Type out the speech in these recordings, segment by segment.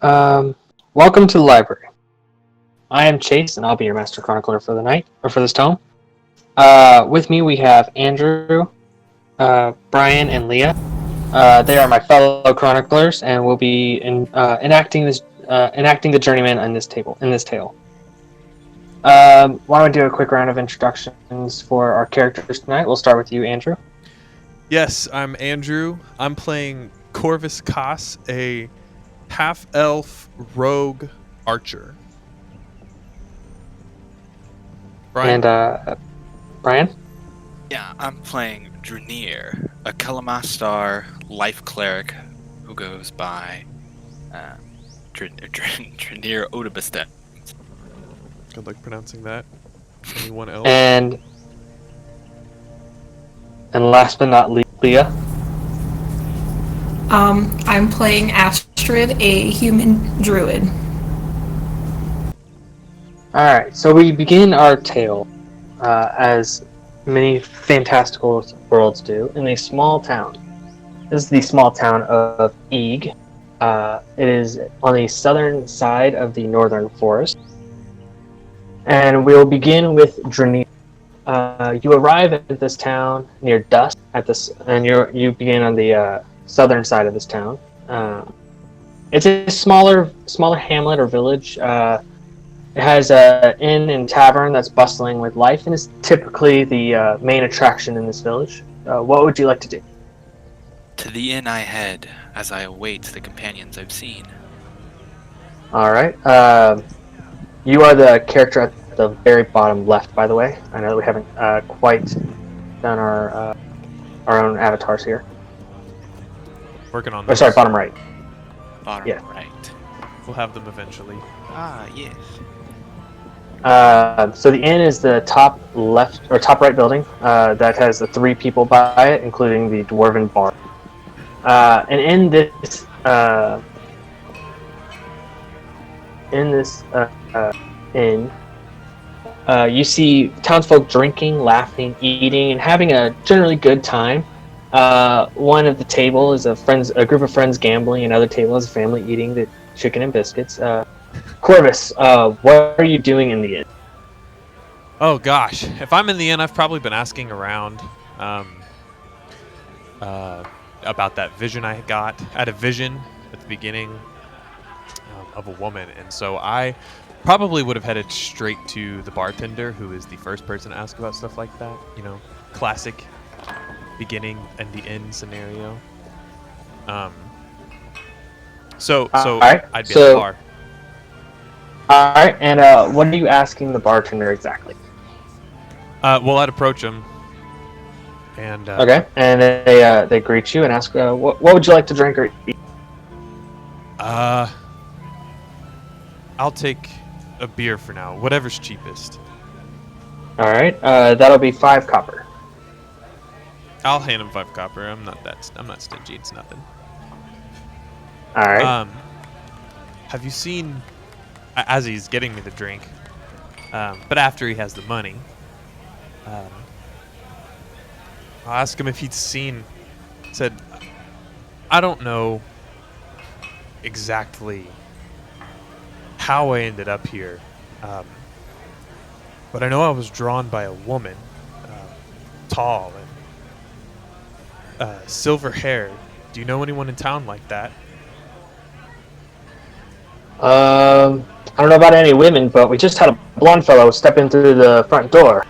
Um, Welcome to the library. I am Chase, and I'll be your master chronicler for the night, or for this tome. With me, we have Andrew, Brian, and Leah. They are my fellow chroniclers, and will be enacting the journeyman in this tale. Why don't we do a quick round of introductions for our characters tonight? We'll start with you, Andrew. Yes, I'm Andrew. I'm playing Corvus, a half-elf rogue archer. Brian? And Brian. Yeah, I'm playing Drenir, a Kalamastar life cleric who goes by Drenir Odabastet. Good luck pronouncing that. Anyone else? And last but not least, Leah. I'm playing Astrid, a human druid. Alright, so we begin our tale, as many fantastical worlds do, in a small town. This is the small town of Eeg. It is on the southern side of the northern forest. And we'll begin with Drenir. You arrive at this town near dusk, and you begin on the southern side of this town. It's a smaller hamlet or village. It has an inn and tavern that's bustling with life, and is typically the main attraction in this village. What would you like to do? To the inn I head as I await the companions I've seen. All right. You are the character at the very bottom left, by the way. I know that we haven't quite done our own avatars here. Working on Oh, this. sorry, bottom right. Bottom Yeah. right. We'll have them eventually. Ah, yes. So the inn is the top left or top right building that has the 3 people by it, including the dwarven bar. And in this inn, you see townsfolk drinking, laughing, eating, and having a generally good time. One of the table is a group of friends gambling. Another table is a family eating the chicken and biscuits. Corvus, what are you doing in the inn? Oh gosh, if I'm in the inn, I've probably been asking around about that vision I got. I had a vision at the beginning of a woman, and so I probably would have headed straight to the bartender, who is the first person to ask about stuff like that. You know, classic beginning and the end scenario. So Alright, I'd be at the bar. All right, and what are you asking the bartender exactly? Well, I'd approach him, and Okay, and they greet you and ask, what would you like to drink or eat? I'll take a beer for now, whatever's cheapest. All right, that'll be 5 copper. I'll hand him 5 copper. I'm not stingy. It's nothing. All right. Have you seen, as he's getting me the drink, but after he has the money, I'll ask him if he'd said, I don't know exactly how I ended up here, but I know I was drawn by a woman, tall and silver hair. Do you know anyone in town like that? I don't know about any women, but we just had a blonde fellow step in through the front door.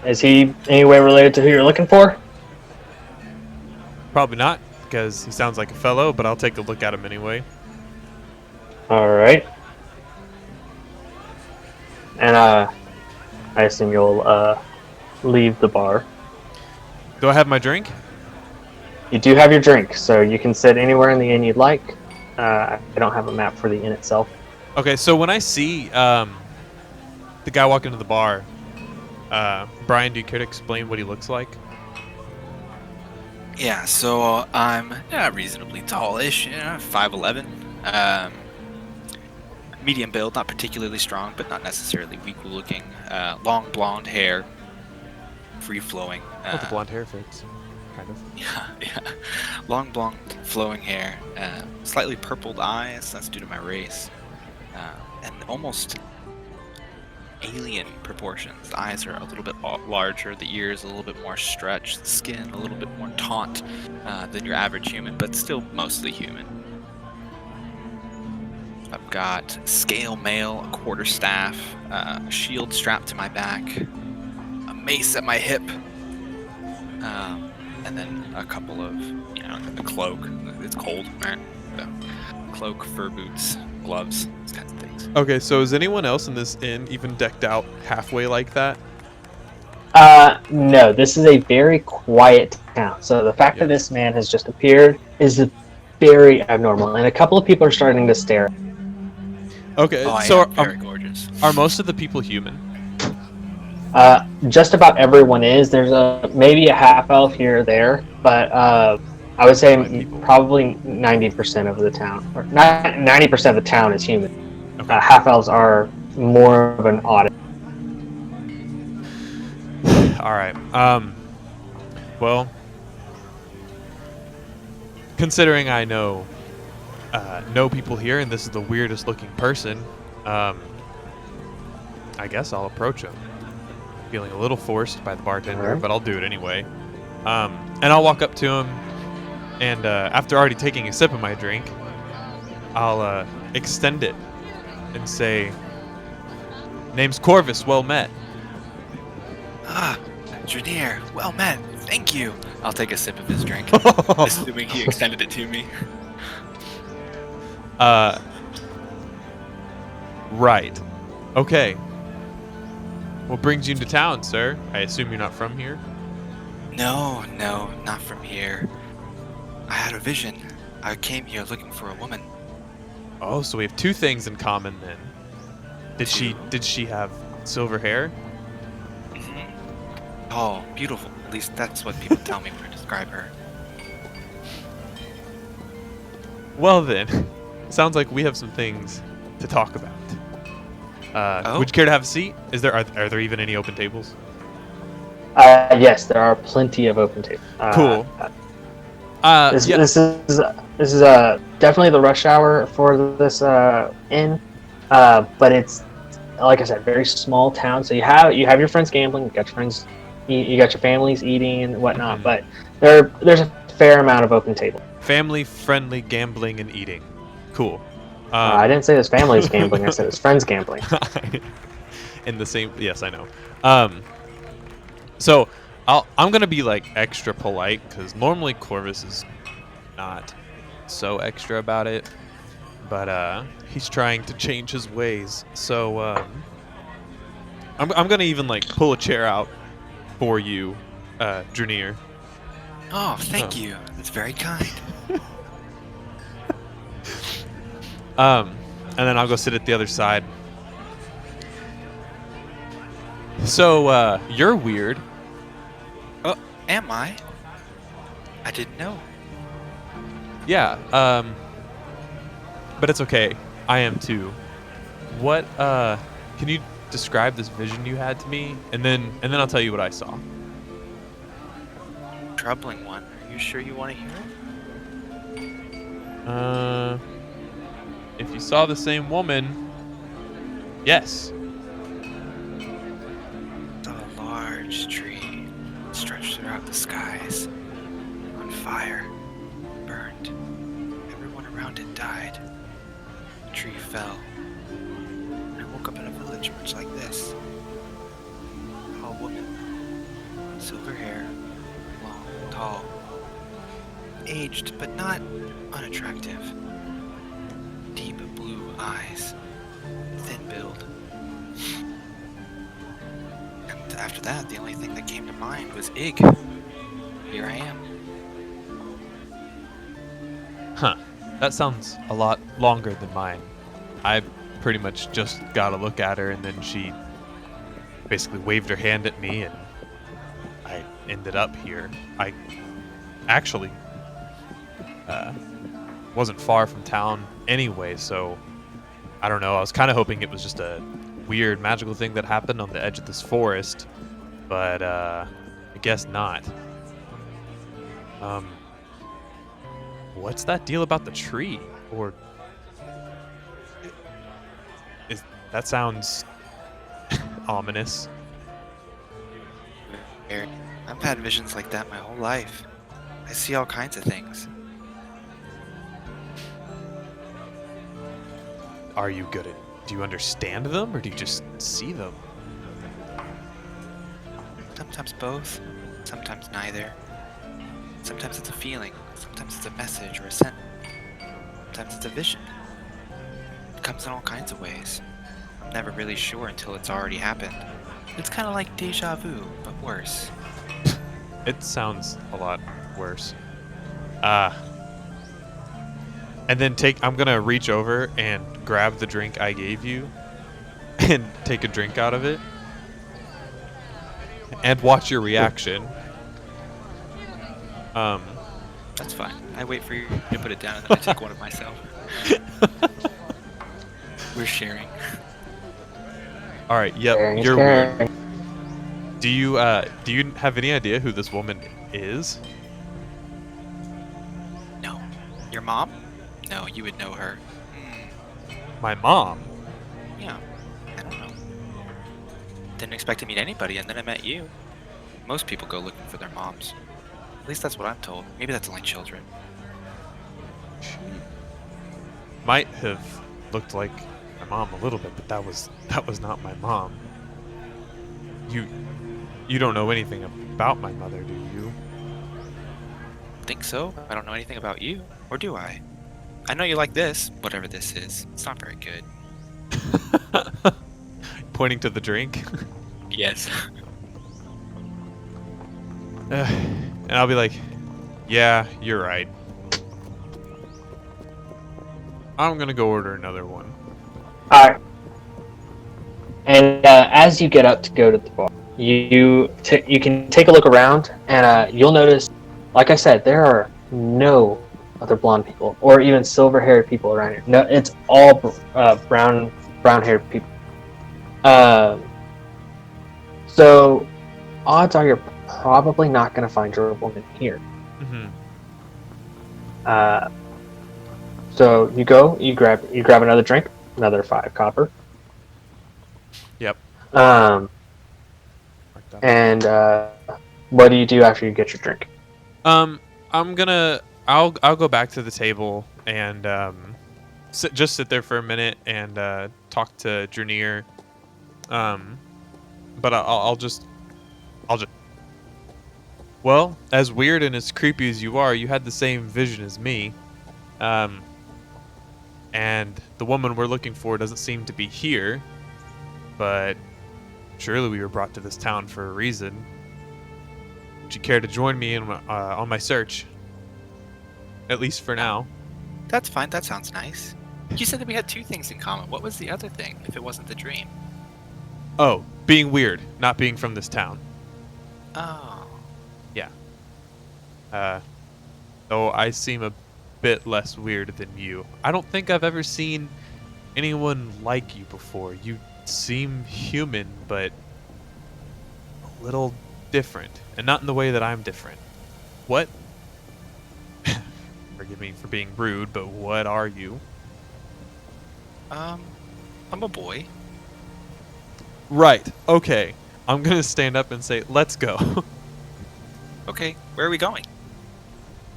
Is he any way related to who you're looking for? Probably not, because he sounds like a fellow, but I'll take a look at him anyway. All right. And I assume you'll leave the bar. Do I have my drink? You do have your drink, so you can sit anywhere in the inn you'd like. I don't have a map for the inn itself. Okay, so when I see the guy walk into the bar, Brian, do you care to explain what he looks like? Yeah, so I'm reasonably tallish, 5'11". Medium build, not particularly strong, but not necessarily weak looking. Long blonde hair, free flowing. The blonde hair fits. kind of. Yeah. Long blonde flowing hair, slightly purpled eyes, that's due to my race, and almost alien proportions. The eyes are a little bit larger, the ears a little bit more stretched, the skin a little bit more taut than your average human, but still mostly human. I've got scale mail, a quarterstaff, a shield strapped to my back, a mace at my hip, and then a couple of, a cloak. It's cold, right? So, cloak, fur boots, gloves, those kinds of things. Okay, so is anyone else in this inn even decked out halfway like that? No, this is a very quiet town. So the fact that this man has just appeared is very abnormal, and a couple of people are starting to stare. Okay, Oh, so very gorgeous. are most of the people human? Just about everyone is. There's maybe a half elf here or there, but I would say probably 90% of the town, or 90% of the town is human. Okay. Half elves are more of an oddity. All right. Well, considering I know people here, and this is the weirdest looking person, I guess I'll approach him. Feeling a little forced by the bartender, Alright. but I'll do it anyway. And I'll walk up to him, and after already taking a sip of my drink, I'll extend it and say, "Name's Corvus, well met." Ah, Drenir, well met. Thank you. I'll take a sip of his drink, assuming he extended it to me. Right. Okay. What brings you into town, sir? I assume you're not from here? No, not from here. I had a vision. I came here looking for a woman. Oh, so we have two things in common then. Did she have silver hair? Oh, beautiful. At least that's what people tell me when I describe her. Well then, sounds like we have some things to talk about. Would you care to have a seat? Are there even any open tables? Yes, there are plenty of open tables. Cool. This is definitely the rush hour for this inn, but it's, like I said, very small town. So you have your friends gambling, you got your friends, you got your families eating and whatnot. But there's a fair amount of open table. Family-friendly gambling and eating. Cool. I didn't say it was families gambling. I said it was friends gambling. In the same, yes, I know. So I'm gonna be like extra polite because normally Corvus is not so extra about it, but he's trying to change his ways. So I'm gonna even like pull a chair out for you, Drenir. Oh, thank you. That's very kind. And then I'll go sit at the other side. So, you're weird. Oh, am I? I didn't know. Yeah, but it's okay. I am too. What, can you describe this vision you had to me? And then I'll tell you what I saw. Troubling one. Are you sure you want to hear it? If you saw the same woman, yes. Saw a large tree stretched throughout the skies, on fire, burned. Everyone around it died. The tree fell. And I woke up in a village much like this. A tall woman, silver hair, long, tall, aged but not unattractive. Deep blue eyes, thin build. And after that, the only thing that came to mind was Ig. Here I am. Huh. That sounds a lot longer than mine. I pretty much just got a look at her and then she basically waved her hand at me and I ended up here. I actually wasn't far from town anyway, so I don't know. I was kind of hoping it was just a weird magical thing that happened on the edge of this forest, but I guess not. Um, what's that deal about the tree? Or is that sounds ominous? Very. I've had visions like that my whole life. I see all kinds of things. Are you good at? Do you understand them, or do you just see them? Sometimes both, sometimes neither. Sometimes it's a feeling, sometimes it's a message or a scent. Sometimes it's a vision. It comes in all kinds of ways. I'm never really sure until it's already happened. It's kind of like deja vu, but worse. It sounds a lot worse. And then I'm gonna reach over and grab the drink I gave you and take a drink out of it and watch your reaction. That's fine. I wait for you to put it down and then I take one of myself. We're sharing. All right. Yep. Sharing is You're caring. weird. Do you have any idea who this woman is? No. Your mom? No, you would know her. My mom. Yeah. I don't know. Didn't expect to meet anybody and then I met you. Most people go looking for their moms. At least that's what I'm told. Maybe that's only children. She might have looked like my mom a little bit, but that was not my mom. You don't know anything about my mother, do you? Think so? I don't know anything about you. Or do I? I know you like this, whatever this is. It's not very good. Pointing to the drink. Yes. And I'll be like, yeah, you're right. I'm gonna go order another one. Alright. And as you get up to go to the bar, you can take a look around, and you'll notice, like I said, there are no other blonde people or even silver-haired people around here. No, it's all brown-haired people. So odds are you're probably not going to find your woman here. Mm-hmm. So you go, you grab another drink, another 5 copper. Yep. And what do you do after you get your drink? I'll go back to the table and just sit there for a minute and talk to Drenir. But I'll just. Well, as weird and as creepy as you are, you had the same vision as me. And the woman we're looking for doesn't seem to be here, but surely we were brought to this town for a reason. Would you care to join me on my search? At least for now. That's fine. That sounds nice. You said that we had 2 things in common. What was the other thing, if it wasn't the dream? Oh, being weird, not being from this town. Oh. Yeah. Though I seem a bit less weird than you. I don't think I've ever seen anyone like you before. You seem human, but a little different. And not in the way that I'm different. What? Forgive me for being rude, but what are you? I'm a boy. Right. Okay. I'm gonna stand up and say, let's go. Okay, where are we going?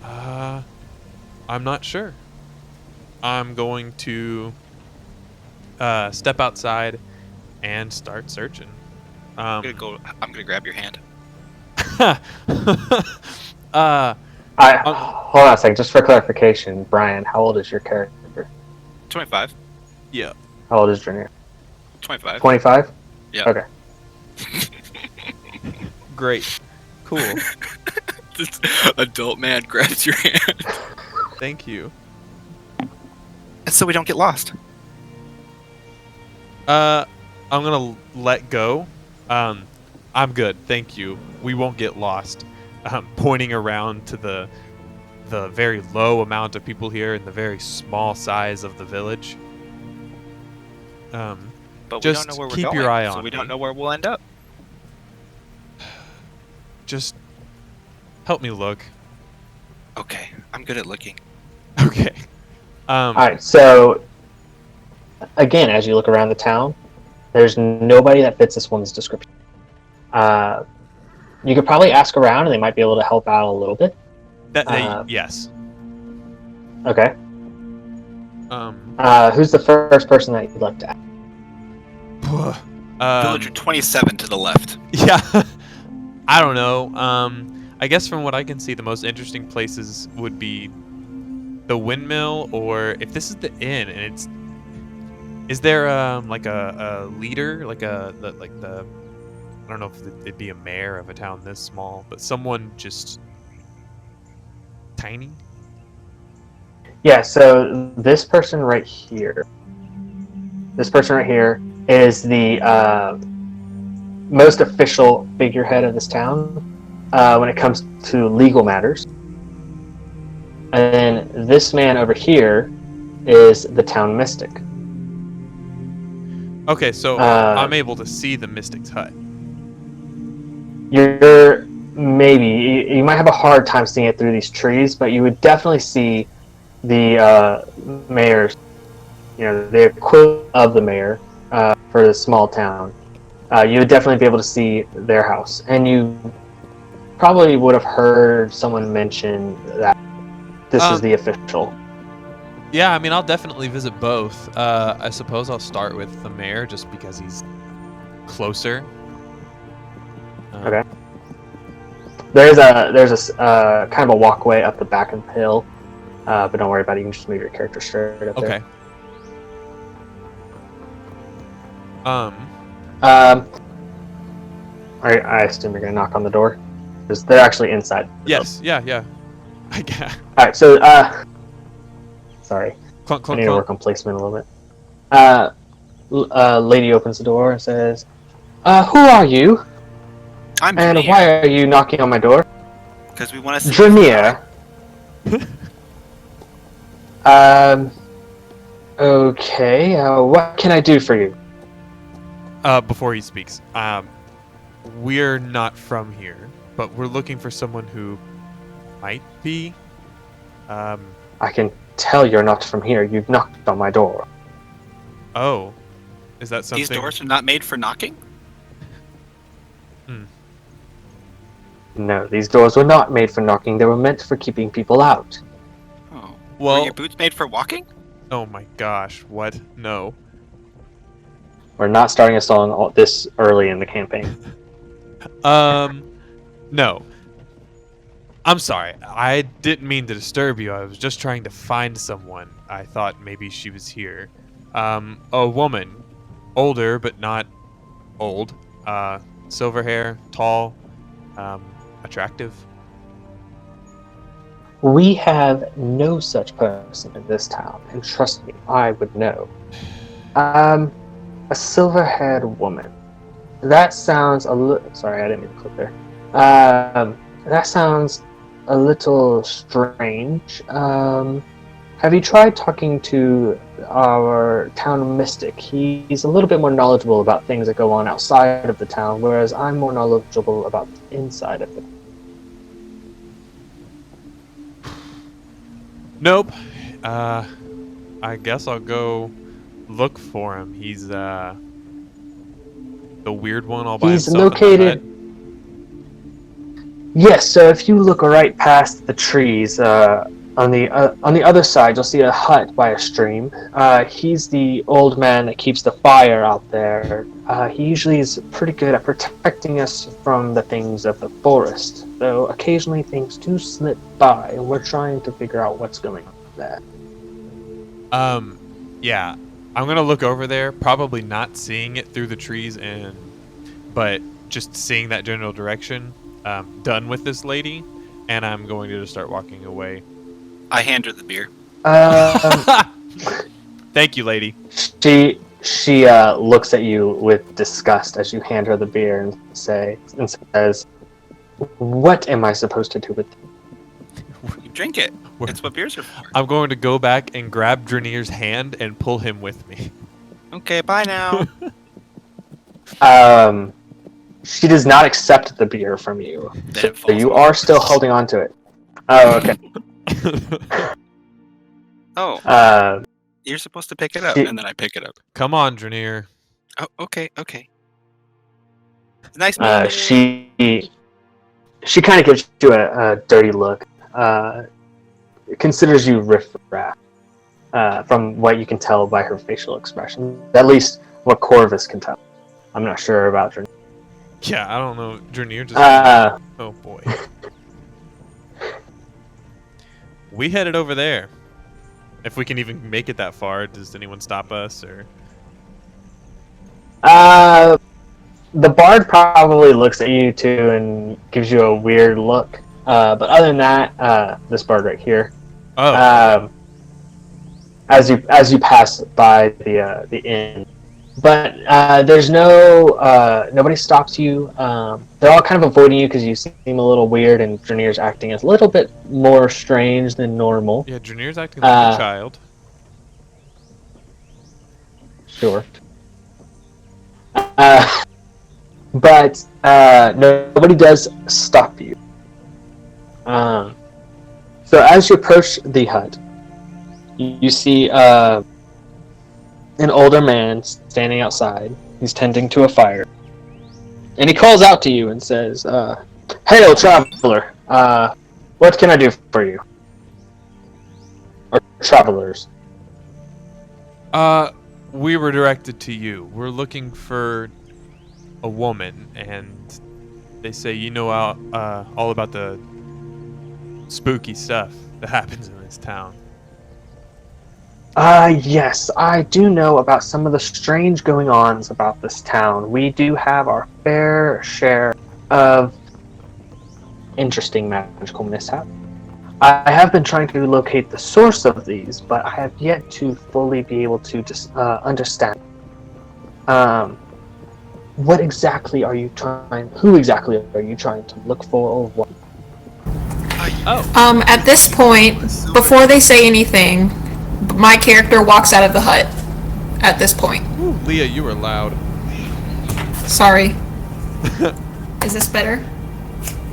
I'm not sure. I'm going to step outside and start searching. I'm gonna grab your hand. Hold on a second, just for clarification, Brian, how old is your character? 25. Yeah. How old is Drenir? 25. 25? Yeah. Okay. Great. Cool. This adult man grabs your hand. Thank you. And so we don't get lost. I'm gonna let go. I'm good, thank you. We won't get lost. Pointing around to the very low amount of people here and the very small size of the village. But we Just don't know where we're keep going, your eye so on we don't me. know where we'll end up. Just help me look. Okay, I'm good at looking. Okay. All right. So again, as you look around the town, there's nobody that fits this woman's description. You could probably ask around, and they might be able to help out a little bit. Yes. Okay. Um. Who's the first person that you'd like to ask? Villager 27 to the left. Yeah. I don't know. I guess from what I can see, the most interesting places would be the windmill, or if this is the inn, and it's. Is there like a leader, like the I don't know if it'd be a mayor of a town this small, but someone just tiny. Yeah. So this person right here. This person right here is the most official figurehead of this town when it comes to legal matters. And then this man over here is the town mystic. Okay, so I'm able to see the Mystic's hut. You're maybe you might have a hard time seeing it through these trees, but you would definitely see the mayor's, the equivalent of the mayor for the small town. You would definitely be able to see their house, and you probably would have heard someone mention that this is the official. Yeah, I mean, I'll definitely visit both. I suppose I'll start with the mayor just because he's closer. Okay. There's a kind of a walkway up the back of the hill, but don't worry about it. You can just move your character straight up there. I assume you're gonna knock on the door, because they're actually inside. Yes. Yeah. I guess. All right. So sorry. Clunk, I need to clunk. work on placement a little bit. Lady opens the door and says, "Who are you? I'm And Drenir, why are you knocking on my door?" because we want to see. Drenir. Okay. What can I do for you? Before he speaks, we're not from here, but we're looking for someone who might be. I can tell you're not from here. You've knocked on my door. Oh, is that something? These doors are not made for knocking? No, these doors were not made for knocking. They were meant for keeping people out. Oh. Well, Were your boots made for walking? oh my gosh, what? No. We're not starting a song this early in the campaign. No. I'm sorry. I didn't mean to disturb you. I was just trying to find someone. I thought maybe she was here. A woman. Older, but not old. Silver hair, tall, attractive. We have no such person in this town, and trust me, I would know. A silver-haired woman. That sounds a little... Sorry, I didn't mean to click there. That sounds a little strange. Have you tried talking to our town mystic? He's a little bit more knowledgeable about things that go on outside of the town, whereas I'm more knowledgeable about the inside of it. Nope. I guess I'll go look for him. He's the weird one all by He's himself. located. Yes, so if you look right past the trees, on the other side, you'll see a hut by a stream. He's the old man that keeps the fire out there. He usually is pretty good at protecting us from the things of the forest, though occasionally things do slip by, and we're trying to figure out what's going on with that. Yeah. I'm gonna look over there, probably not seeing it through the trees, but just seeing that general direction. Done with this lady, and I'm going to just start walking away. I hand her the beer. Thank you, lady. She looks at you with disgust as you hand her the beer and says, "What am I supposed to do with it?" You drink it. That's what beers are for. I'm going to go back and grab Drenir's hand and pull him with me. Okay, bye now. She does not accept the beer from you. Then it So falls you over. are still holding on to it. Oh, okay. Oh, Uh, you're supposed to pick it up, she- and then I pick it up. Come on, Drenir. Oh, okay. Nice meeting you. she kind of gives you a dirty look. Considers you riffraff, from what you can tell by her facial expression. At least what Corvus can tell. I'm not sure about her. Yeah, I don't know. Drenir just. Oh boy. We headed over there. If we can even make it that far, does anyone stop us or? The bard probably looks at you too and gives you a weird look. But other than that, this bard right here. Oh. As you pass by the inn, but there's nobody stops you. They're all kind of avoiding you because you seem a little weird, and Drenir's acting a little bit more strange than normal. Yeah, Drenir's acting like a child. Sure. But nobody does stop you. So as you approach the hut, you see an older man standing outside. He's tending to a fire. And he calls out to you and says, "Hail, traveler! What can I do for you?" Or travelers. We were directed to you. We're looking for a woman, and they say you know all about the spooky stuff that happens in this town. Yes, I do know about some of the strange going-ons about this town. We do have our fair share of interesting magical mishaps. I have been trying to locate the source of these, but I have yet to fully be able to understand. What exactly are you trying? Who exactly are you trying to look for, or what? At this point, before they say anything, my character walks out of the hut. At this point. Ooh, Leah, you were loud. Sorry. Is this better?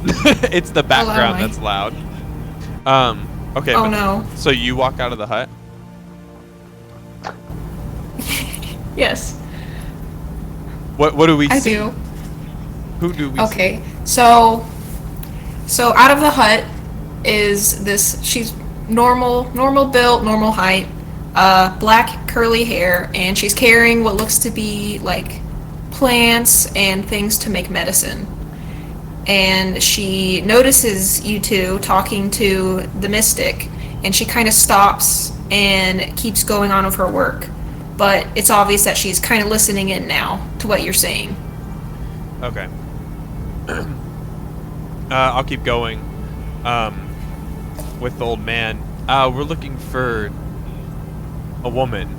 It's the background that's loud. Okay. Oh no. So you walk out of the hut? Yes. What do we I see? do. Who do we see? Okay. So out of the hut is this, she's normal built, normal height, black curly hair, and she's carrying what looks to be like plants and things to make medicine. And she notices you two talking to the mystic, and she kind of stops and keeps going on with her work. But it's obvious that she's kind of listening in now to what you're saying. Okay. I'll keep going. With the old man, we're looking for a woman,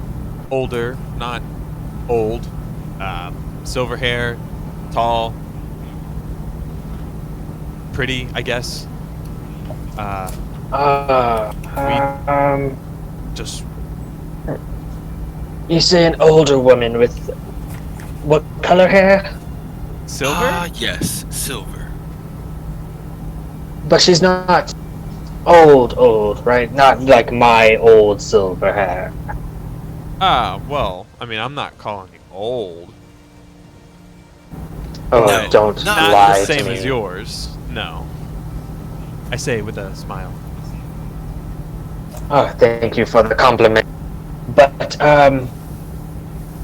older, not old, silver hair, tall, pretty, I guess. Just You say an older woman with what color hair? silver? Yes, silver. But she's not old, right? Not like my old silver hair. Well, I mean, I'm not calling you old. Oh, No, don't not lie the same to me. as yours. No. I say with a smile. Oh, thank you for the compliment. But,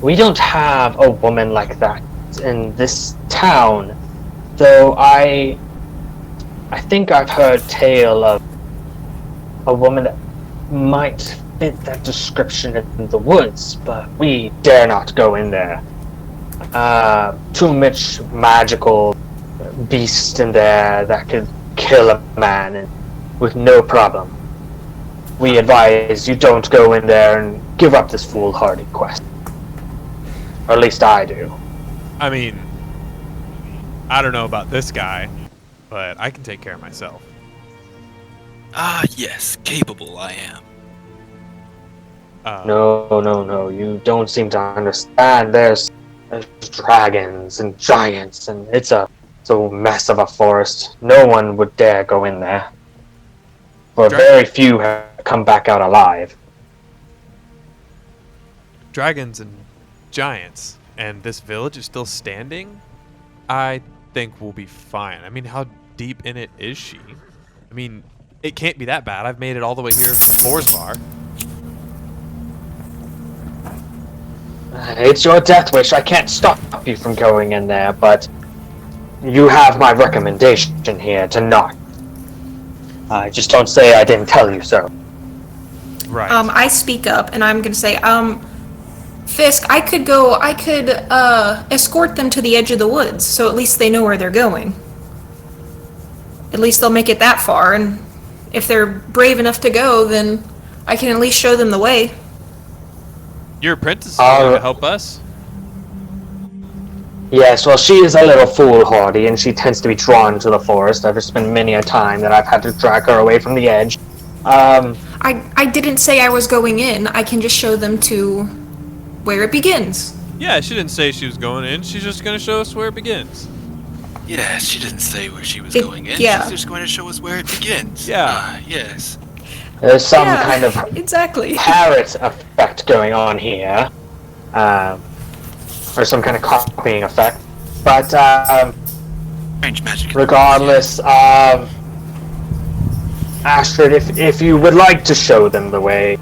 we don't have a woman like that in this town. Though I think I've heard tale of a woman that might fit that description in the woods, but we dare not go in there. Too much magical beast in there that could kill a man and with no problem. We advise you don't go in there and give up this foolhardy quest. Or at least I do. I mean, I don't know about this guy, but I can take care of myself. Yes, capable I am. No, you don't seem to understand. There's dragons and giants, and it's a mess of a forest. No one would dare go in there. for very few have come back out alive. Dragons and giants, and this village is still standing? I think we'll be fine. I mean, how deep in it is she? I mean, it can't be that bad. I've made it all the way here from Borsvar. It's your death wish. I can't stop you from going in there, but you have my recommendation here to not. Just don't say I didn't tell you so. Right. I speak up and I'm gonna say, Fisk, I could escort them to the edge of the woods, so at least they know where they're going. At least they'll make it that far, and if they're brave enough to go, then I can at least show them the way. Your apprentice is going to help us. Yes, well, she is a little foolhardy, and she tends to be drawn to the forest. There's been many a time that I've had to drag her away from the edge. I didn't say I was going in. I can just show them to where it begins. Yeah, she didn't say she was going in. She's just going to show us where it begins. Yeah, she didn't say where she was going in. Yeah. She's just going to show us where it begins. Yeah. Yes. There's some kind of exactly parrot effect going on here. Or some kind of copying effect. But, Strange magic. regardless, Astrid, if you would like to show them the way,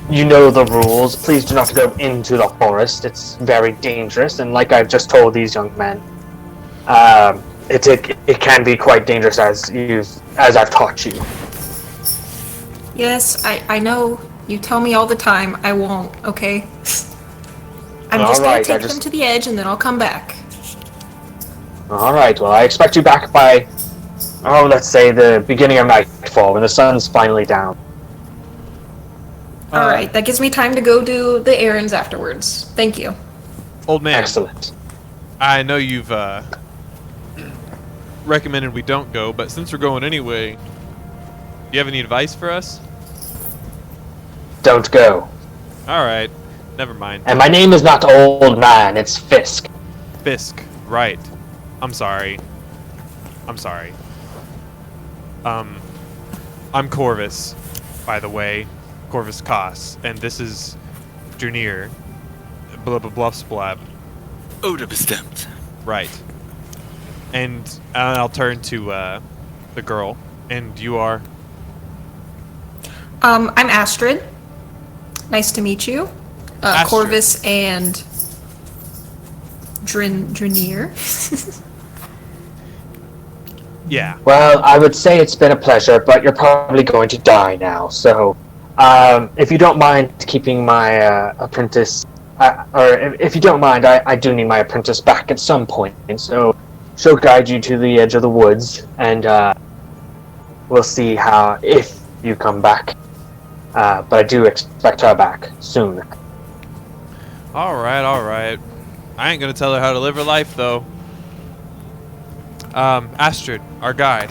you know the rules. Please do not go into the forest. It's very dangerous, and like I've just told these young men, it can be quite dangerous as I've taught you. Yes, I know. You tell me all the time. I won't, okay? I'm just gonna take them to the edge and then I'll come back. Alright, well, I expect you back by, let's say the beginning of nightfall, when the sun's finally down. Alright, that gives me time to go do the errands afterwards. Thank you. Old man. Excellent. I know you've recommended we don't go, but since we're going anyway, do you have any advice for us? Don't go. Alright, never mind. And my name is not Old Man, it's Fisk. Fisk, right. I'm sorry. I'm sorry. I'm Corvus, by the way. Corvus Koss, and this is Drenir. Bluffsblab. Oda bestimmt. Right. And I'll turn to the girl. And you are? I'm Astrid. Nice to meet you. Astrid. Corvus and Drenir. Yeah. Well, I would say it's been a pleasure, but you're probably going to die now, so if you don't mind keeping my apprentice, if you don't mind, I do need my apprentice back at some point, and so she'll guide you to the edge of the woods, and we'll see if you come back. But I do expect her back soon. Alright. I ain't gonna tell her how to live her life, though. Astrid, our guide.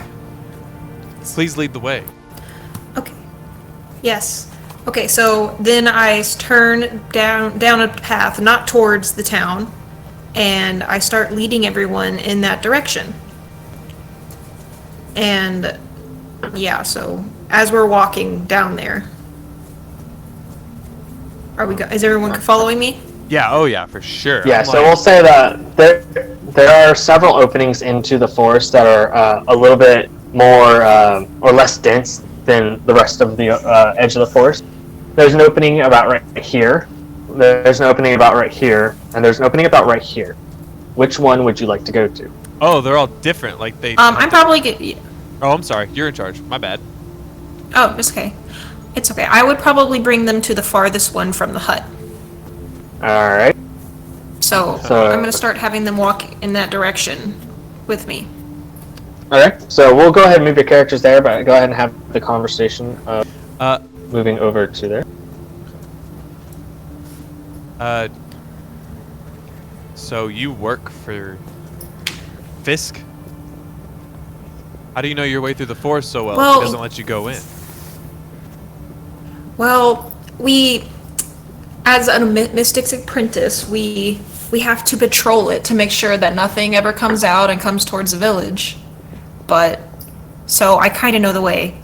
Please lead the way. Okay. Yes. Okay, so then I turn down a path, not towards the town, and I start leading everyone in that direction. And yeah, so as we're walking down there, is everyone following me? Yeah, oh yeah, for sure. Yeah, so we'll say that there are several openings into the forest that are a little bit more or less dense than the rest of the edge of the forest. There's an opening about right here. There's an opening about right here, and there's an opening about right here. Which one would you like to go to? Oh, they're all different. Like they. I'm probably Oh, I'm sorry. You're in charge. My bad. Oh, it's okay. It's okay. I would probably bring them to the farthest one from the hut. Alright. So I'm gonna start having them walk in that direction with me. Okay, so we'll go ahead and move your characters there, but go ahead and have the conversation of moving over to there. So you work for Fisk? How do you know your way through the forest so well? He doesn't let you go in. Well, as a mystic's apprentice, we have to patrol it to make sure that nothing ever comes out and comes towards the village. But, so I kind of know the way.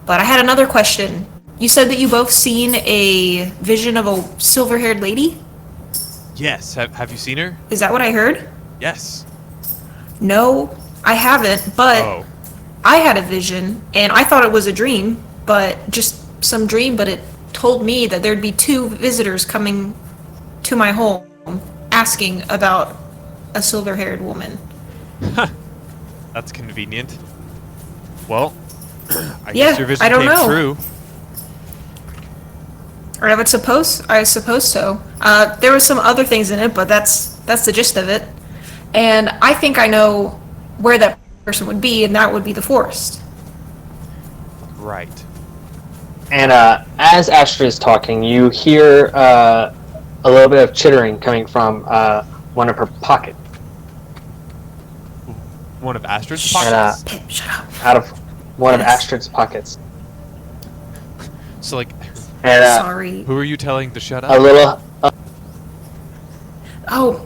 But I had another question. You said that you both seen a vision of a silver-haired lady? Yes. Have you seen her? Is that what I heard? Yes. No, I haven't, but Oh. I had a vision, and I thought it was a dream, but just some dream, but it told me that there'd be 2 visitors coming to my home asking about a silver-haired woman. That's convenient. Well, I Yeah, guess your vision I don't came know. true. Or I suppose so. There was some other things in it, but that's the gist of it. And I think I know where that person would be, and that would be the forest. Right. And as Astrid is talking, you hear a little bit of chittering coming from one of her pockets. One of Astrid's And, pockets. Pip, shut up. out of one of Yes. Astrid's pockets. So, like, And Sorry. who are you telling to shut a up? little. Oh,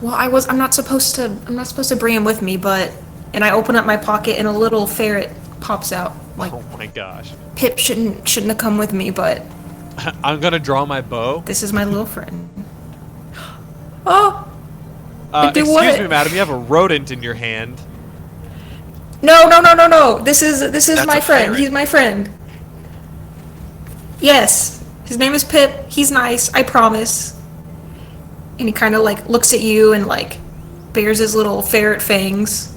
well, I'm not supposed to bring him with me, but, and I open up my pocket and a little ferret pops out. Like, Oh my gosh. Pip shouldn't have come with me, but I'm gonna draw my bow. this is my little friend. Oh, do Excuse what? me, madam. You have a rodent in your hand. no. This is That's my a friend. ferret. He's my friend. Yes, his name is Pip. He's nice, I promise. And he kind of like looks at you and like bares his little ferret fangs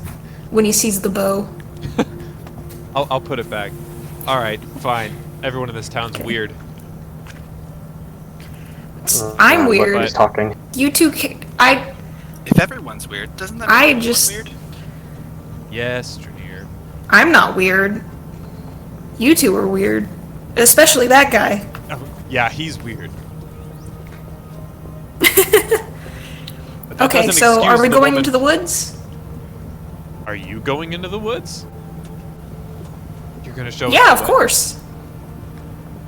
when he sees the bow. I'll put it back. All right, fine. Everyone in this town's weird. I'm what weird. was talking. You two, If everyone's weird, doesn't that I make everyone just- weird? Yes, Drenir. I'm not weird. You two are weird, especially that guy. Oh, yeah, he's weird. But that Okay, doesn't so are excuse we the going woman- into the woods? Are you going into the woods? You're gonna show us Yeah, the of way? course.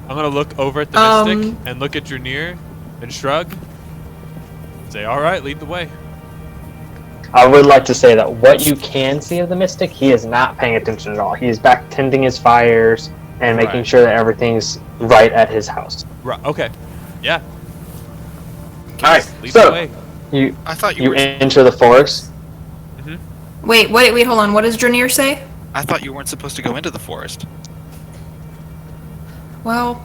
I'm gonna look over at the mystic and look at Drenir and shrug. Say, all right, lead the way. I would like to say that what you can see of the Mystic, he is not paying attention at all. He is back tending his fires and making Right. sure that everything's right at his house. Right. Okay. Yeah. All right, Lead the so way. you I thought you you were. enter the forest. Wait, hold on. What does Drenir say? I thought you weren't supposed to go into the forest. Well,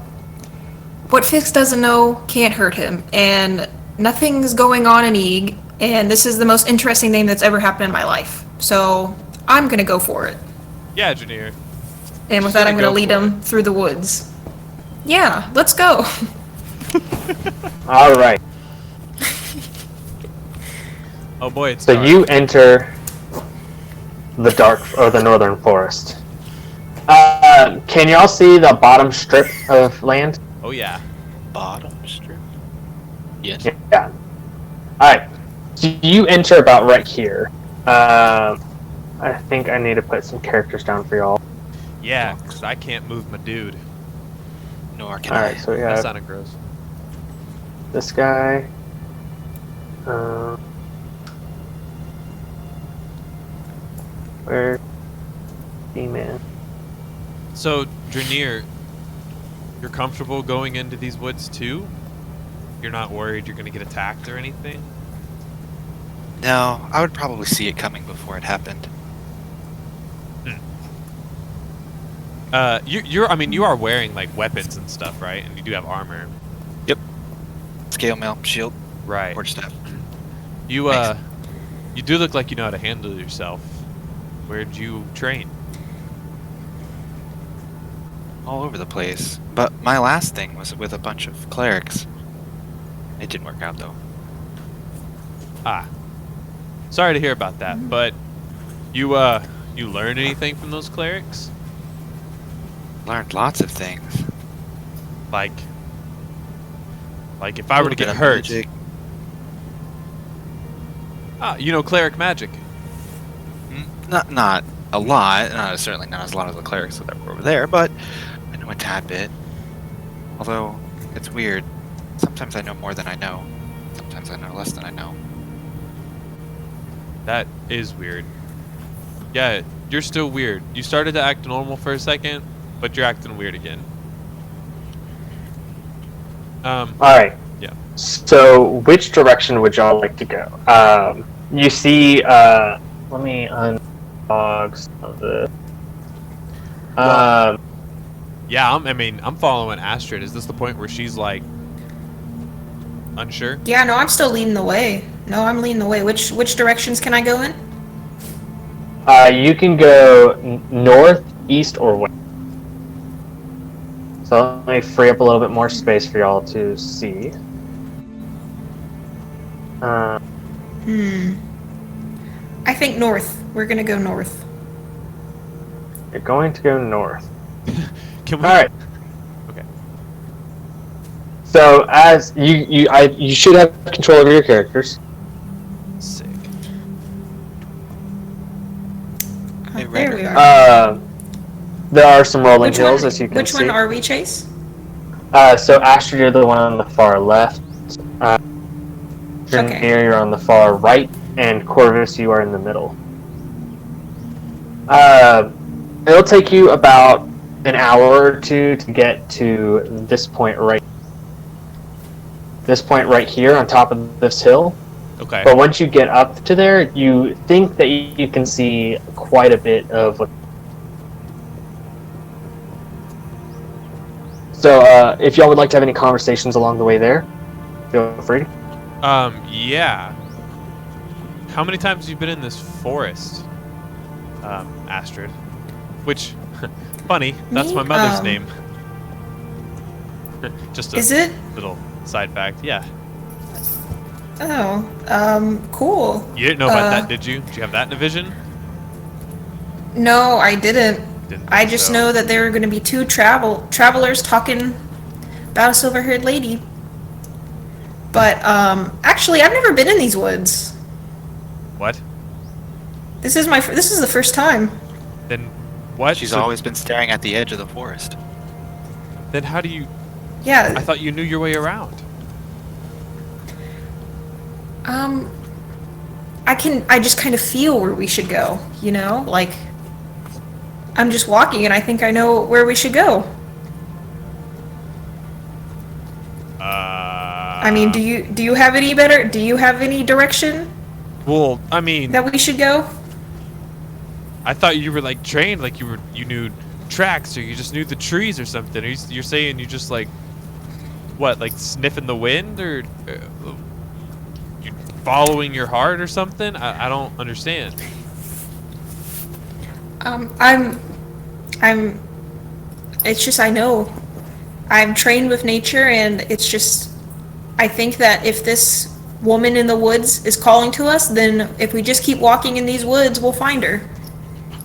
what Fix doesn't know can't hurt him, and nothing's going on in Eeg, and this is the most interesting thing that's ever happened in my life. So I'm gonna go for it. Yeah, Drenir. And with Just that, I'm gonna gonna go lead for him through the woods. Yeah, let's go. All right. Oh boy, it's So dark. you enter the dark or the northern forest. Can y'all see the bottom strip of land? Oh yeah. Bottom strip. Yes. Yeah. All right. So you enter about right here. I think I need to put some characters down for y'all. Yeah, 'cause I can't move my dude. Nor can All I. right. So we That have sounded gross. this guy. Where? D-man. So, Drenir, you're comfortable going into these woods too? You're not worried you're gonna get attacked or anything? No, I would probably see it coming before it happened. I mean, you are wearing like weapons and stuff, right? And you do have armor. Scale mail, shield, Right. forge staff. You Thanks. you do look like you know how to handle yourself. Where'd you train? All over the place. But my last thing was with a bunch of clerics. It didn't work out though. Ah. Sorry to hear about that, but you learned anything from those clerics? Learned lots of things. Like if I were to Little bit get of hurt, magic. you know cleric magic. Not a lot. Certainly not as a lot as the clerics that were over there, but I know a tad bit. Although it's weird. Sometimes I know more than I know. Sometimes I know less than I know. That is weird. Yeah, you're still weird. You started to act normal for a second, but you're acting weird again. All right. Yeah. So, which direction would y'all like to go? You see. Let me unlog some of this. Yeah, I'm following Astrid. Is this the point where she's like unsure? Yeah, no, I'm still leading the way. No, I'm leading the way. Which directions can I go in? You can go north, east, or west. So let me free up a little bit more space for y'all to see. I think north. We're gonna go north. You're going to go north. Can we? All right. Okay. So as you should have control over your characters. Sick. There we are. There are some rolling hills, as you can Which see. one are we, Chase? So Astrid, you're the one on the far left. Drenir, you're on the far right, and Corvus, you are in the middle. It'll take you about an hour or two to get to this point right. This point right here on top of this hill. Okay. But once you get up to there, you think that you can see quite a bit of what. So, if y'all would like to have any conversations along the way there, feel free. Yeah. How many times have you been in this forest, Astrid? Which, funny, that's Me? my mother's name. Just a Is it? little side fact. Yeah. Oh, cool. You didn't know about that, did you? Did you have that in a vision? No, I didn't. Didn't I think just so. know that there are going to be two travelers talking about a silver-haired lady. But actually, I've never been in these woods. What? This is the first time. Then what? She's So always been staring at the edge of the forest. Then how do you? Yeah. I thought you knew your way around. I just kind of feel where we should go, you know? Like, I'm just walking and I think I know where we should go. I mean, do you have any direction Well, I mean, that we should go? I thought you were like trained, like you knew tracks, or you just knew the trees or something. Or you're saying you just like, what, like sniffing the wind, or you following your heart or something? I don't understand. It's just, I know. I'm trained with nature, and it's just, I think that if this woman in the woods is calling to us, then if we just keep walking in these woods, we'll find her.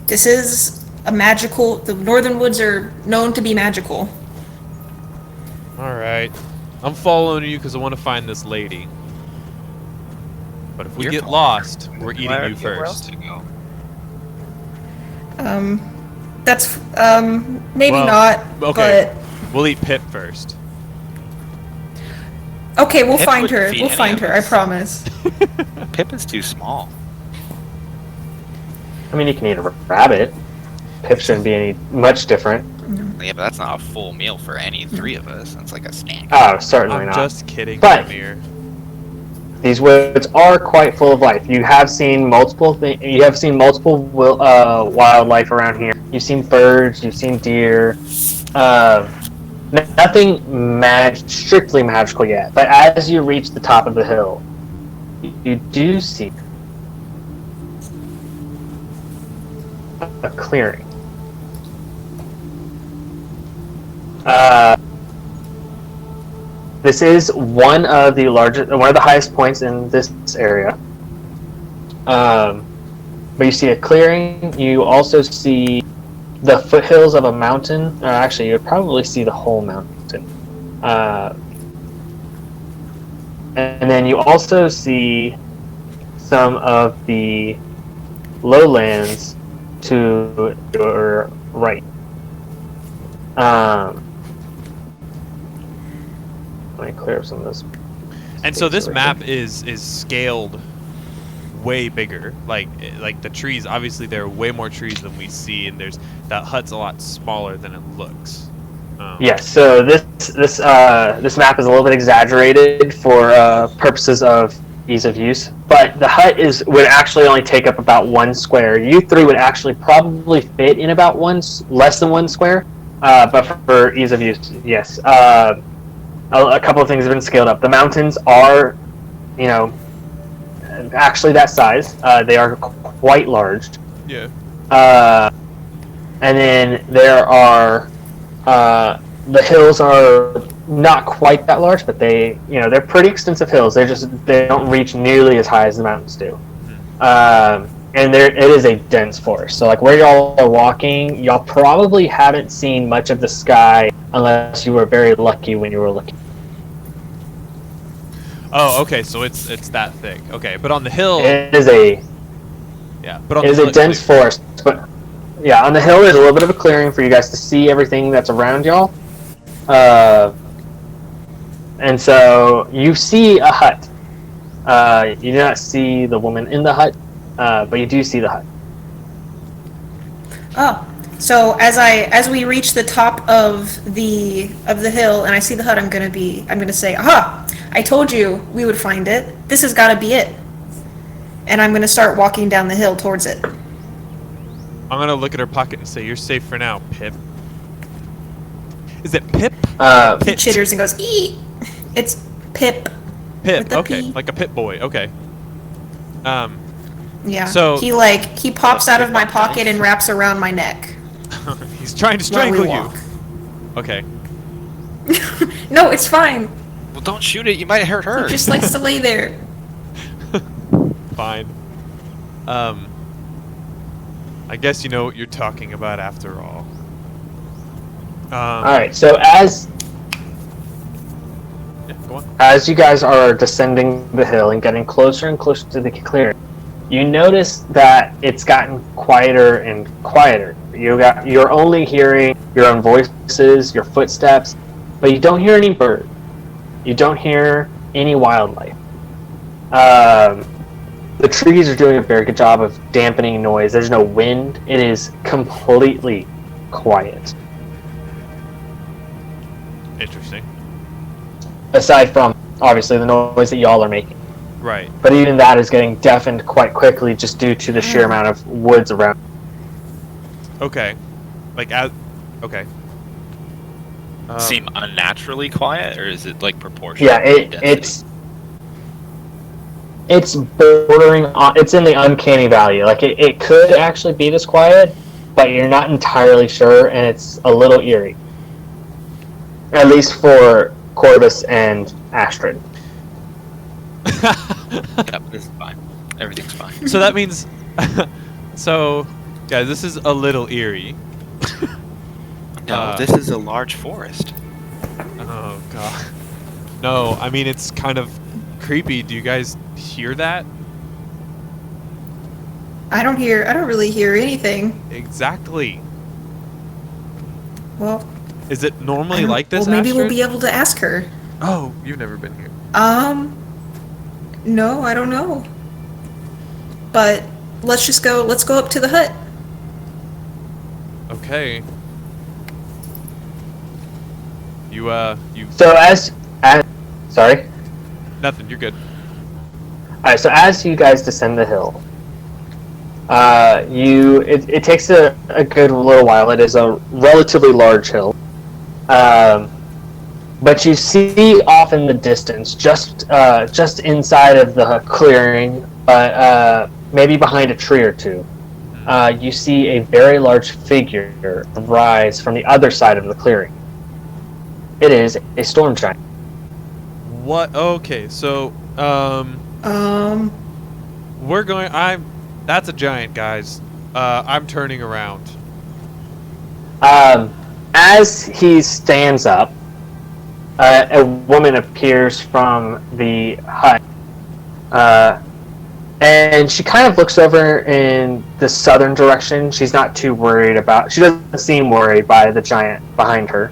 This is the northern woods are known to be magical. All right, I'm following you because I want to find this lady. But if we You're get following lost, her. we're eating Where you else first. to go? That's, maybe Well, not, okay. We'll eat Pip first. but... Okay, we'll Pip find wouldn't her. feed We'll any find of her, I us. promise. Pip is too small. I mean, you can eat a rabbit. Pip shouldn't be much different. Yeah, but that's not a full meal for any three of us. That's like a snack. Oh, certainly I'm not. just kidding, But- Drenir. These woods are quite full of life. You have seen multiple wildlife around here. You've seen birds. You've seen deer. Nothing strictly magical yet. But as you reach the top of the hill, you do see a clearing. This is one of the highest points in this area. But you see a clearing. You also see the foothills of a mountain. Actually, you'd probably see the whole mountain. And then you also see some of the lowlands to your right. Let me clear up some of this. And so this space over map is scaled way bigger. Like the trees. Obviously, there are way more trees than we see, and that hut's a lot smaller than it looks. Yes. So this map is a little bit exaggerated for purposes of ease of use, but the hut would actually only take up about 1 square. You 3 would actually probably fit in about less than 1 square, but for ease of use, yes. A couple of things have been scaled up. The mountains are, actually that size. They are quite large. Yeah. And then there are the hills are not quite that large, but they're pretty extensive hills. They don't reach nearly as high as the mountains do. And it is a dense forest. So like where y'all are walking, y'all probably haven't seen much of the sky unless you were very lucky when you were looking. Oh, okay. So it's that thick. Okay, but on the hill, It is a dense forest, but yeah, on the hill there's a little bit of a clearing for you guys to see everything that's around y'all. And so you see a hut. You do not see the woman in the hut, but you do see the hut. Oh, so as we reach the top of the hill and I see the hut, I'm gonna say, aha! I told you we would find it. This has got to be it. And I'm gonna start walking down the hill towards it. I'm gonna look at her pocket and say, "You're safe for now, Pip." Is it Pip? He chitters and goes, "Ee." It's Pip. Pip. Okay, P. like a pit boy. Okay. Yeah. So he pops out of my pocket and wraps around my neck. he's trying to while we strangle you. walk. Okay. No, it's fine. Well, don't shoot it. You might hurt her. He just likes to lay there. Fine. I guess you know what you're talking about after all. Alright, so as go on. As you guys are descending the hill and getting closer and closer to the clearing, you notice that it's gotten quieter and quieter. You're only hearing your own voices, your footsteps, but you don't hear any birds. You don't hear any wildlife. The trees are doing a very good job of dampening noise. There's no wind. It is completely quiet. Interesting. Aside from, obviously, the noise that y'all are making. Right. But even that is getting deafened quite quickly just due to the sheer amount of woods around. Okay. Okay. Seem unnaturally quiet, or is it like proportional? Yeah, it's bordering on. It's in the uncanny valley. Like it could actually be this quiet, but you're not entirely sure, and it's a little eerie. At least for Corvus and Astrid. Yeah, this is fine. Everything's fine. So that means, so, guys, this is a little eerie. No, this is a large forest. Oh god. No, I mean it's kind of creepy. Do you guys hear that? I don't really hear anything. Exactly. Well, Is it normally like this? Well, maybe we'll Astrid? be able to ask her. Oh, you've never been here. No, I don't know. But let's go up to the hut. Okay. You So sorry. nothing. You're good. Alright, so as you guys descend the hill, it takes a good little while. It is a relatively large hill. But you see off in the distance, just inside of the clearing, but maybe behind a tree or two, you see a very large figure rise from the other side of the clearing. It is a storm giant. What? Okay, so we're going. That's a giant, guys. I'm turning around. As he stands up, a woman appears from the hut, and she kind of looks over in the southern direction. She's not too worried about. She doesn't seem worried by the giant behind her.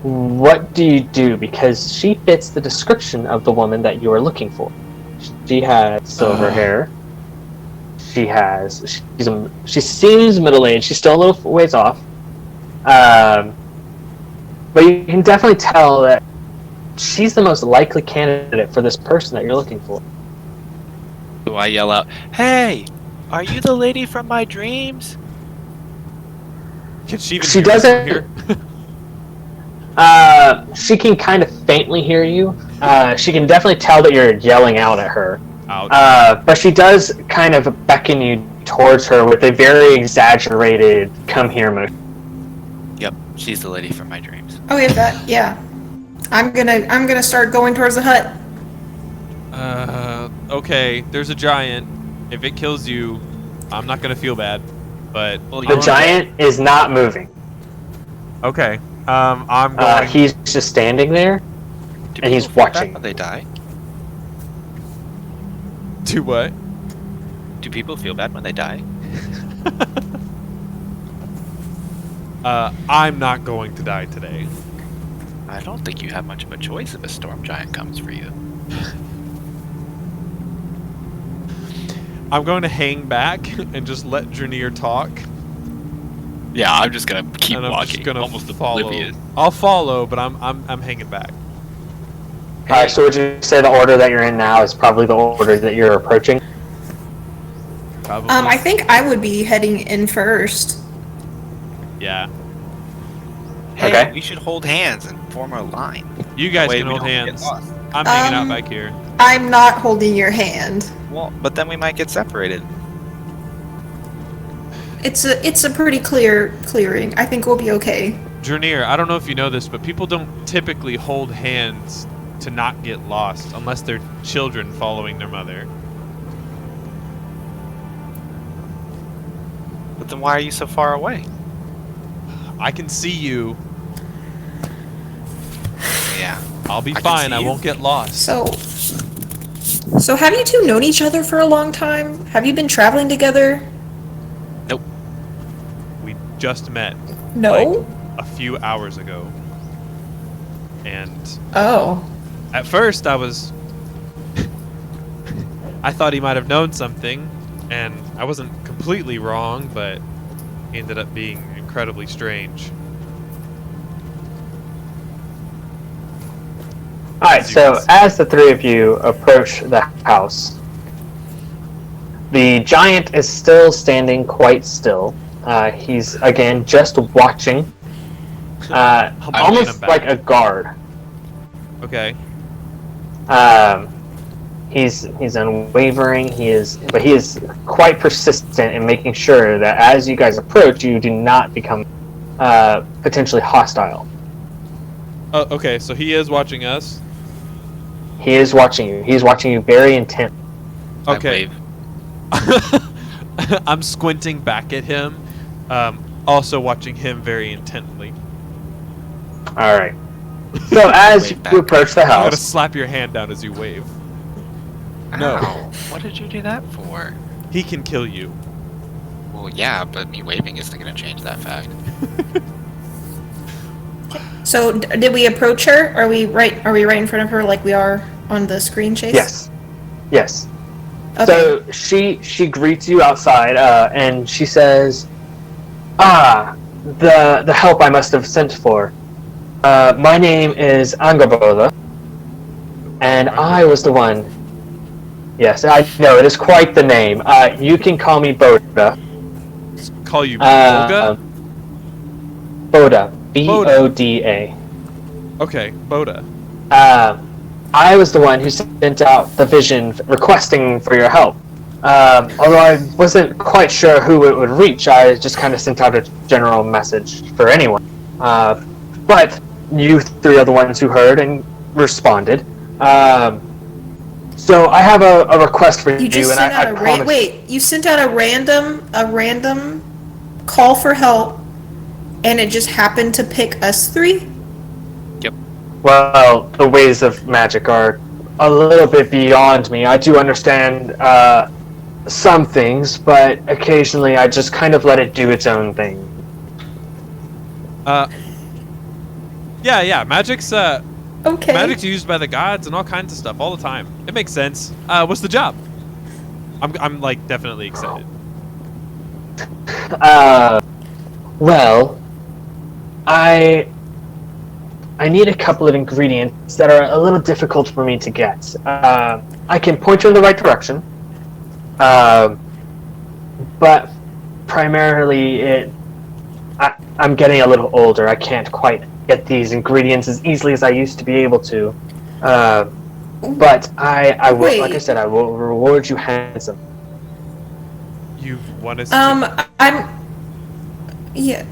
What do you do? Because she fits the description of the woman that you are looking for. She has silver hair. She seems middle-aged. She's still a little ways off. But you can definitely tell that she's the most likely candidate for this person that you're looking for. Do I yell out, "Hey, are you the lady from my dreams?" Can she even She hear us from doesn't- here? She can kind of faintly hear you. She can definitely tell that you're yelling out at her. Ouch. But she does kind of beckon you towards her with a very exaggerated "come here" motion. Yep, she's the lady from my dreams. Oh, yeah, that. Yeah. I'm gonna start going towards the hut. Okay, there's a giant. If it kills you, I'm not gonna feel bad. But The giant is not moving. okay, I'm going. He's just standing there, Do and he's people feel bad watching. when they die? Do what? Do people feel bad when they die? I'm not going to die today. I don't think you have much of a choice if a storm giant comes for you. I'm going to hang back and just let Drenir talk. Yeah, I'm just gonna keep and I'm walking, just gonna almost follow. oblivious. I'll follow, but I'm hanging back. Alright, so would you say the order that you're in now is probably the order that you're approaching? Probably. I think I would be heading in first. Yeah. Hey, Okay. we should hold hands and form a line. You guys That way can we hold don't get hands. lost. I'm hanging out Um, back here. I'm not holding your hand. Well, but then we might get separated. It's a pretty clearing. I think we'll be okay. Drenir, I don't know if you know this, but people don't typically hold hands to not get lost unless they're children following their mother. But then why are you so far away? I can see you. Yeah. I'll be I can fine. see I you. won't get lost. So have you two known each other for a long time? Have you been traveling together? We just met No. like a few hours ago. And Oh. at first I thought he might have known something, and I wasn't completely wrong, but he ended up being incredibly strange. Alright, so as the three of you approach the house, the giant is still standing quite still. He's, again, just watching. I'm him Almost back. like a guard. Okay. He's unwavering. He is quite persistent in making sure that as you guys approach, you do not become potentially hostile. Oh, okay, so he is watching us. He is watching you. He's watching you very intently. Okay. I wave. I'm squinting back at him, also watching him very intently. All right. So as Wave back. you approach the I'm gonna house, slap your hand down as you wave. No. Ow. What did you do that for? He can kill you. Well, yeah, but me waving isn't gonna change that fact. So did we approach her? Are we right in front of her like we are on the screen chase? yes. Okay. So she greets you outside, and she says, the help I must have sent for. My name is Angabola, and I was the one. Yes, I know, it is quite the name. You can call me Boda. Call you Boga? Boda. B-O-D-A. Okay, Boda. I was the one who sent out the vision requesting for your help. Although I wasn't quite sure who it would reach, I just kind of sent out a general message for anyone. But you three are the ones who heard and responded. So I have a request for you, You just and sent I out promise. wait. You sent out a random call for help, and it just happened to pick us three. Well, the ways of magic are a little bit beyond me. I do understand some things, but occasionally I just kind of let it do its own thing. Yeah, magic's Okay. Magic's used by the gods and all kinds of stuff all the time. It makes sense. What's the job? I'm like definitely excited. Well, I need a couple of ingredients that are a little difficult for me to get. I can point you in the right direction, but primarily I'm getting a little older. I can't quite get these ingredients as easily as I used to be able to. But I will, Wait. like I said, I will reward you handsome. You want us to, Yeah.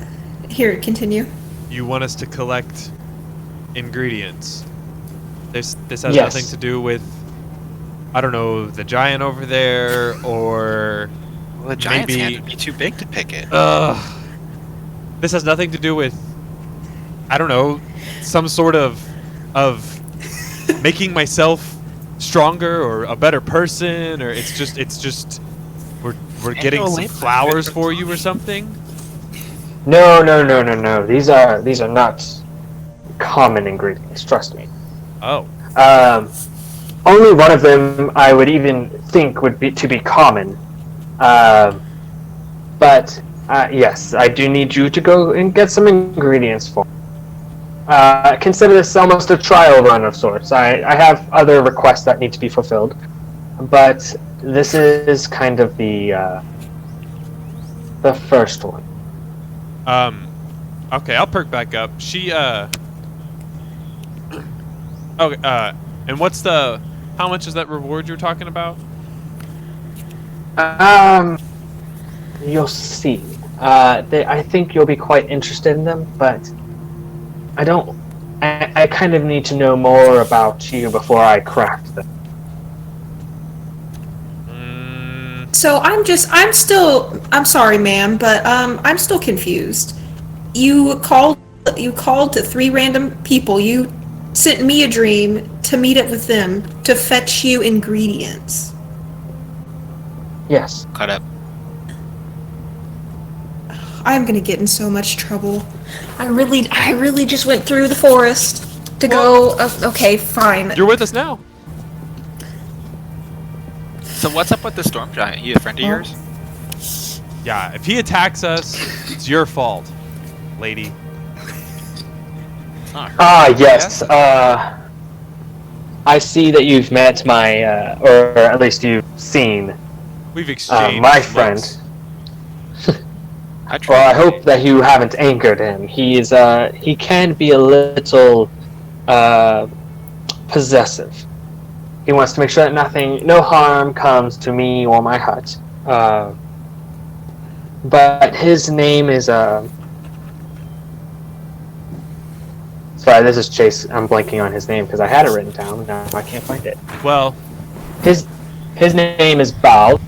Here, continue. you want us to collect ingredients. This has Yes. nothing to do with, I don't know, the giant over there, or Well, the giant's maybe- hand would be too big to pick it. this has nothing to do with, I don't know, some sort of making myself stronger or a better person, or it's just we're getting some labor. flowers for you or something. No. These are not common ingredients. Trust me. Oh, Only one of them I would even think would be common. But yes, I do need you to go and get some ingredients for me. Consider this almost a trial run of sorts. I have other requests that need to be fulfilled, but this is kind of the first one. okay, I'll perk back up. She okay, and what's the, how much is that reward you're talking about? You'll see. I think you'll be quite interested in them, but I kind of need to know more about you before I craft them. So I'm sorry, ma'am, but I'm still confused. You called to 3 random people. You sent me a dream to meet up with them to fetch you ingredients. Yes. Cut up. I'm gonna get in so much trouble. I really just went through the forest to go. Okay, fine. You're with us now. So what's up with the storm giant? He a friend of yours? Yeah, if he attacks us, it's your fault, lady. It's not her. Yes. I see that you've met my, or at least you've seen We've exchanged my looks. friend. I tried. Well, I hope that you haven't angered him. He can be a little possessive. He wants to make sure that no harm comes to me or my hut. But his name is Sorry, this is Chase. I'm blanking on his name because I had it written down. Now I can't find it. Well, His name is Bal,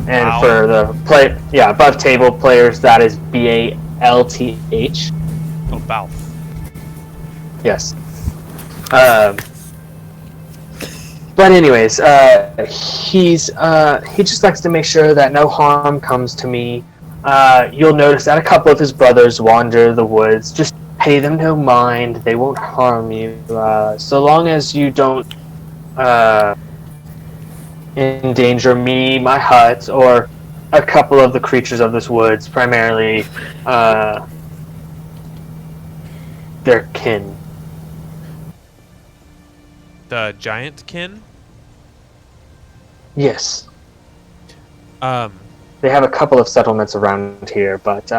and Bal. for the above table players, that is Balth. oh, Balth. Yes. But anyways, he just likes to make sure that no harm comes to me. You'll notice that a couple of his brothers wander the woods. Just pay them no mind; they won't harm you. So long as you don't endanger me, my hut, or a couple of the creatures of this woods, primarily their kin. The giant kin. Yes. Um, They have a couple of settlements around here, but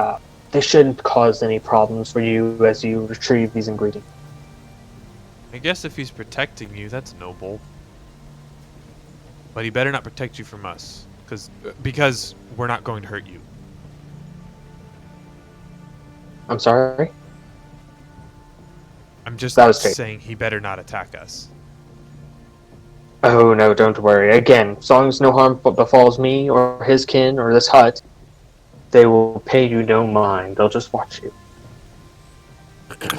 they shouldn't cause any problems for you as you retrieve these ingredients. I guess if he's protecting you, that's noble. But he better not protect you from us, because we're not going to hurt you. I'm sorry? I'm just That was great. saying he better not attack us. Oh, no, don't worry. Again, as long as no harm befalls me or his kin or this hut, they will pay you no mind. They'll just watch you.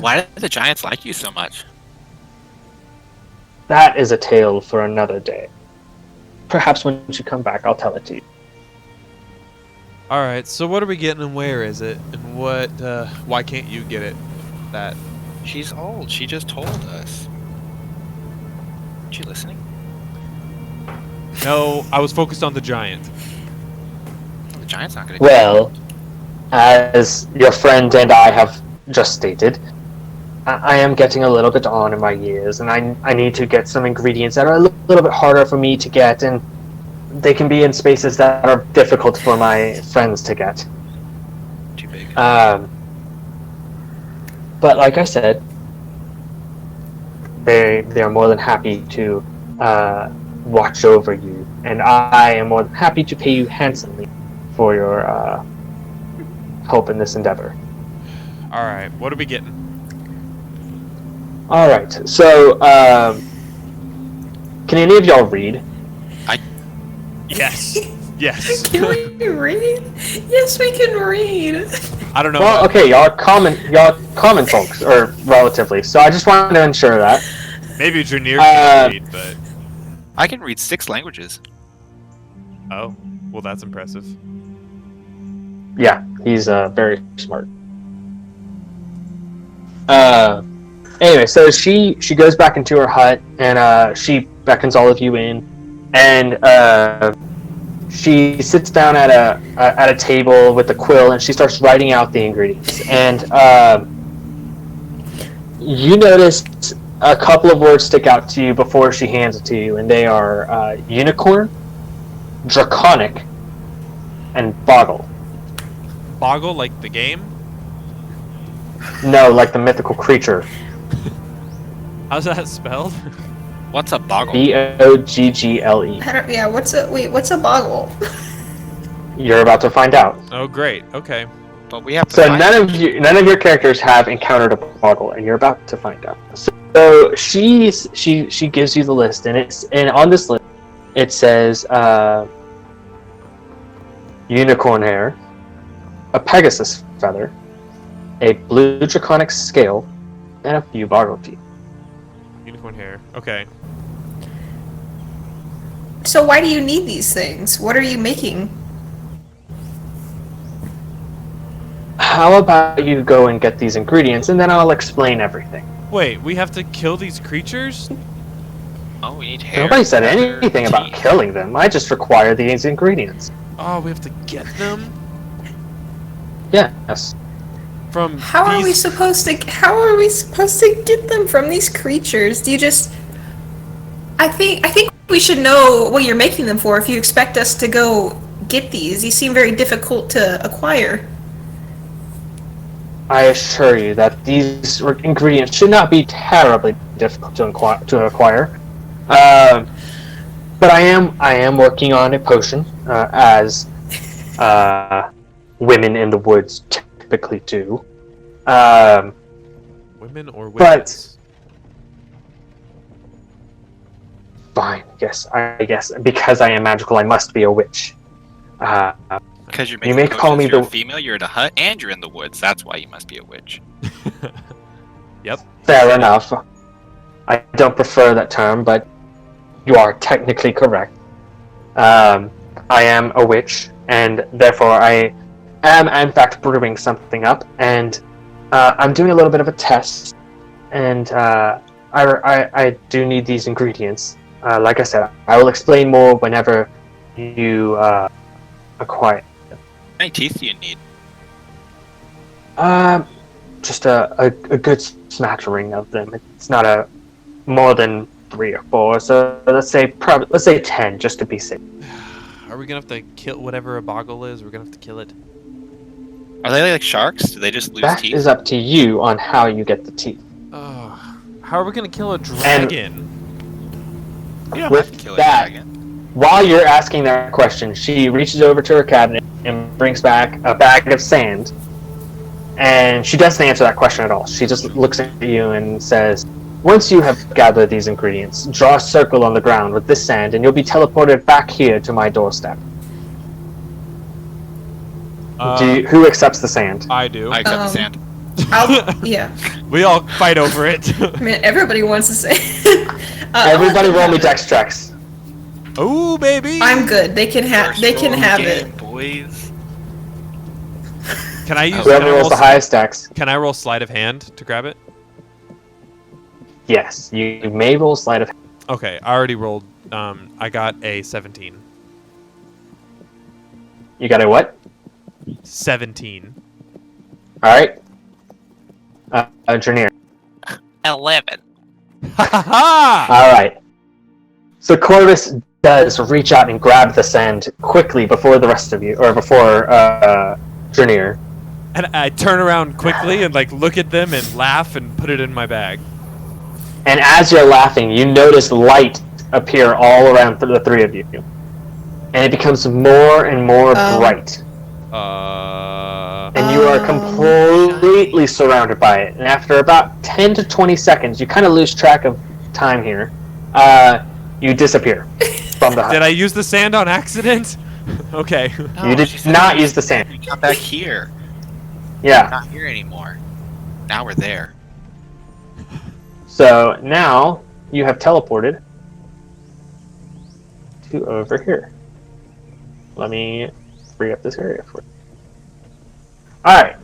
Why do the giants like you so much? That is a tale for another day. Perhaps when you come back, I'll tell it to you. All right, so what are we getting and where is it? And why can't you get it? That She's old. She just told us. Aren't you listening? No, I was focused on the giant. The giant's not gonna. Well, as your friend and I have just stated, I am getting a little bit on in my years, and I need to get some ingredients that are a little bit harder for me to get, and they can be in spaces that are difficult for my friends to get. Too big. But like I said, they are more than happy to watch over you, and I am more than happy to pay you handsomely for your help in this endeavor. All right, what are we getting? All right, so can any of y'all read? Yes. Yes. Can we read? Yes, we can read. I don't know. Well, okay, y'all are common folks, or relatively. So I just wanted to ensure that. Maybe Drenir can read, but I can read 6 languages. oh, well, that's impressive. Yeah, he's very smart. Anyway, so she goes back into her hut, and she beckons all of you in, and she sits down at a table with a quill, and she starts writing out the ingredients. And you notice a couple of words stick out to you before she hands it to you, and they are unicorn, draconic, and boggle. Boggle, like the game? No, like the mythical creature. How's that spelled? What's a boggle? Boggle. Yeah, what's a boggle? You're about to find out. Oh, great. Okay. But we have to So find none of your characters have encountered a boggle, and you're about to find out. So she gives you the list, and on this list it says unicorn hair, a Pegasus feather, a blue draconic scale, and a few boggle teeth. Unicorn hair. Okay. So why do you need these things? What are you making? How about you go and get these ingredients, and then I'll explain everything. Wait, we have to kill these creatures? Oh, we need hair. Nobody said feather, anything about teeth. killing them. I just require these ingredients. Oh, we have to get them? Yes. From How are we these... supposed to get them from these creatures? Do you just I think we should know what you're making them for if you expect us to go get these. These seem very difficult to acquire. I assure you that these ingredients should not be terribly difficult to acquire. But I am working on a potion, as women in the woods typically do. Women or But- witches? Fine, yes, I guess because I am magical, I must be a witch. Because you're You making may call potions, me you're the- a female, you're in a hut, and you're in the woods. That's why you must be a witch. Yep. Fair enough. I don't prefer that term, but you are technically correct. I am a witch, and therefore I am, in fact, brewing something up, and I'm doing a little bit of a test, and I do need these ingredients. Like I said, I will explain more whenever you acquire. How many teeth do you need? Just a good smattering of them. It's not a more than 3 or 4. So let's say 10, just to be safe. Are we gonna have to kill whatever a boggle is? We're gonna have to kill it. Are they like sharks? Do they just lose That teeth? is up to you on how you get the teeth. Oh, how are we gonna kill a dragon? You don't with have to kill that- a dragon. While you're asking that question, she reaches over to her cabinet and brings back a bag of sand. And she doesn't answer that question at all. She just looks at you and says, "Once you have gathered these ingredients, draw a circle on the ground with this sand, and you'll be teleported back here to my doorstep." Who accepts the sand? I do. I accept the sand. Yeah. We all fight over it. I mean, everybody wants to say. Everybody roll me dex checks. Oh, baby! I'm good. They can have. First They can roll have game, it. boys. Can I use? Whoever rolls the highest dex. Can I roll sleight of hand to grab it? Yes, you may roll sleight of hand. Okay, I already rolled. I got a 17. You got a what? 17. All right. Drenir. 11. Ha ha ha! All right. So Corvus does reach out and grab the sand quickly before the rest of you, or before Drenir. And I turn around quickly and like look at them and laugh and put it in my bag. And as you're laughing, you notice light appear all around the three of you. And it becomes more and more bright. And you are completely surrounded by it. And after about 10 to 20 seconds, you kind of lose track of time here. You disappear from the hut. Did I use the sand on accident? Okay. No, You did she said not use the sand. We got back here. We're Yeah. not here anymore. Now we're there. So now you have teleported to over here. Let me free up this area for you. Alright.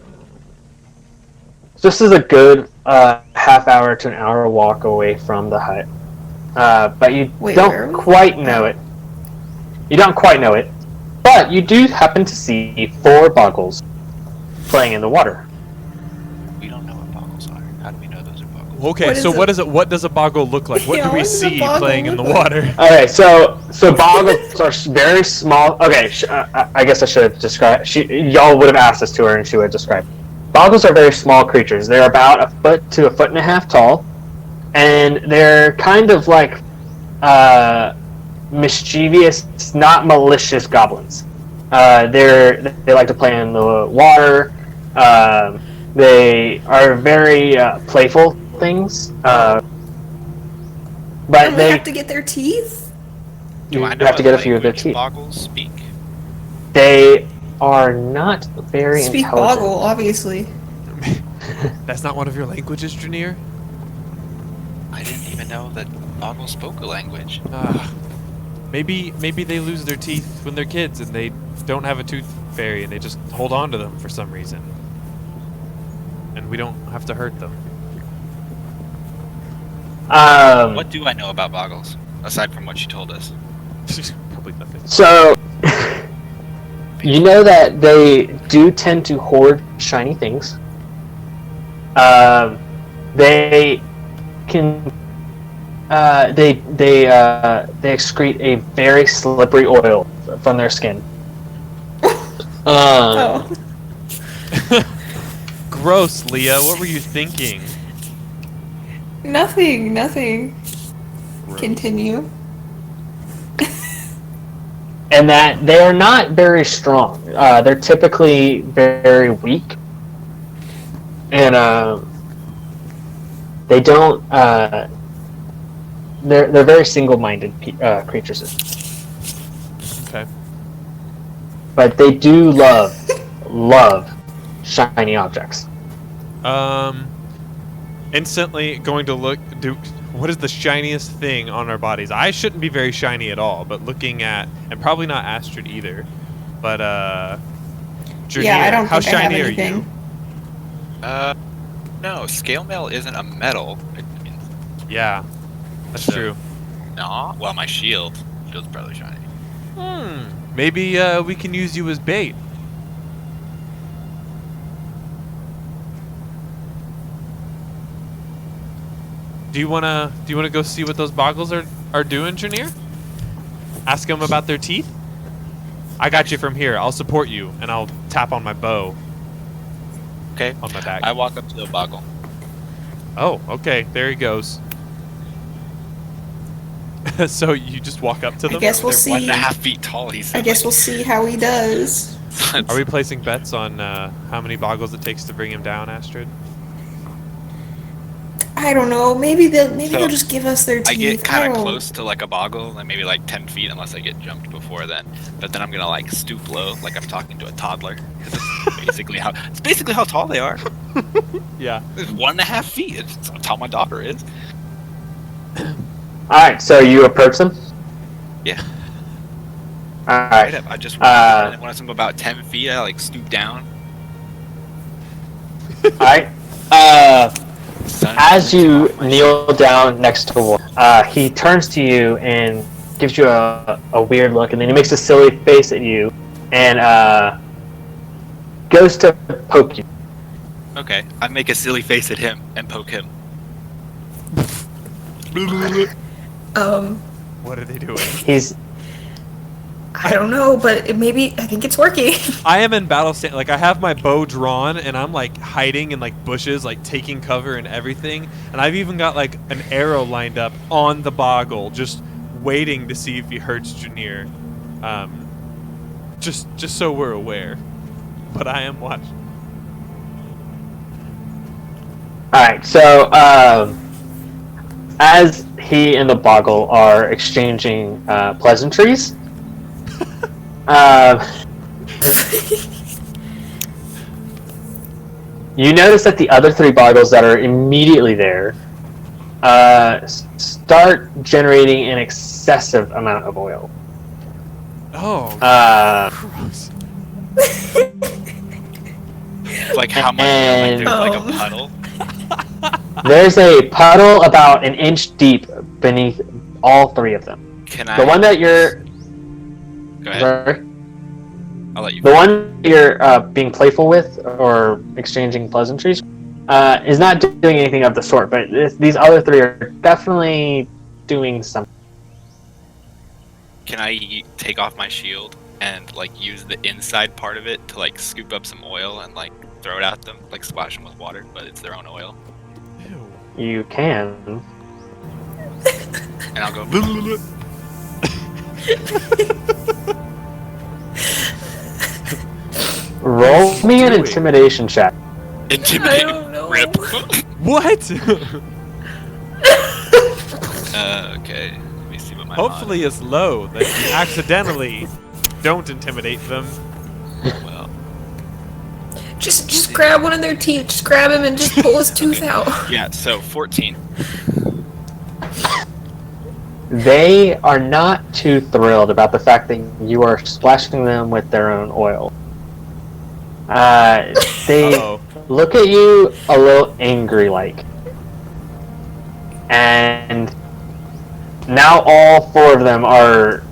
So this is a good half hour to an hour walk away from the hut. But you Wait, where are don't we? quite know it. You don't quite know it. But you do happen to see 4 boggles playing in the water. We don't know what boggles are. How do we know those are boggles? Okay, so what does a boggle look like? What Yeah, do we what does a see boggle playing in the look like? water? Okay, so boggles are very small. Okay, I guess I should have described. Y'all would have asked this to her, and she would have described. Boggles are very small creatures. They're about 1 foot to 1.5 foot tall, and they're kind of like mischievous, not malicious goblins. They like to play in the water. They are very playful things. But And we they have to get their teeth? Do I you know have to what get a few of their language teeth. boggles speak? They are not very Speak intelligent. boggle, obviously. That's not one of your languages, Drenir? I didn't even know that boggles spoke a language. Maybe they lose their teeth when they're kids and they don't have a tooth fairy and they just hold on to them for some reason. And we don't have to hurt them. What do I know about boggles, aside from what she told us? Probably nothing. So, you know that they do tend to hoard shiny things. They can. They excrete a very slippery oil from their skin. Oh. Gross, Leah. What were you thinking? Nothing. Gross. Continue. And that they are not very strong. They're typically very weak, and they don't. They're very single-minded creatures, Okay. but they do love shiny objects. Instantly going to look. What is the shiniest thing on our bodies? I shouldn't be very shiny at all, but looking at, and probably not Astrid either, but Journeymen, Yeah, I don't how think I have shiny are anything. you? No, scale mail isn't a metal. Yeah, that's So- true. No, well, my shield's probably shiny. Maybe we can use you as bait. Do you wanna go see what those boggles are doing, Drenir? Ask them about their teeth. I got you from here. I'll support you, and I'll tap on my bow Okay. on my back. I walk up to the boggle. Oh, okay. There he goes. So you just walk up to them? I guess we'll They're see. 1.5 feet tall. He said. I guess we'll see how he does. Are we placing bets on how many boggles it takes to bring him down, Astrid? I don't know. Maybe they'll So, just give us their teeth. I get kind of don't- close to like a boggle, like maybe like 10 feet, unless I get jumped before then. But then I'm gonna like stoop low, like I'm talking to a toddler. 'Cause it's basically how tall they are. Yeah. It's 1.5 feet. It's how tall my daughter is. All right, so you approach them. Yeah. All Right right. up. I just and then when I'm about 10 feet, I like stoop down. All right. As you kneel down next to Wolf, he turns to you and gives you a weird look, and then he makes a silly face at you and goes to poke you. Okay, I make a silly face at him and poke him. What are they doing? He's I don't know, but I think it's working. I am in battle stand. Like, I have my bow drawn, and I'm, like, hiding in, like, bushes, like, taking cover and everything. And I've even got, like, an arrow lined up on the boggle, just waiting to see if he hurts Drenir. Just so we're aware. But I am watching. Alright, so as he and the boggle are exchanging pleasantries, you notice that the other 3 boggles that are immediately there start generating an excessive amount of oil. Oh, gross. Like how much? And- Like there's like a puddle. There's a puddle about an inch deep beneath all 3 of them. Can I? The one that you're Go ahead. sorry? I'll let you. The one you're being playful with or exchanging pleasantries is not doing anything of the sort, but these other 3 are definitely doing something. Can I take off my shield and like use the inside part of it to like scoop up some oil and like throw it at them, like splash them with water, but it's their own oil? Ew. You can. And I'll go. Roll me an doing? intimidation check. Intimidate. I don't know. Rip. What? Okay. Let me see what my. Hopefully it's low, that you accidentally don't intimidate them. Well. Just grab one of their teeth. Just grab him and just pull his tooth out. Yeah. So 14. They are not too thrilled about the fact that you are splashing them with their own oil. They Uh-oh. look at you a little angry-like. And now all 4 of them are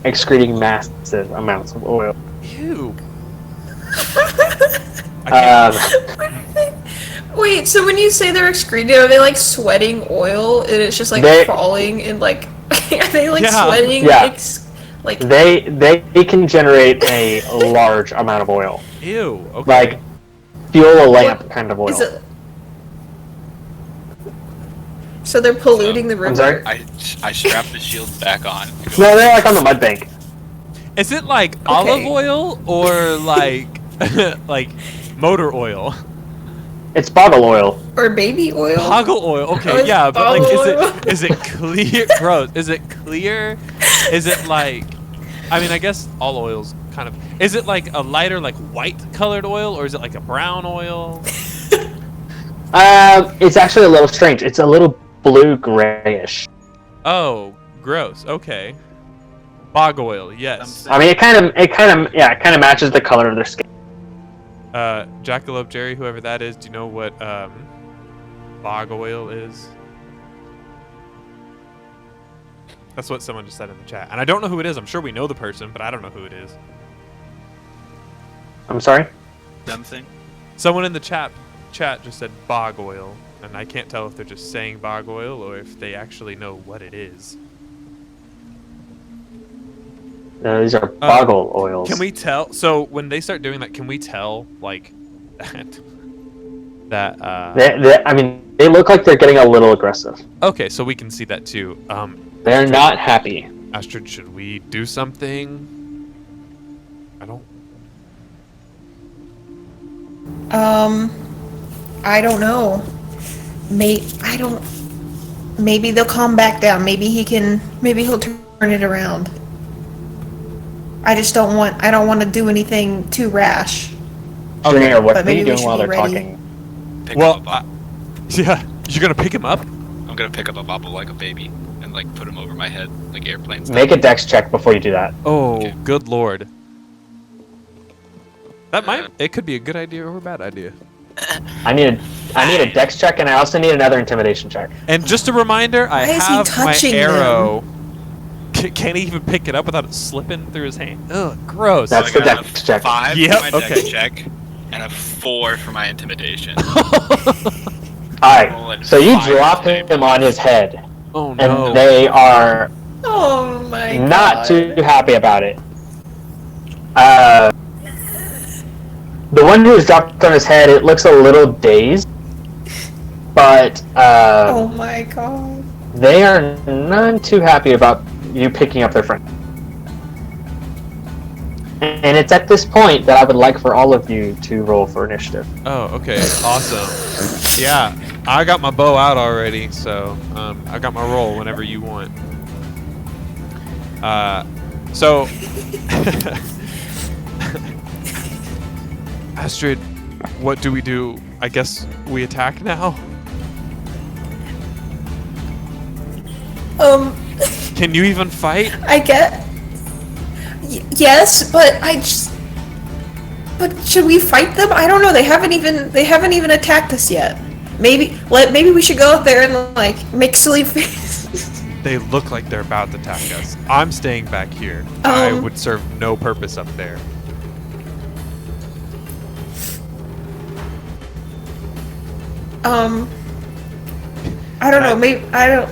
excreting massive amounts of oil. Ew. I can't. Wait, so when you say they're excreting, are they like sweating oil and it's just like They- falling and like are they like Yeah. sweating Yeah. like They can generate a large amount of oil. Ew. Okay. Like, fuel a lamp kind of oil. is it? So they're polluting the river. I'm sorry? I strap the shield back on. No, they're like on the mud bank. Is it like olive oil or like like motor oil? It's bottle oil. Or baby oil. Hoggle oil. Oh, Okay, it's yeah, but like bottle is it clear? Gross. Is it clear? Is it like I mean, I guess all oils kind of. Is it like a lighter like white colored oil or is it like a brown oil? It's actually a little strange. It's a little blue grayish. Oh, gross. Okay. Bog oil. Yes. I mean, it kind of matches the color of their skin. Jackalope Jerry, whoever that is, do you know what bog oil is? That's what someone just said in the chat. And I don't know who it is. I'm sure we know the person, but I don't know who it is. I'm sorry? Dumb thing. Someone in the chat just said bog oil, and I can't tell if they're just saying bog oil or if they actually know what it is. No, these are boggle oils. Can we tell? So when they start doing that, can we tell like that? I mean, they look like they're getting a little aggressive. Okay, so we can see that too. They're not happy. Astrid, should we do something? I don't. I don't know. Maybe they'll calm back down. Maybe he'll turn it around. I don't want to do anything too rash. Drenir, what but are you maybe we doing should while be they're ready. talking? Pick Well, up a bobble. yeah, you're gonna pick him up. I'm gonna pick up a bobble like a baby and like put him over my head like airplanes. Make a dex check before you do that. Oh, Okay. good lord. That might. It could be a good idea or a bad idea. I need a dex check, and I also need another intimidation check. And just a reminder, I Why is he have my touching arrow. Can't he even pick it up without it slipping through his hand? Ugh, gross. That's So the I got dex a check. 5 Yep, for my okay. dex check, and a 4 for my intimidation. Alright, so you Five drop table. him on his head, Oh no. and they are Oh my god. not too happy about it. The one who was dropped on his head, it looks a little dazed, but Oh my god. they are none too happy about you picking up their friend. And it's at this point that I would like for all of you to roll for initiative. Oh, okay, awesome. Yeah, I got my bow out already, so I got my roll whenever you want. So, Astrid, what do we do? I guess we attack now? Can you even fight? I get. Yes, but I just. But should we fight them? I don't know. They haven't even attacked us yet. Maybe we should go out there and like make silly faces. They look like they're about to attack us. I'm staying back here. I would serve no purpose up there. I don't know. Maybe I don't.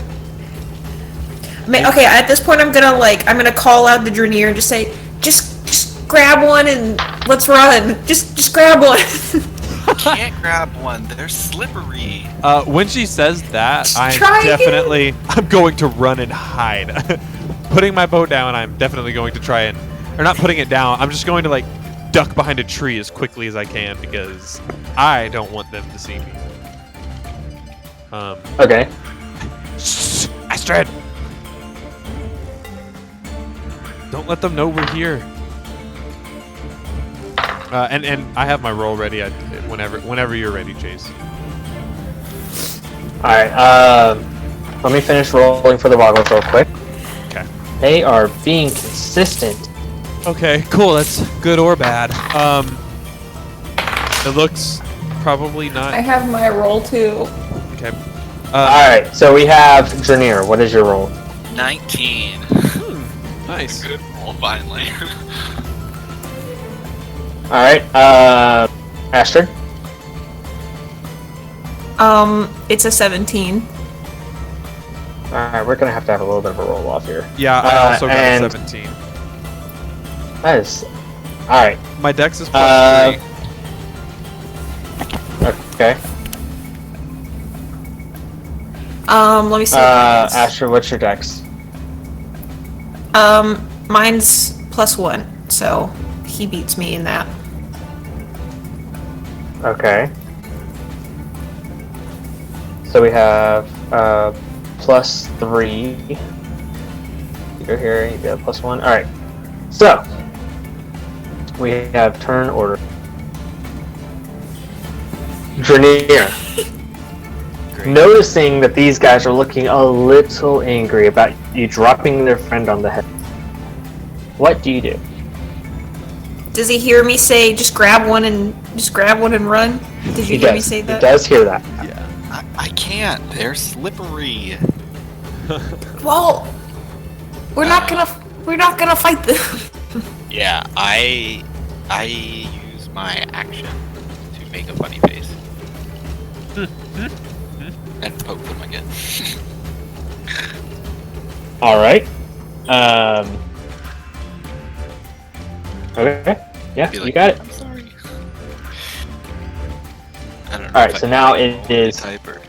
Okay, at this point, I'm gonna call out the Drenir and just say, just grab one and let's run. Just grab one. Can't grab one. They're slippery. When she says that, I'm Try going to run and hide. Putting my bow down, I'm definitely going to try and, or not putting it down, I'm just going to like duck behind a tree as quickly as I can because I don't want them to see me. Okay. Astrid! Don't let them know we're here. And I have my roll ready. Whenever you're ready, Chase. Alright, let me finish rolling for the boggles real quick. Okay. They are being consistent. Okay, cool. That's good or bad. It looks probably not. I have my roll too. Okay. Alright, so we have Drenir. What is your roll? 19. Nice. Good roll, finally. Alright, Astrid? It's a 17. Alright, we're gonna have to have a little bit of a roll off here. Yeah, I also got a and 17. That is... Alright, My dex is +3. okay. Let me see. Astrid, what's your dex? Mine's +1, so he beats me in that. Okay. So we have, +3. You're here, you get a +1. Alright. So, we have turn order. Drenir. Noticing that these guys are looking a little angry about you dropping their friend on the head. What do you do? Does he hear me say, just grab one and run? Did you hear me say that? He does hear that. Yeah. I can't. They're slippery. Well, we're not gonna fight them. Yeah, I use my action to make a funny face. And poke them again. Alright. Okay. Yeah, Be you like, got it. I'm sorry. I don't know. Alright, if so I now can it is... type or...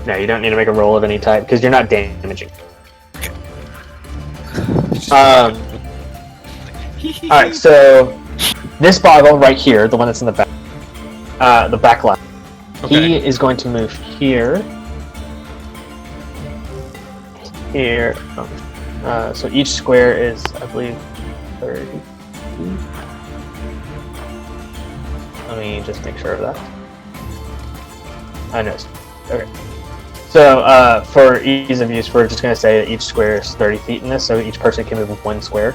No, you don't need to make a roll of any type, because you're not damaging. Alright, so... This boggle right here, the one that's in the back left, Okay. he is going to move here. Here. So each square is, I believe, 30 feet. Let me just make sure of that. I know. Okay. So, for ease of use, we're just going to say that each square is 30 feet in this, so each person can move one square.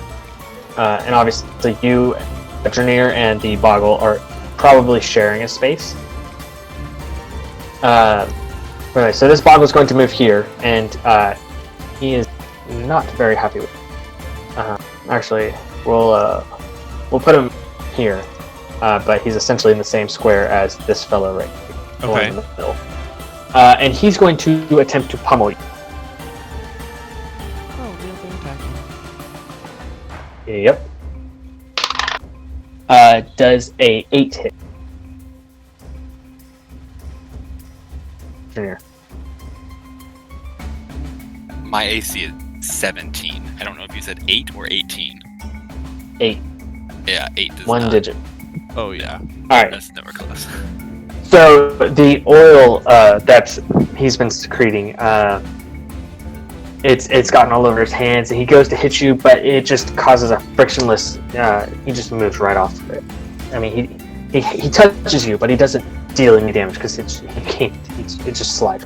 And obviously, you, Drenir, and the Boggle are probably sharing a space. Anyway, so this Boggle's going to move here, and he is not very happy with it. Actually, we'll put him here, but he's essentially in the same square as this fellow right here. Okay. In the middle. And he's going to attempt to pummel you. Yep. Does a 8 hit? Drenir. My AC is 17. I don't know if you said 8 or 18. 8. Yeah, 8 does One not. digit. Oh yeah. Alright. That's never close. So the oil that he's been secreting, it's gotten all over his hands, and he goes to hit you, but it just causes a frictionless. He just moves right off of it. I mean, he touches you, but he doesn't deal any damage because he can't. It just slides.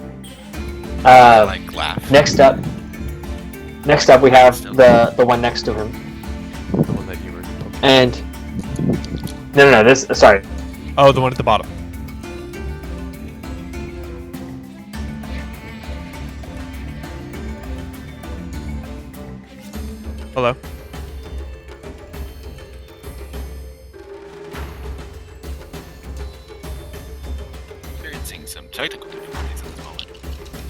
Like laugh. Next up, we have the one next to him, The one that you were. and no. This sorry. Oh, the one at the bottom. Hello. Experiencing some technical difficulties at the moment.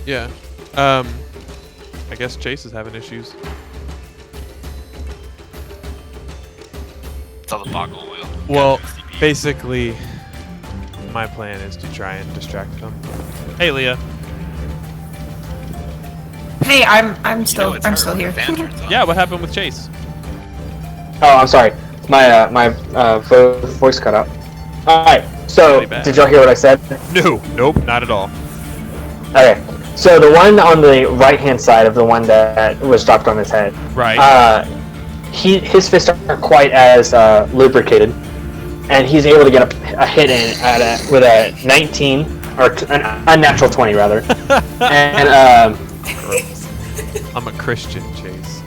Yeah. I guess Chase is having issues. It's all the boggle oil. Well, Got no CP. basically, my plan is to try and distract them. Hey, Leah. Hey, I'm You know still it's I'm her still when here. the fan turns on. Yeah, what happened with Chase? Oh, I'm sorry. My voice cut out. All right. So Really bad. did y'all hear what I said? No. Nope, not at all. Okay. So the one on the right-hand side of the one that was dropped on his head, Right. his fists aren't quite as lubricated, and he's able to get a hit in with a 19 or an unnatural 20 rather, and I'm a Christian, Chase.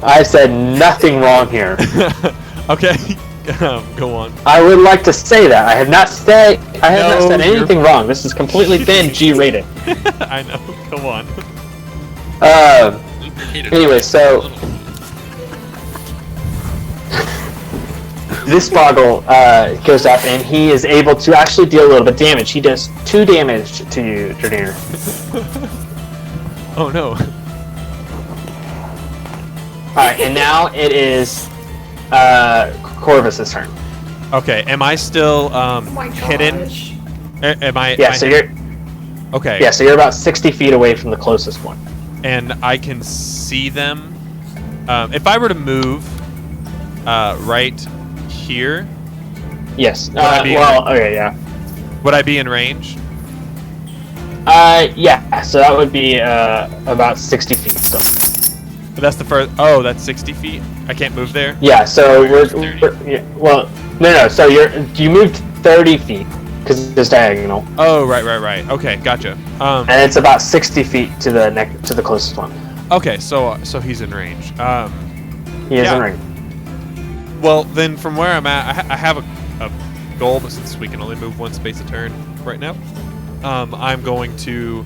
I said nothing wrong here. Okay. Go on. I would like to say that I have not said No, anything wrong. This is completely been G-rated. I know. Go on. Lubricated Anyway, so this Boggle goes up, and he is able to actually deal a little bit of damage. He does 2 damage to you, Drenir. Oh no. Alright, and now it is Corvus's turn. Okay. Am I still Oh my hidden? gosh. Am I? Yeah, am I so hidden? you're Okay. so you're about 60 feet away from the closest one. And I can see them. If I were to move right here, Yes. I be- Okay, yeah. would I be in range? Yeah. So that would be about 60 feet still. But that's the first. Oh, that's 60 feet. I can't move there. Yeah. So we're 30. yeah, well, no. So you moved 30 feet because it's diagonal, Oh, right. Okay, gotcha. and it's about 60 feet to the closest one. Okay, so he's in range. He is Yeah. in ring. Well, then from where I'm at, I have a goal, but since we can only move one space a turn right now, I'm going to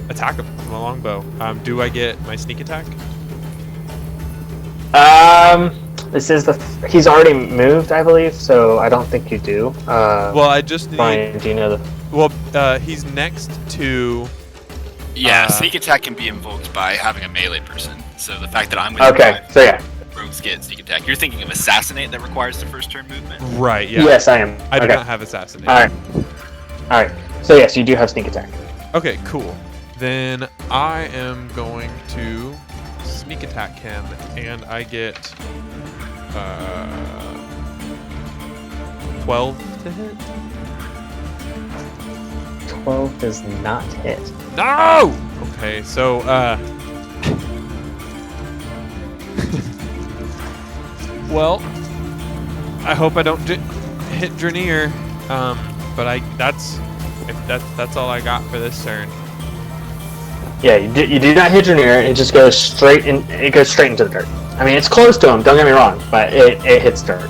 attack him with my longbow. Do I get my sneak attack? This is he's already moved, I believe, so I don't think you do. Well, I just need. Brian, do you know the? Well, he's next to. Yeah, sneak attack can be invoked by having a melee person. So the fact that I'm with Okay, so yeah. rogues get sneak attack. You're thinking of assassinate that requires the first turn movement? Right. Yeah. Yes, I am. I do okay. not have assassinate. All right. So yes, you do have sneak attack. Okay, cool. Then I am going to sneak attack him, and I get 12 to hit. 12 does not hit. No! Okay, so, well, I hope I don't hit Drenir, but that's all I got for this turn. Yeah, you do not hit Drenir. It just goes straight into the dirt. I mean, it's close to him. Don't get me wrong, but it hits dirt.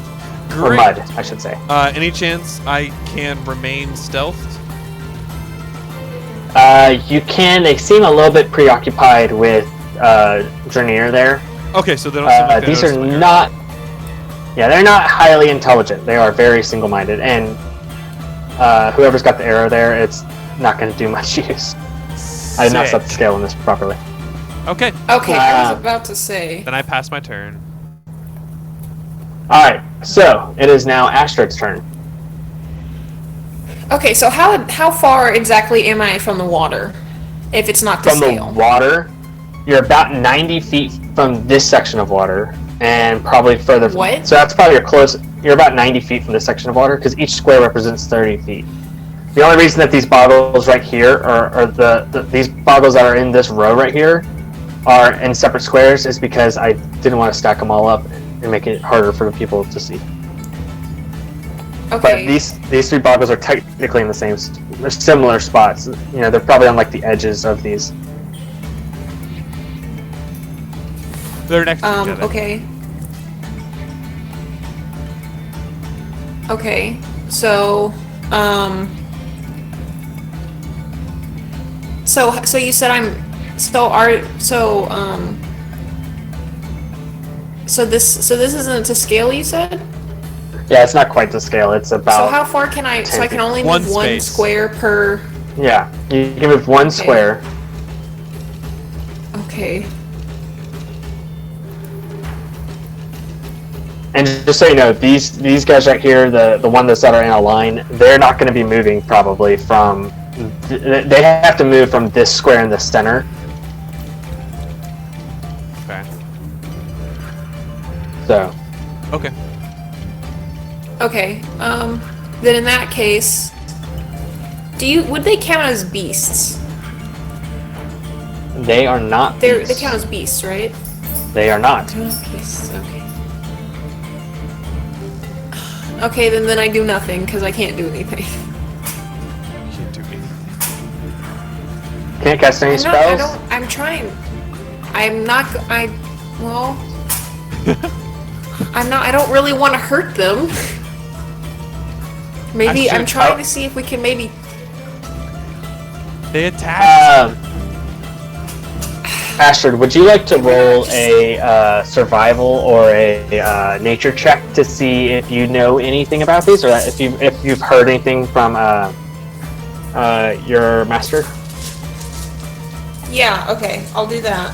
Or mud, I should say. Any chance I can remain stealthed? You can. They seem a little bit preoccupied with Drenir there. Okay, so they don't seem like they these are noticed me. not. Yeah, they're not highly intelligent. They are very single-minded, and whoever's got the arrow there, it's not going to do much use. I did not set the scale on this properly. Okay. Okay, I was about to say. Then I pass my turn. Alright, so it is now Astrid's turn. Okay, so how far exactly am I from the water? If it's not the From scale. the water, you're about 90 feet from this section of water, and probably further. What? So that's probably your close. You're about 90 feet from this section of water, because each square represents 30 feet. The only reason that these boggles right here, or these boggles that are in this row right here, are in separate squares, is because I didn't want to stack them all up and make it harder for the people to see. But Okay. these three boggles are technically in the same, they're similar spots. You know, they're probably on like the edges of these. They're next to each other. Okay. Okay. So, so you said so this isn't to scale, you said? Yeah, it's not quite to scale. It's about. So how far can I? So I can only One move one space. square per. Yeah, you can move one square. Okay. And just so you know, these guys right here, the ones that are in a line, they're not going to be moving probably from. They have to move from this square in the center. Okay. So. Okay. Okay. Then in that case, would they count as beasts? They are not. They beasts. count as beasts, right? They are not. Beasts. Okay. Okay, then I do nothing because I can't do anything. You can't do anything. Can't cast any spells. I'm trying. I'm not. Well. I'm not. I don't really want to hurt them. Maybe I'm trying to see if we can maybe. They attack. Astrid, would you like to roll a survival or a nature check to see if you know anything about these, or if you've heard anything from your master? Yeah. Okay. I'll do that.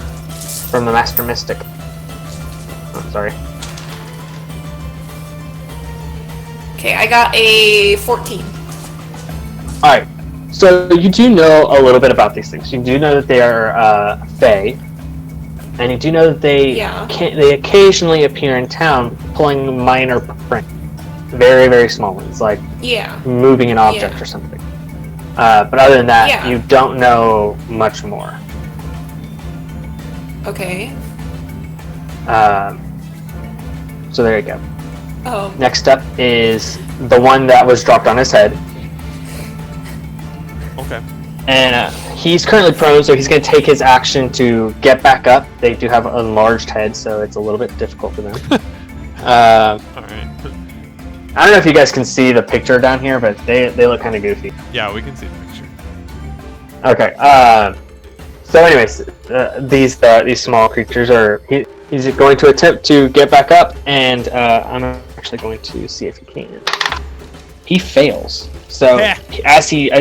From the master mystic. Oh, sorry. Okay, I got a 14. Alright, so you do know a little bit about these things. You do know that they are fae, and you do know that they they occasionally appear in town pulling minor pranks. Very, very small ones, like moving an object or something. But other than that, you don't know much more. Okay. So there you go. Oh. Next up is the one that was dropped on his head. Okay. And he's currently prone, so he's going to take his action to get back up. They do have an enlarged head, so it's a little bit difficult for them. Alright. I don't know if you guys can see the picture down here, but they look kind of goofy. Yeah, we can see the picture. Okay. So anyways, these small creatures are... He's going to attempt to get back up, and I'm actually going to see if he can. He fails. So as he's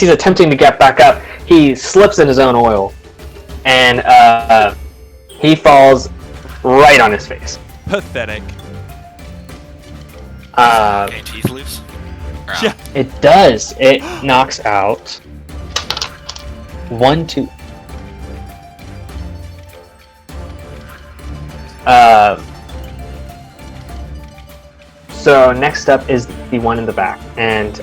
attempting to get back up, he slips in his own oil, and he falls right on his face. Pathetic. Okay, teeth loose? Yeah. It does. It knocks out 1, 2. So next up is the one in the back, and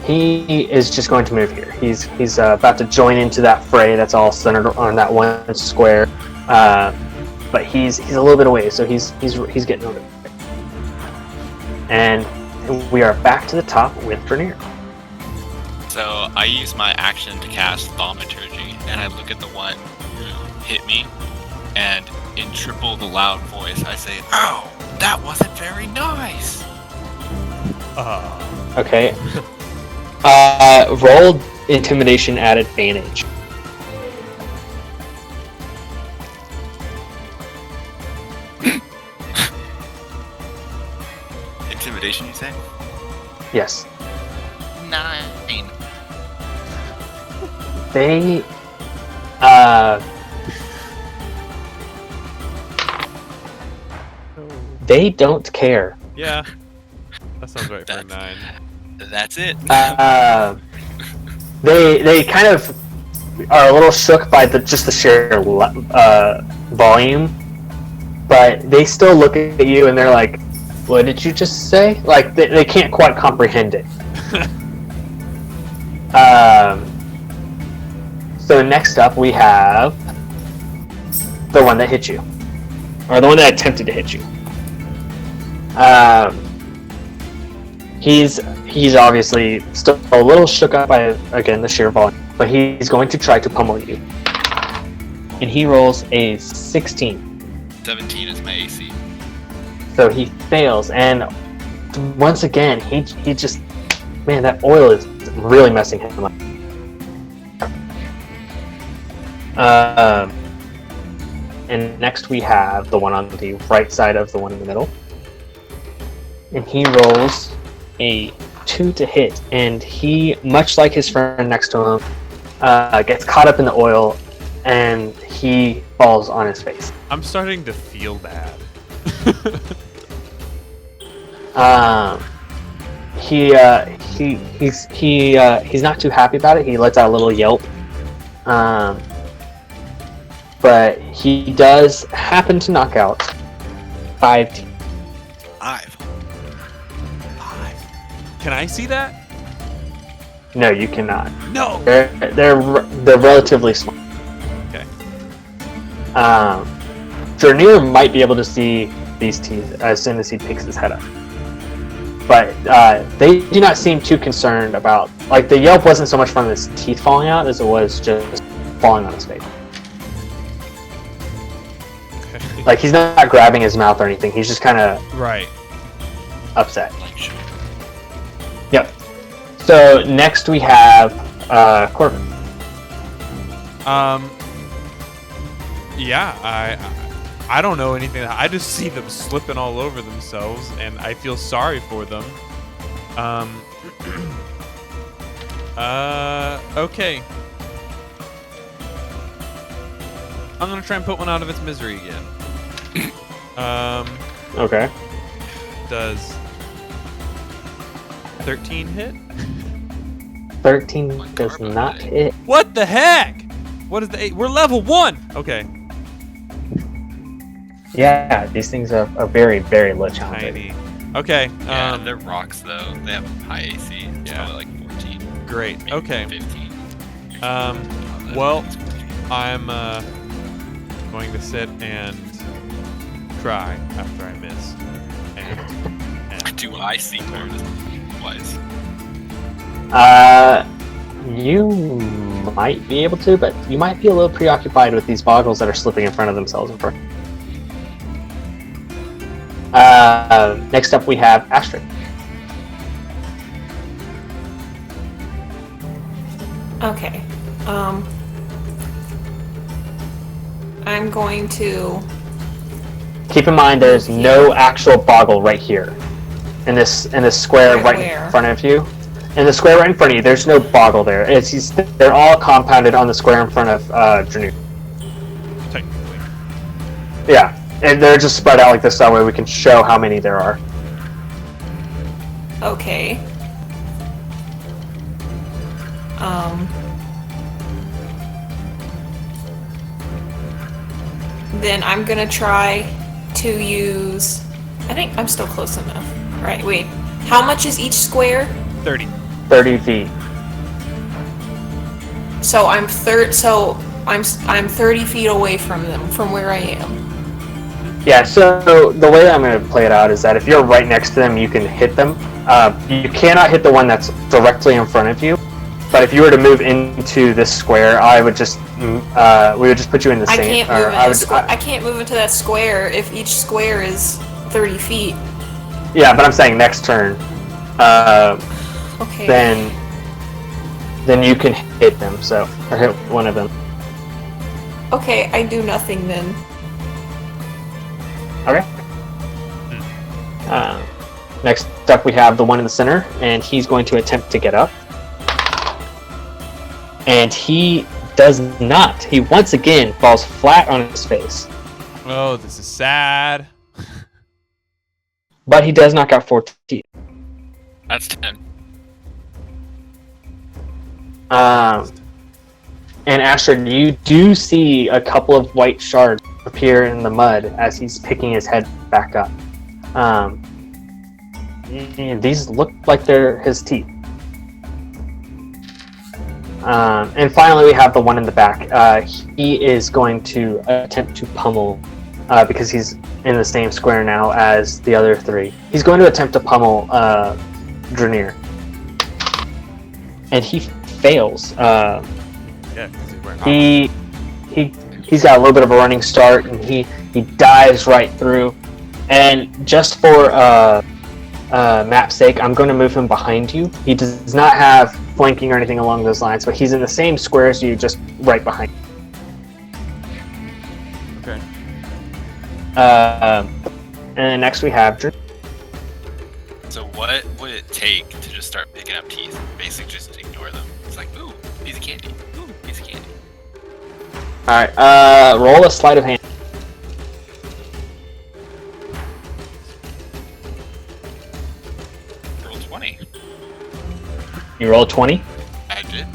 he is just going to move here. He's about to join into that fray that's all centered on that one square, but he's a little bit away, so he's getting over there. And we are back to the top with Drenir. So I use my action to cast Thaumaturgy, and I look at the one who hit me, and in triple the loud voice, I say, "Ow!" That wasn't very nice. Okay. Roll intimidation at advantage. Intimidation, you say? Yes. 9. They don't care. Yeah. That sounds right for a 9. That's it. They kind of are a little shook by just the sheer volume, but they still look at you and they're like, "What did you just say?" Like they can't quite comprehend it. So next up we have the one that hit you, or the one that attempted to hit you. He's obviously still a little shook up by, again, the sheer volume, but he's going to try to pummel you. And he rolls a 16. 17 is my AC. So he fails, and once again, he just, man, that oil is really messing him up. And next we have the one on the right side of the one in the middle. And he rolls a 2 to hit, and he, much like his friend next to him, gets caught up in the oil, and he falls on his face. I'm starting to feel bad. He's not too happy about it. He lets out a little yelp. But he does happen to knock out 5 teams. 5. Can I see that? No, you cannot. No. They're relatively small. Okay. Drenir might be able to see these teeth as soon as he picks his head up. But they do not seem too concerned about, like, the yelp wasn't so much from his teeth falling out as it was just falling on his face. Okay. Like, he's not grabbing his mouth or anything. He's just kind of Right. upset. Yep. So next we have Corvus. Yeah, I don't know anything. I just see them slipping all over themselves, and I feel sorry for them. Okay. I'm gonna try and put one out of its misery again. Okay. Does 13 hit? 13 does not hit. What the heck? What is the 8? We're level 1! Okay. Yeah, these things are very, very low challenge. Tiny. Okay. Yeah, they're rocks though. They have high AC. It's Yeah. probably like 14. Great. Maybe Okay. 15. Well, I'm going to sit and cry after I miss. And Do I see Corvus twice? You might be able to, but you might be a little preoccupied with these boggles that are slipping in front of themselves in front. Next up we have Astrid. Okay. I'm going to. Keep in mind there's no actual boggle right here. In this square right Where? in front of you. In the square right in front of you, there's no boggle there. They're all compounded on the square in front of Drenir. technically. Yeah, and they're just spread out like this, that way we can show how many there are. Okay. Then I'm gonna try to use. I think I'm still close enough. Right, wait. How much is each square? 30. 30 feet. So I'm 30 feet away from them, from where I am. Yeah, so the way I'm going to play it out is that if you're right next to them, you can hit them. You cannot hit the one that's directly in front of you. But if you were to move into this square, I would just we would just put you in the I same. can't move into that square if each square is 30 feet. Yeah, but I'm saying next turn. Okay. Then you can hit them. So or hit one of them. Okay, I do nothing then. Okay. Next up, we have the one in the center, and he's going to attempt to get up. And he does not. He once again falls flat on his face. Oh, this is sad. But he does knock out 4 teeth. That's 10. And Astrid, you do see a couple of white shards appear in the mud as he's picking his head back up. And these look like they're his teeth. And finally, we have the one in the back. He is going to attempt to pummel, because he's in the same square now as the other 3. He's going to attempt to pummel Drenir. And he fails. Yeah, because he's wearing He's got a little bit of a running start, and he dives right through. And just for map's sake, I'm going to move him behind you. He does not have flanking or anything along those lines, but he's in the same square as you, just right behind you. Okay. And then next we have Drew. So what would it take to just start picking up teeth? Basically, just ignore them. It's like, ooh, piece of candy. Ooh, piece of candy. Alright, roll a sleight of hand. Roll 20. You roll 20? I did.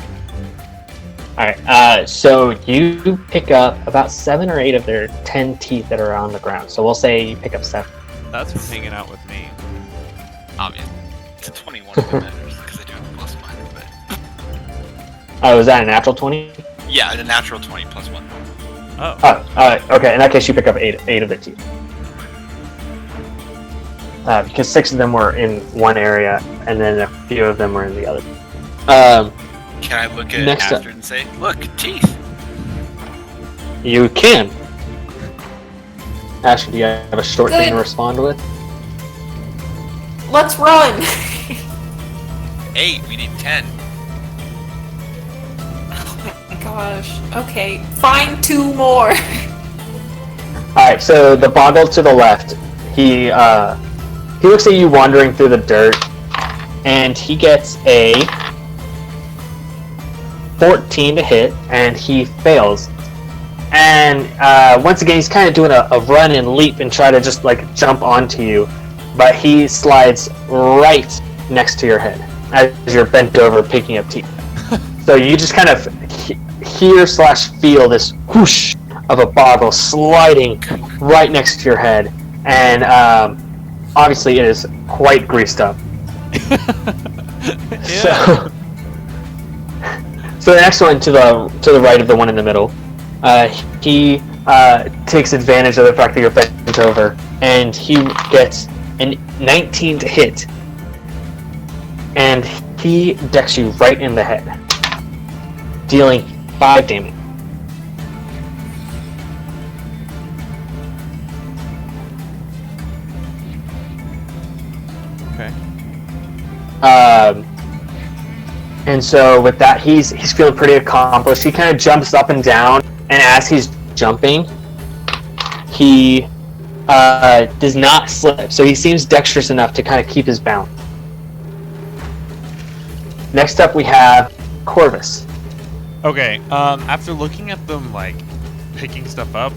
Alright, so you pick up about 7 or 8 of their 10 teeth that are on the ground. So we'll say you pick up 7. That's from hanging out with me. Obviously. It's a 21 if it matters, because I do have a plus minor, but... Oh, was that a natural 20? Yeah, a natural 20 plus 1. Oh. Okay, in that case you pick up 8 of their teeth. Because 6 of them were in one area, and then a few of them were in the other. Can I look at Next Astrid and say, look, teeth? You can. Astrid, do you have a short thing to Good. respond with? Let's run! 8, we need 10. Oh my gosh. Okay, find 2 more. Alright, so the boggle to the left, he looks at you wandering through the dirt, and he gets a 14 to hit, and he fails. And once again, he's kind of doing a run and leap and try to just like jump onto you, but he slides right next to your head as you're bent over picking up teeth. So you just kind of hear/feel this whoosh of a boggle sliding right next to your head, and obviously it is quite greased up. Yeah. So the next one to the right of the one in the middle, he takes advantage of the fact that you're bent over, and he gets a 19 to hit, and he decks you right in the head, dealing 5 damage. Okay. And so with that, he's feeling pretty accomplished. He kind of jumps up and down, and as he's jumping, he does not slip. So he seems dexterous enough to kind of keep his balance. Next up, we have Corvus. Okay, after looking at them, like, picking stuff up,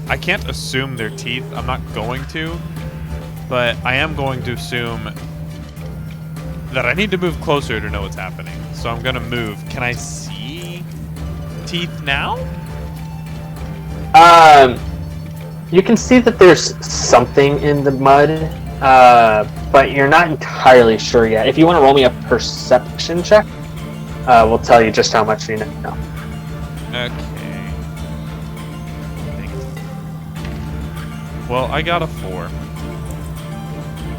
I can't assume their teeth. I'm not going to, but I am going to assume that I need to move closer to know what's happening. So I'm gonna move. Can I see teeth now? You can see that there's something in the mud, but you're not entirely sure yet. If you want to roll me a perception check, we'll tell you just how much you know. Okay. Well, I got a 4.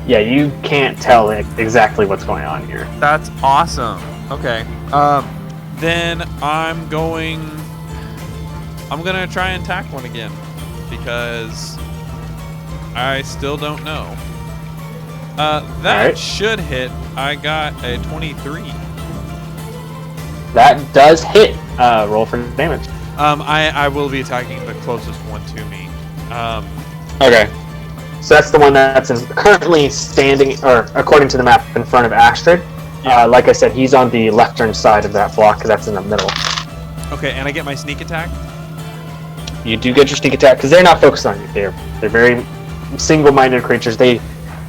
Yeah, you can't tell exactly what's going on here. That's awesome. Okay. Then I'm gonna try and attack one again, because I still don't know. That Alright. should hit. I got a 23. That does hit. Roll for damage. I will be attacking the closest one to me. Okay. So that's the one that's currently standing, or according to the map, in front of Astrid. Like I said, he's on the left-hand side of that block because that's in the middle. Okay, and I get my sneak attack. You do get your sneak attack because they're not focused on you. They're very single-minded creatures. They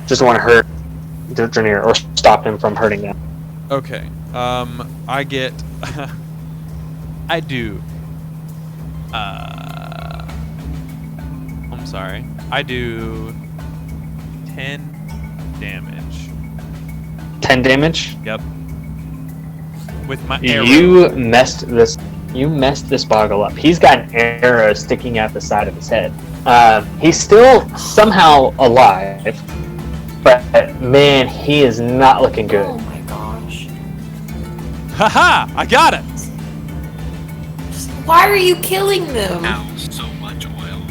just want to hurt Drenir or stop him from hurting them. Okay. I get. I do. I'm sorry. I do 10 damage. 10 damage. Yep. With my arrow. You messed this boggle up. He's got an arrow sticking out the side of his head. He's still somehow alive, but man, he is not looking good. Oh my gosh. Haha! I got it. Why are you killing them? Now, so much oil.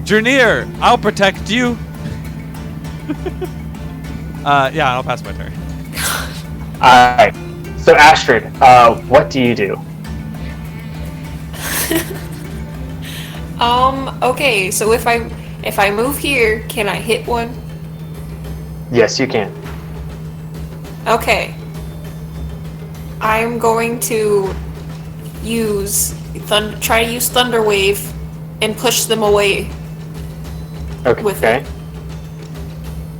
Drenir, I'll protect you. Yeah, I'll pass my turn. Alright. So Astrid, what do you do? Okay, so if I move here, can I hit one? Yes, you can. Okay. I'm going to try to use Thunder Wave and push them away. Okay. With it.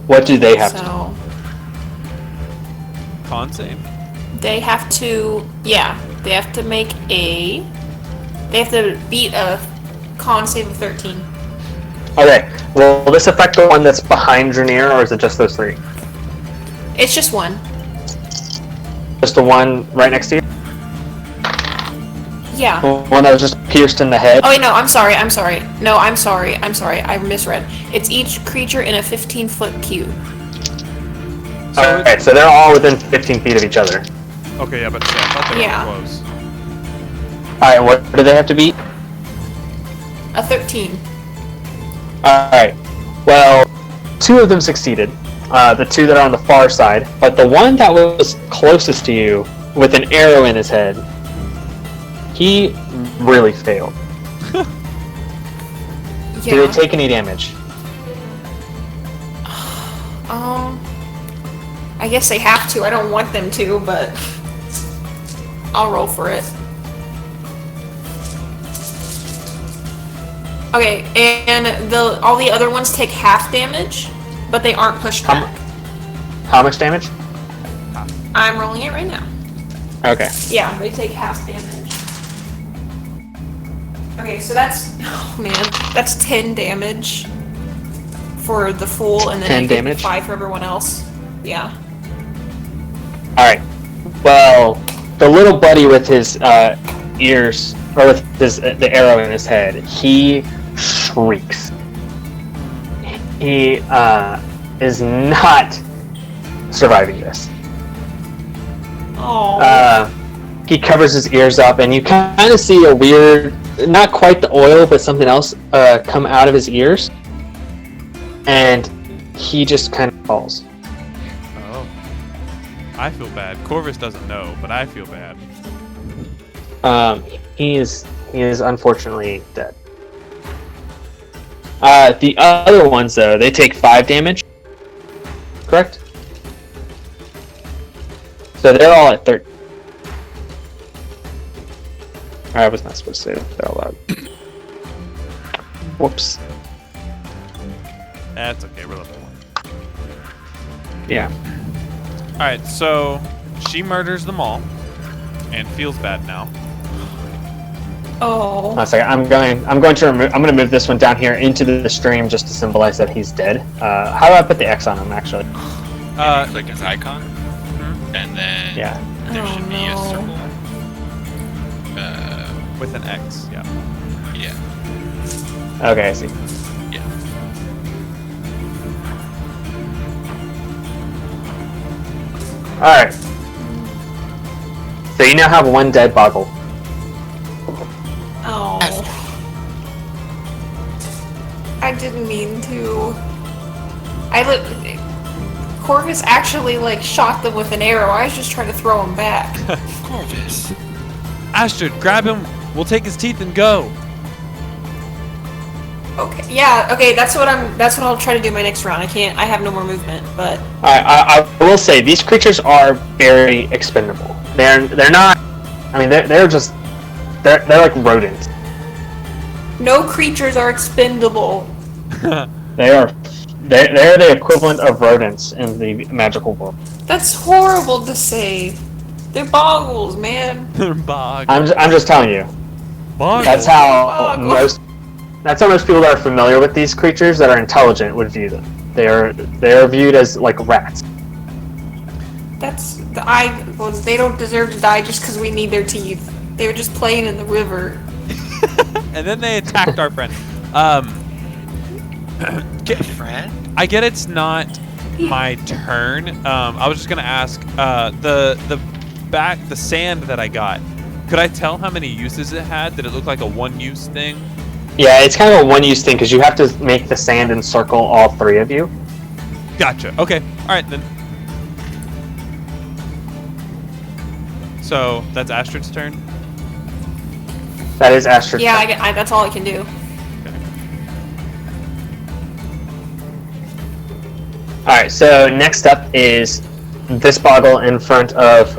What do they have to do? So Con save. they have to beat a con save of 13. Okay. Will this affect the one that's behind Drenir, or is it just those three? It's just one. Just the one right next to you? Yeah. The one that was just pierced in the head? Oh wait, no, I'm sorry. No, I'm sorry. I misread. It's each creature in a 15-foot cube. Alright, so they're all within 15 feet of each other. Okay, yeah, but I thought they Yeah. were close. Alright, what do they have to beat? A 13. Alright. Well, 2 of them succeeded. The 2 that are on the far side. But the one that was closest to you, with an arrow in his head, he really failed. Yeah. Do they take any damage? I guess they have to. I don't want them to, but I'll roll for it. Okay, and all the other ones take half damage, but they aren't pushed back. How much damage? I'm rolling it right now. Okay. Yeah, they take half damage. Okay, so that's that's 10 damage for the fool, and then 10 I get damage? 5 for everyone else. Yeah. Alright. Well, the little buddy with his ears, or with the arrow in his head, he shrieks. He is not surviving this. Oh. He covers his ears up, and you kind of see a weird, not quite the oil, but something else come out of his ears. And he just kind of falls. Oh. I feel bad. Corvus doesn't know, but I feel bad. He is unfortunately dead. The other ones, though, they take 5 damage. Correct? So they're all at 13. I was not supposed to say that. They're all out. Whoops. That's okay, we're level 1. Yeah. Alright, so she murders them all and feels bad now. Oh. One second. I'm going to move this one down here into the stream just to symbolize that he's dead. How do I put the X on him, actually? Click his icon, and then Yeah. there should be a no. circle. With an X, yeah. Yeah. Okay, I see. Yeah. Alright. So you now have 1 dead boggle. Oh. didn't mean to. Corvus actually like shot them with an arrow. I was just trying to throw him back. Corvus. Astrid, grab him. We'll take his teeth and go. Okay. Yeah. Okay. That's what I'll try to do my next round. I have no more movement. But I will say these creatures are very expendable. They're not. I mean, they're like rodents. no creatures are expendable. They're the equivalent of rodents in the magical world. That's horrible to say. They're boggles, man. Bog. I'm just telling you. Bog. That's how Boggles. most people that are familiar with these creatures that are intelligent would view them. They are viewed as like rats. They don't deserve to die just because we need their teeth. They were just playing in the river. And then they attacked our friend. Friend? I get it's not my turn. I was just gonna ask the sand that I got. Could I tell how many uses it had? Did it look like a one-use thing? Yeah, it's kind of a one-use thing because you have to make the sand encircle all three of you. Gotcha. Okay. All right then. So that's Astrid's turn. That is Astrid. Yeah, that's all I can do. Alright, so next up is this boggle in front of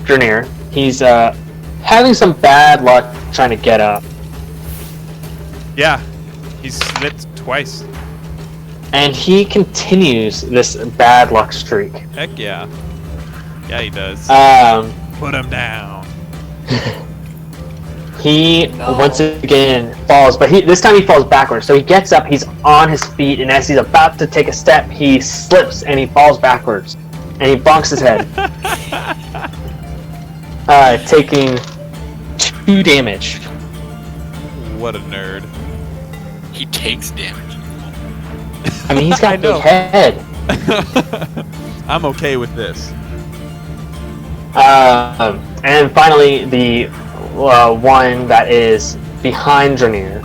Drenir. He's having some bad luck trying to get up. Yeah. He's slipped twice. And he continues this bad luck streak. Heck yeah. Yeah, he does. Put him down. He once again falls, but this time he falls backwards. So he gets up, he's on his feet, and as he's about to take a step, he slips and he falls backwards. And he bonks his head. Taking 2 damage. What a nerd. He takes damage. I mean, he's got I a big know. head. I'm okay with this. And finally, the one that is behind Drenir.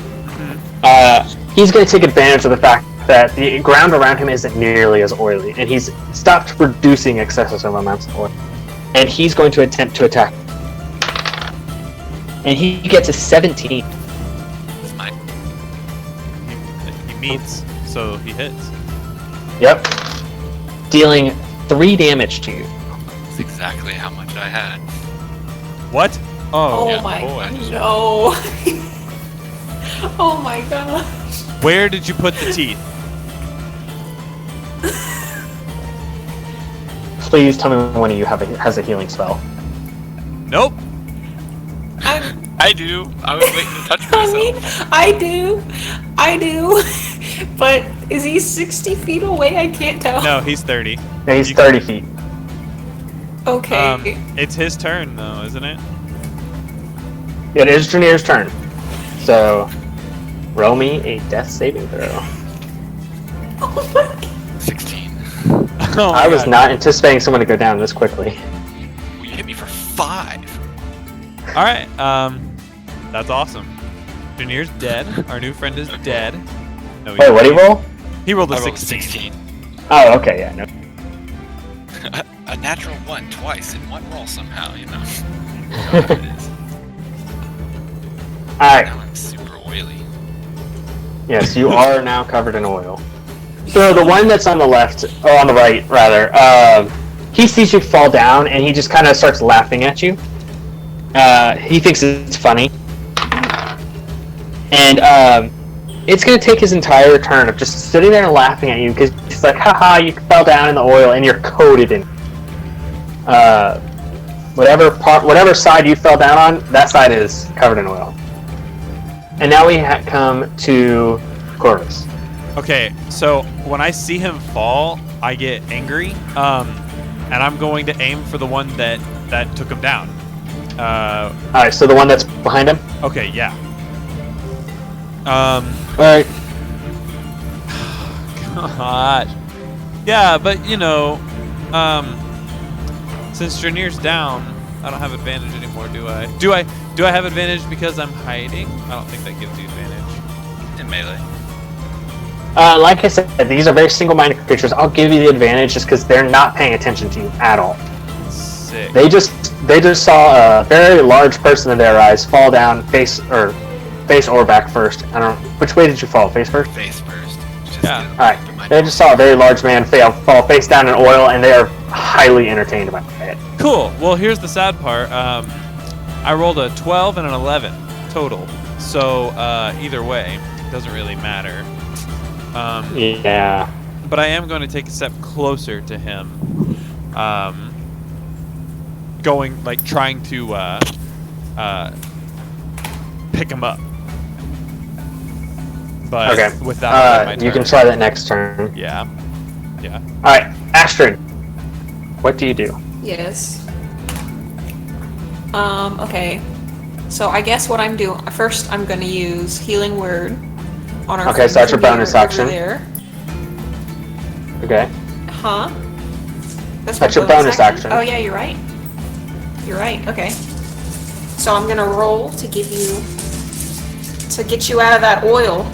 He's going to take advantage of the fact that the ground around him isn't nearly as oily, and he's stopped producing excessive amounts of oil. And he's going to attempt to attack. And he gets a 17. It's mine. He meets, so he hits. Yep. Dealing 3 damage to you. That's exactly how much I had. What? Oh yeah, my boy. no. Oh my gosh. Where did you put the teeth? Please tell me one of you has a healing spell. Nope. I do. I was waiting to touch I mean, myself. I do. But is he 60 feet away? I can't tell. No, he's 30. No, he's You- 30 feet. Okay. It's his turn, though, isn't it? It is Drenir's turn. So, roll me a death saving throw. Oh my God. 16. Oh my I was God. not anticipating someone to go down this quickly. Well, you hit me for 5. All right. That's awesome. Drenir's dead. Our new friend is dead. No, Wait, what did he roll? He rolled a I rolled 16. Oh, okay, yeah, no. A natural 1 twice in one roll somehow, you know. However it is. Alright, Now I'm super oily. yes, you are now covered in oil. So the one that's on the left, or on the right, rather, he sees you fall down, and he just kind of starts laughing at you. He thinks it's funny. And, it's going to take his entire turn of just sitting there and laughing at you, because he's like, haha, you fell down in the oil, and you're coated in whatever side you fell down on, that side is covered in oil. And now we come to Corvus. Okay, so when I see him fall, I get angry, and I'm going to aim for the one that took him down. Alright, so the one that's behind him? Okay, yeah. Alright. God. Yeah, but you know, since Drenir's down, I don't have advantage anymore, do I? Do I have advantage because I'm hiding? I don't think that gives you advantage. in melee. Like I said, these are very single-minded creatures. I'll give you the advantage just because they're not paying attention to you at all. Sick. They just saw a very large person in their eyes fall down face or back first. I don't know. Which way did you fall? Face first? Face first. Just Yeah. Alright. They just saw a very large man fall face down in oil, and they are highly entertained by it. Cool. Well, here's the sad part. I rolled a 12 and an 11 total. So either way, it doesn't really matter. Yeah. But I am going to take a step closer to him. Trying to pick him up. But Okay. without my you can turn. try that next turn. Yeah. Alright, Astrid. What do you do? Yes. Okay. So I guess what I'm doing first, I'm gonna use Healing Word on our. Okay, so that's your bonus over action. there. Okay. Huh? That's your bonus action. Oh yeah, you're right. You're right. Okay. So I'm gonna roll to get you out of that oil.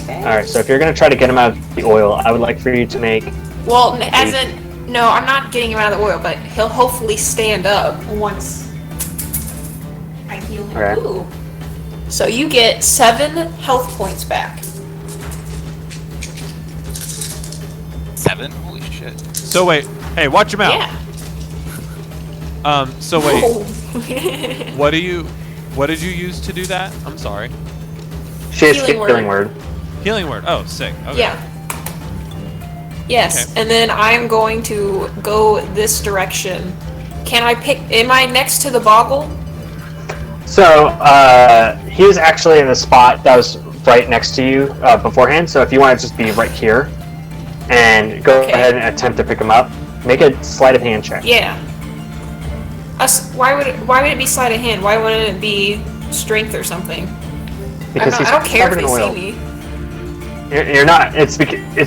Okay. Alright, so if you're going to try to get him out of the oil, I would like for you to make... Well, as in, no, I'm not getting him out of the oil, but he'll hopefully stand up once I heal him. Okay. Ooh. So you get 7 health points back. 7? Holy shit. So wait. Hey, watch him out. Yeah. So wait. Oh. What did you use to do that? I'm sorry. She has Healing Healing Word. Word. Healing Word. Oh, sick. Okay. Yeah. Yes, Okay. and then I'm going to go this direction. Can I pick? Am I next to the boggle? So, he was actually in the spot that was right next to you beforehand, so if you want to just be right here and go Okay. ahead and attempt to pick him up, make a sleight of hand check. Yeah. Why would it be sleight of hand? Why wouldn't it be strength or something? Because he's I don't care if covered they in oil. see me. You're not. It's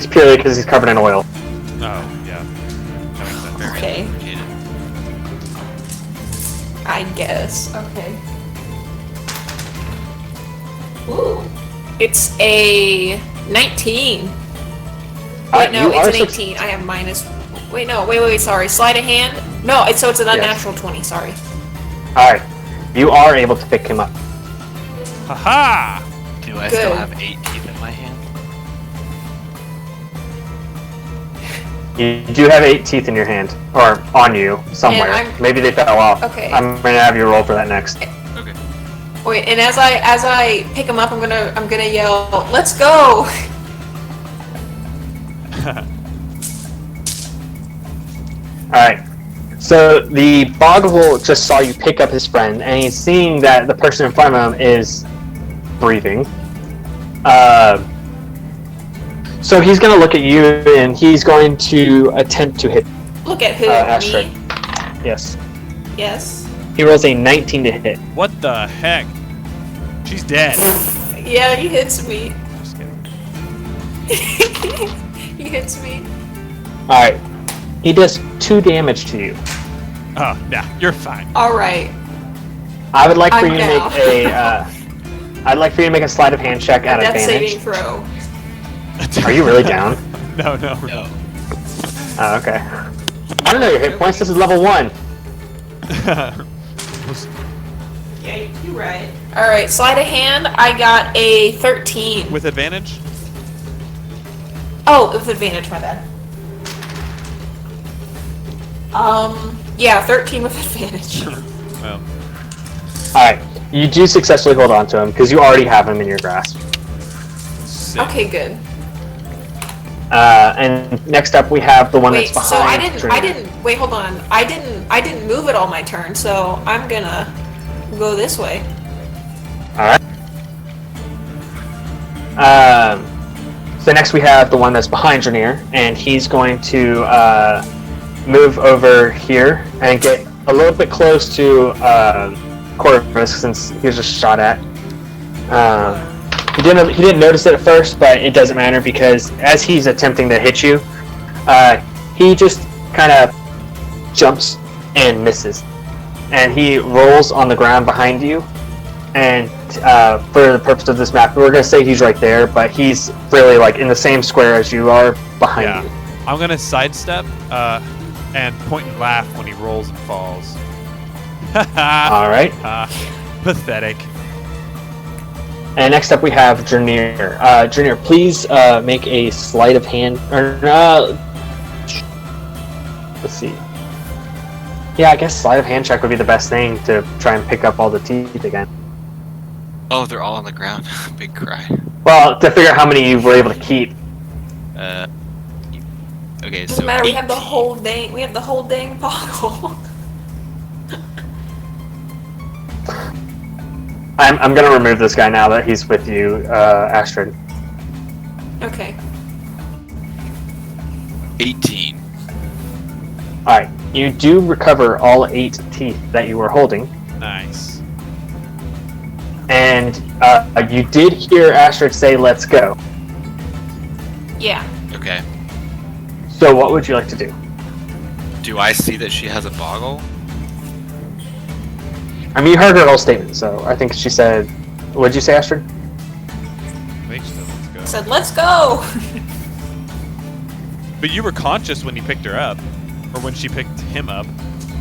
purely because he's covered in oil. Oh, yeah. That makes sense. Very Okay. complicated. I guess. Okay. Ooh. It's a 19. Wait, no, you are it's an 18. I have minus. Wait, no, wait, sorry. Sleight of hand? No, it's an unnatural 20, sorry. Alright. You are able to pick him up. Haha! Do I Good. still have 8 teeth in my hand? You do have 8 teeth in your hand. Or on you, somewhere. And I'm- Maybe they fell off. Okay. I'm going to have you roll for that next. Okay. Wait, and as I pick him up, I'm gonna yell, "Let's go!" Alright. So the boggle just saw you pick up his friend, and he's seeing that the person in front of him is breathing. So he's going to look at you, and he's going to attempt to hit Look at who? Astrid. Me? Yes. Yes. He rolls a 19 to hit. What the heck? She's dead. Yeah, he hits me. Just kidding. He hits me. Alright. He does 2 damage to you. Oh, yeah, you're fine. All right. I would like for I'm you to down. make a. I'd like for you to make a sleight of hand check at Death advantage. saving throw. Are you really down? No. No. Oh, okay. I don't know your hit points. This is level 1. Yeah, you're right. All right, sleight of hand. I got a 13. With advantage? Oh, with advantage. My bad. Yeah, 13 with advantage. Well, Alright. You do successfully hold on to him because you already have him in your grasp. sick. Okay, good. And next up we have the one Wait, that's behind. so I Drenir. didn't. Wait, hold on. I didn't move it all my turn, so I'm gonna go this way. Alright. So next we have the one that's behind Drenir, and he's going to move over here and get a little bit close to Corvus since he was just shot at. He didn't notice it at first, but it doesn't matter because as he's attempting to hit you, he just kind of jumps and misses. and he rolls on the ground behind you. And for the purpose of this map, we're going to say he's right there, but he's really like in the same square as you are behind you. I'm going to sidestep and point and laugh when he rolls and falls. All right. Pathetic. And next up we have Drenir. Drenir, please make a sleight of hand. Let's see. Yeah, I guess sleight of hand check would be the best thing to try and pick up all the teeth again. Oh, they're all on the ground. Big cry. Well, to figure out how many you were able to keep. Okay, Doesn't so matter. We have the 18. whole dang. We have the whole dang bottle. I'm gonna remove this guy now that he's with you, Astrid. Okay. 18. Alright, you do recover all 8 teeth that you were holding. Nice. And you did hear Astrid say, "Let's go." Yeah. Okay. So what would you like to do? Do I see that she has a boggle? I mean, you heard her whole statement, so I think she said... What'd you say, Astrid? Wait, so let's go. Said, let's go. But you were conscious when you picked her up, or when she picked him up.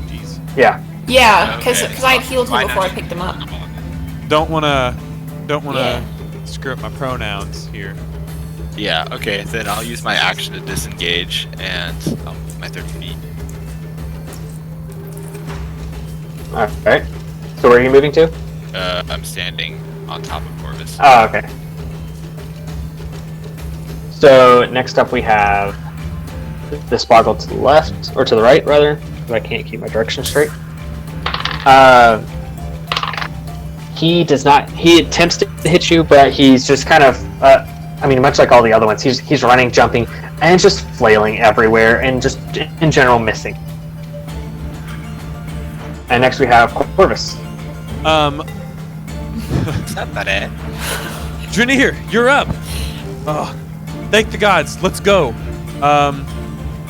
Jeez. Yeah. Yeah, because Okay. I had healed Why him before I not? picked him up. Don't wanna Yeah. screw up my pronouns here. Yeah, okay, then I'll use my action to disengage and I'll move my 30 feet. Alright. So where are you moving to? I'm standing on top of Corvus. Oh, okay. So next up we have this boggle to the left, or to the right rather, because I can't keep my direction straight. He does not. He attempts to hit you, but he's just kind of. I mean, much like all the other ones, he's running, jumping, and just flailing everywhere, and just in general missing. And next we have Corvus. Is that bad? Drenir, you're up. Oh, thank the gods. Let's go.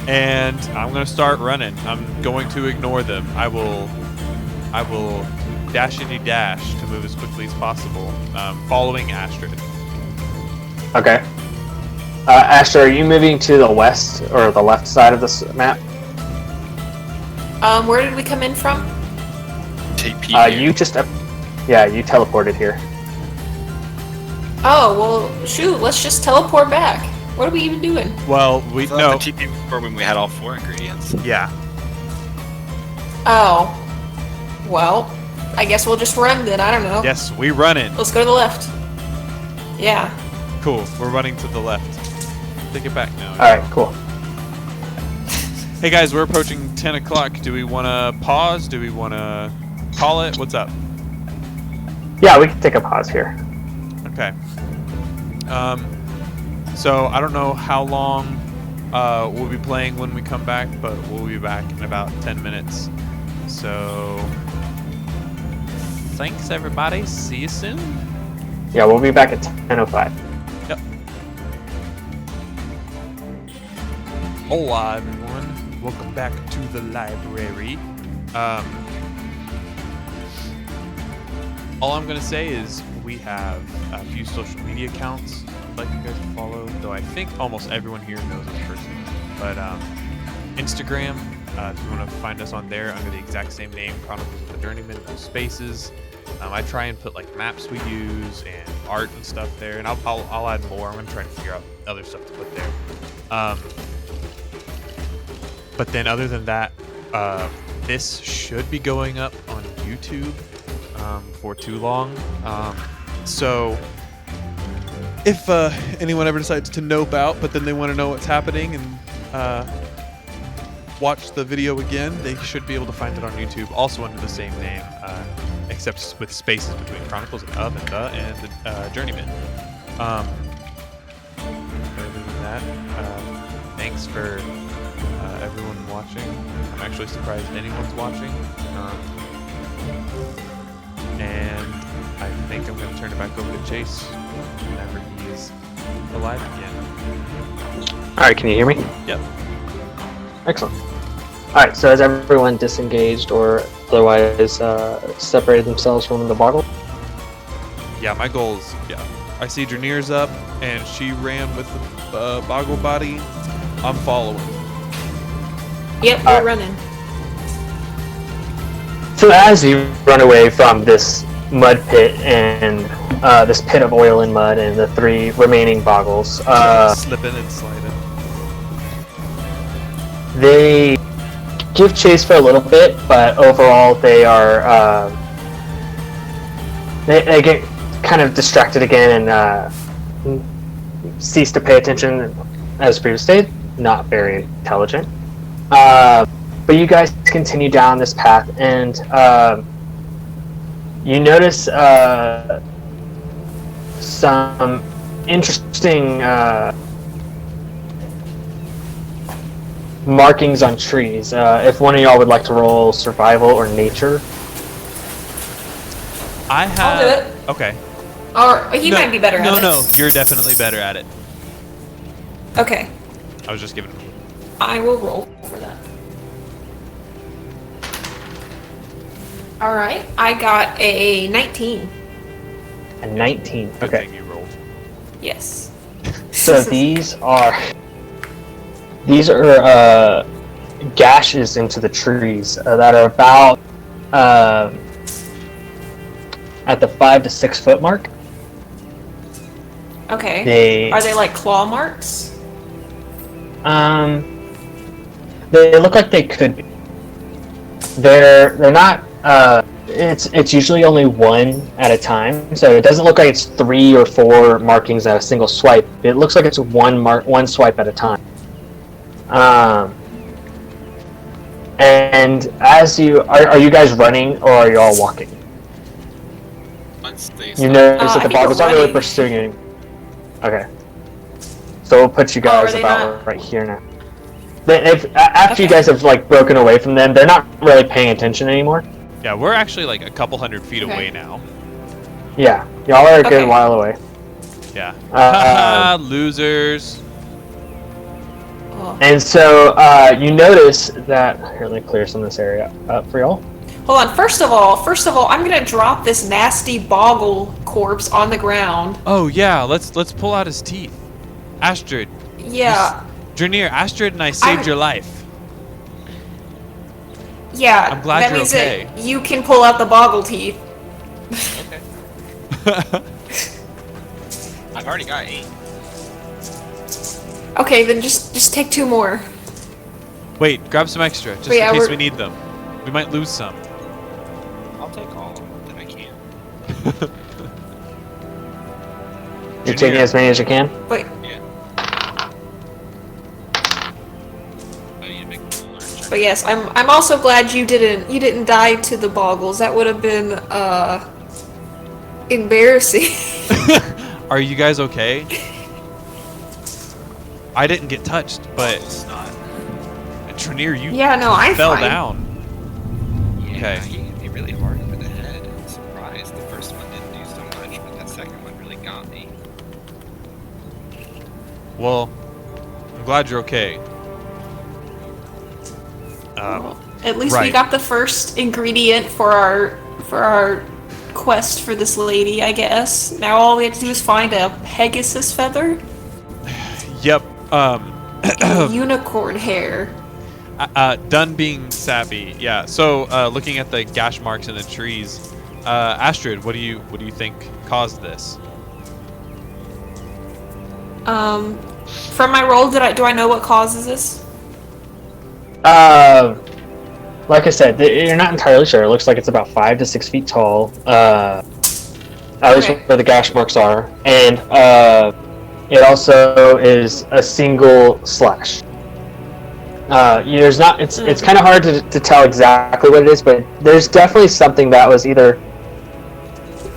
And I'm gonna start running. I'm going to ignore them. I will dashity dash to move as quickly as possible, following Astrid. Okay. Astrid, are you moving to the west or the left side of this map? Where did we come in from? TP. You just. Yeah, you teleported here. Oh, well, shoot, let's just teleport back. What are we even doing? Well, we No. no. The TP before when we had all 4 ingredients. Yeah. Oh. Well, I guess we'll just run then, I don't know. Yes, we run it. Let's go to the left. Yeah. Cool. We're running to the left. Take it back now. Alright, cool. Hey guys, we're approaching 10 o'clock. Do we want to pause? Do we want to call it? What's up? Yeah, we can take a pause here. Okay. So I don't know how long we'll be playing when we come back, but we'll be back in about 10 minutes. So thanks everybody. See you soon. Yeah, we'll be back at 10:05. Yep. Hola everyone. Welcome back to the library. All I'm gonna say is we have a few social media accounts I'd like you guys to follow, though I think almost everyone here knows us personally. But Instagram, if you want to find us on there under the exact same name, Chronicles of the Journeymen, no spaces. I try and put like maps we use and art and stuff there, and I'll add more. I'm gonna try to figure out other stuff to put there. But then other than that, this should be going up on YouTube before too long. So if anyone ever decides to nope out, but then they want to know what's happening and watch the video again, they should be able to find it on YouTube, also under the same name, except with spaces between Chronicles of and the Journeymen. Other than that, thanks for everyone watching. I'm actually surprised anyone's watching. And I think I'm going to turn it back over to Chase whenever he is alive again. Alright, can you hear me? Yep. Excellent. Alright, so has everyone disengaged or otherwise separated themselves from the boggle? Yeah, my goal is, I see Drenir's up, and she ran with the boggle body. I'm following. Yep, we're running. So as you run away from this mud pit and this pit of oil and mud and the 3 remaining boggles, Slipping and sliding. they give chase for a little bit, but overall they are they get kind of distracted again and cease to pay attention. As previously stated, not very intelligent. But you guys continue down this path, and you notice some interesting markings on trees. If one of y'all would like to roll survival or nature. I have. I'll do it. Okay. Or he might be better at it. No, you're definitely better at it. Okay. I was just giving. I will roll for that. Alright, I got a 19. A 19. Good Okay. thing you rolled. Yes. So these are gashes into the trees that are about at the 5 to 6 foot mark. Okay. Are they like claw marks? They look like they could be. They're not. It's usually only one at a time, so it doesn't look like it's 3 or 4 markings at a single swipe. It looks like it's one swipe at a time. And as you are you guys running or are you all walking? Once they You stop- notice that I the think boggles we're aren't really running. pursuing you. Okay. So we'll put you guys are they about not? right here now. After you guys have like broken away from them, they're not really paying attention anymore. Yeah, we're actually like a couple hundred feet Okay. away now. Yeah, y'all are a good Okay. while away. Yeah. Uh, Losers. Oh. And so you notice that. Here, let me clear some of this area up for y'all. Hold on. First of all, I'm gonna drop this nasty boggle corpse on the ground. Oh yeah, let's pull out his teeth. Astrid. Yeah. Drenir, Astrid and I saved I'm- your life. Yeah. I'm glad that you're means okay. that you can pull out the boggle teeth. I've already got 8. Okay, then just take 2 more. Wait, grab some extra, just Yeah, in case we're- we need them. We might lose some. I'll take all that I can. You're taking as many as you can. Wait. Yeah. I need to make a roller check. But yes, I'm also glad you didn't die to the boggles. That would have been embarrassing. Are you guys okay? I didn't get touched, but It's not. Drenir, you Yeah, no, I'm fell fine. down. Yeah, Okay. he hit me really hard over the head. I'm surprised the first one didn't do so much, but that second one really got me. Well, I'm glad you're okay. At least we Right. got the first ingredient for our quest for this lady, I guess. Now all we have to do is find a Pegasus feather, Yep. and unicorn hair. Done being sappy. Yeah. So, looking at the gash marks in the trees, Astrid, what do you think caused this? From my roll, do I know what causes this? Like I said, you're not entirely sure. It looks like it's about 5 to 6 feet tall. At least Okay. where the gash marks are, and it also is a single slash. There's not. It's kind of hard to tell exactly what it is, but there's definitely something that was either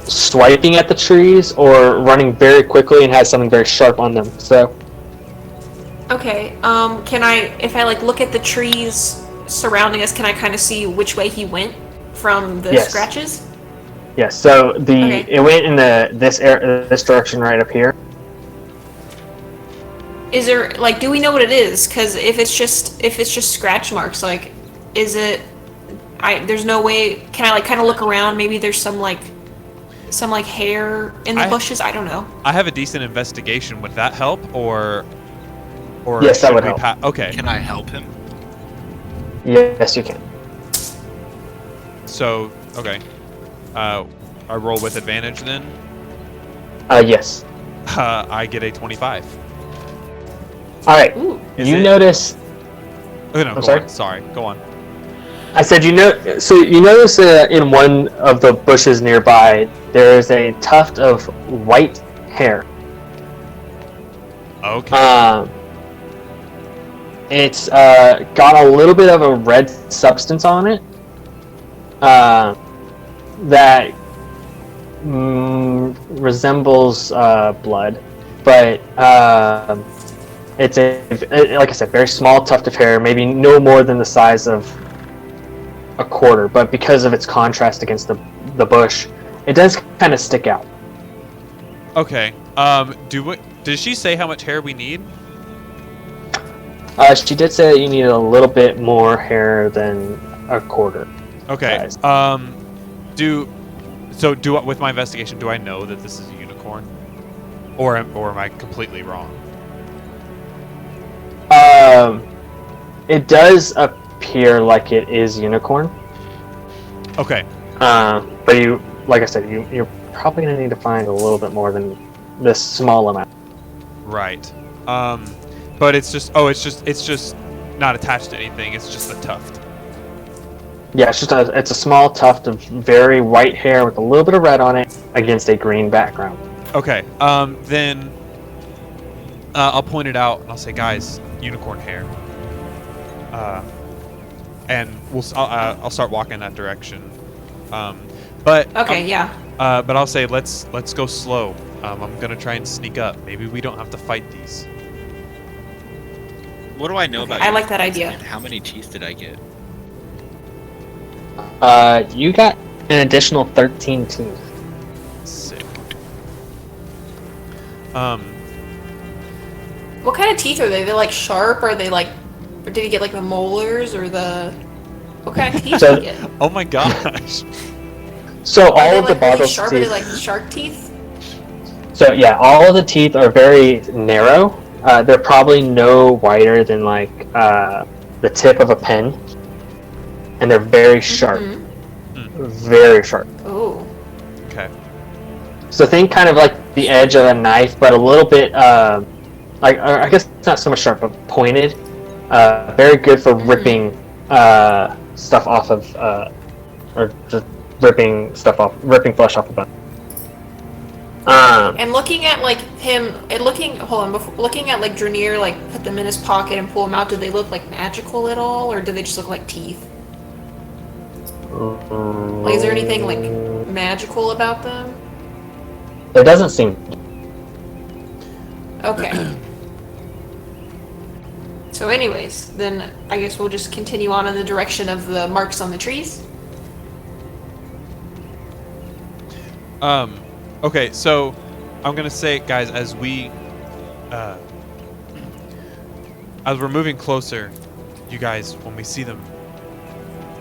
swiping at the trees or running very quickly and has something very sharp on them. So. Okay. Can I, if I like look at the trees surrounding us, can I kind of see which way he went from the Yes. scratches? Yes. So Okay. it went in this direction right up here. Is there like, do we know what it is? Because if it's just scratch marks, like is it? There's no way. Can I like kind of look around? Maybe there's some hair in the bushes. I don't know. I have a decent investigation. Would that help, or yes, that should would we help. Okay. Can I help him? Yes, you can. So okay, I roll with advantage then. Yes. I get a 25. All right. Ooh. You notice. Oh, no, I'm go sorry? on. Sorry, go on. I said so you notice in one of the bushes nearby there is a tuft of white hair. Okay. It's got a little bit of a red substance on it that resembles blood, but it's like I said, very small tuft of hair, maybe no more than the size of a quarter, but because of its contrast against the bush, it does kind of stick out. Okay. Did she say how much hair we need? She did say that you need a little bit more hair than a quarter. Okay. size. With my investigation, do I know that this is a unicorn, or am I completely wrong? It does appear like it is unicorn. Okay. But like I said, you're probably gonna need to find a little bit more than this small amount. Right. But it's just not attached to anything. It's just a tuft. Yeah, it's a small tuft of very white hair with a little bit of red on it against a green background. Okay. Then I'll point it out and I'll say, guys, unicorn hair. And I'll start walking in that direction. But I'll say let's go slow. I'm gonna try and sneak up. Maybe we don't have to fight these. What do I know about? I like that idea. And how many teeth did I get? You got an additional 13 teeth. Sick. What kind of teeth are they? They're like sharp? Or are they like? Or did he get like the molars or the? What kind of teeth did he get? Oh my gosh. So Are all they of the like really bottle's sharp? teeth. Are they like shark teeth? So yeah, all of the teeth are very narrow. They're probably no wider than like the tip of a pen, and they're very sharp. Very sharp. Oh. Okay. So think kind of like the edge of a knife, but a little bit like I guess it's not so much sharp, but pointed. Very good for ripping stuff off of, or just ripping flesh off of bone. And looking at like him, looking at like Drenir, like put them in his pocket and pull them out. Do they look like magical at all, or do they just look like teeth? Like, is there anything like magical about them? There doesn't seem. Okay. So, anyways, then I guess we'll just continue on in the direction of the marks on the trees. Okay, so I'm gonna say, guys, as we're moving closer, you guys, when we see them,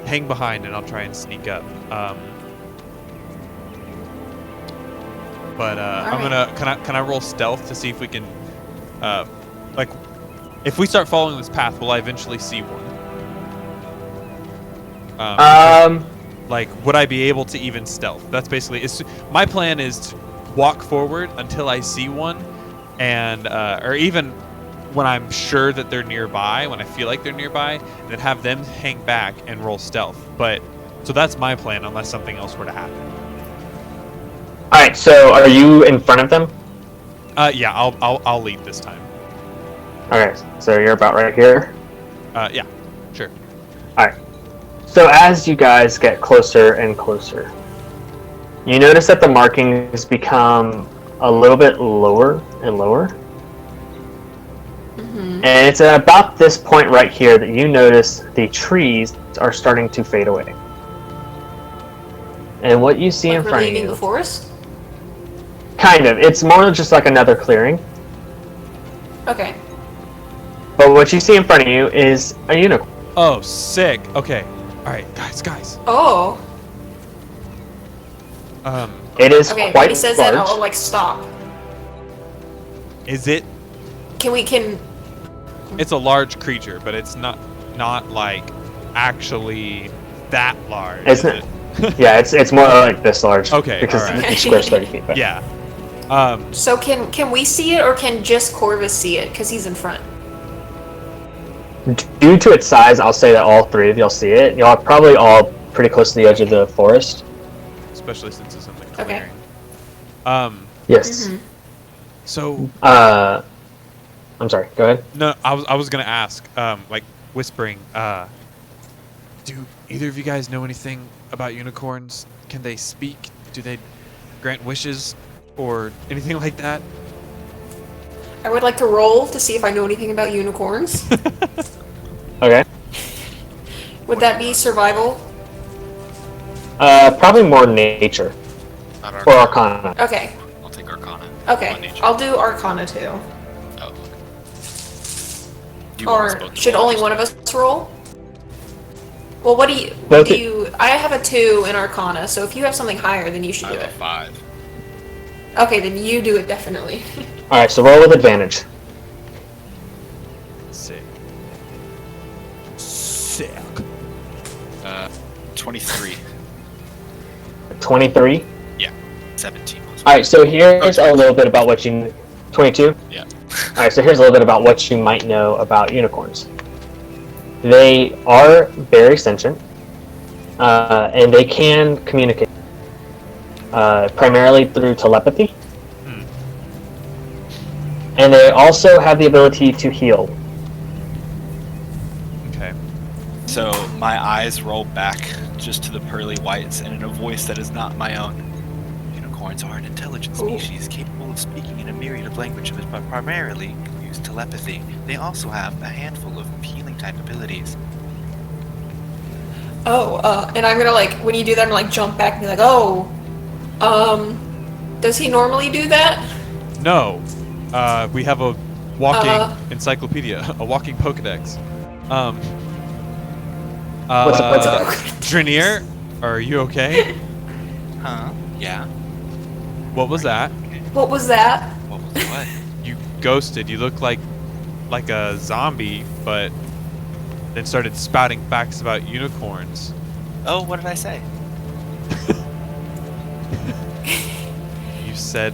hang behind, and I'll try and sneak up. I'm gonna can I roll stealth to see if we can, like, if we start following this path, will I eventually see one? Like, would I be able to even stealth? That's basically my plan is to walk forward until I see one, and or even when I'm sure that they're nearby, when I feel like they're nearby, and then have them hang back and roll stealth. But so that's my plan, unless something else were to happen. All right. So are you in front of them? Yeah, I'll lead this time. Okay. So you're about right here. Yeah, sure. All right. So as you guys get closer and closer, you notice that the markings become a little bit lower and lower. And it's at about this point right here that you notice the trees are starting to fade away. And what you see Like in we're front of leaving you... the forest? Kind of. It's more just like another clearing. Okay. But what you see in front of you is a unicorn. Oh, sick. Okay. All right, guys. Oh. It is Okay, quite when he says that, large. I'll like stop. Is it? Can It's a large creature, but it's not like actually that large. It's is not- it? Yeah, it's more like this large. Okay, Because alright. each square's 30 feet. But. Yeah. So can we see it, or can just Corvus see it? Because he's in front. Due to its size, I'll say that all three of y'all see it. Y'all are probably all pretty close to the edge of the forest. Especially since it's in the Okay. clearing. Yes. Mhm. So I'm sorry. Go ahead. no, I was gonna ask, like whispering, do either of you guys know anything about unicorns? Can they speak? Do they grant wishes or anything like that? I would like to roll to see if I know anything about unicorns. Okay. Would that be survival? Probably more nature Not or Arcana. arcana. Okay. I'll take Arcana. Okay. On nature. I'll do Arcana too. Oh, okay. Do you want us Or both to should roll only or one of something? us roll? Well, what do you Both do? it- You, I have a 2 in Arcana, so if you have something higher, then you should I do have a it. 5. Okay, then you do it definitely. All right. So roll with advantage. Sick. 23. 23. 17 plus All right. So here's Okay. a little bit about what you. 22. Yeah. All right. So here's a little bit about what you might know about unicorns. They are very sentient, and they can communicate, primarily through telepathy. Hmm. And they also have the ability to heal. Okay. So my eyes roll back just to the pearly whites, and in a voice that is not my own. Unicorns are an intelligent Ooh. species capable of speaking in a myriad of languages, but primarily use telepathy. They also have a handful of healing type abilities. Oh, and I'm gonna like when you do that, I'm gonna like jump back and be like, oh, does he normally do that? No. We have a walking Uh. encyclopedia, a walking Pokedex. What's a Uh, Drenir, are you okay? Huh? Yeah. What was that? What was that? What was what? You ghosted. You look like a zombie, but then started spouting facts about unicorns. Oh, what did I say? You said...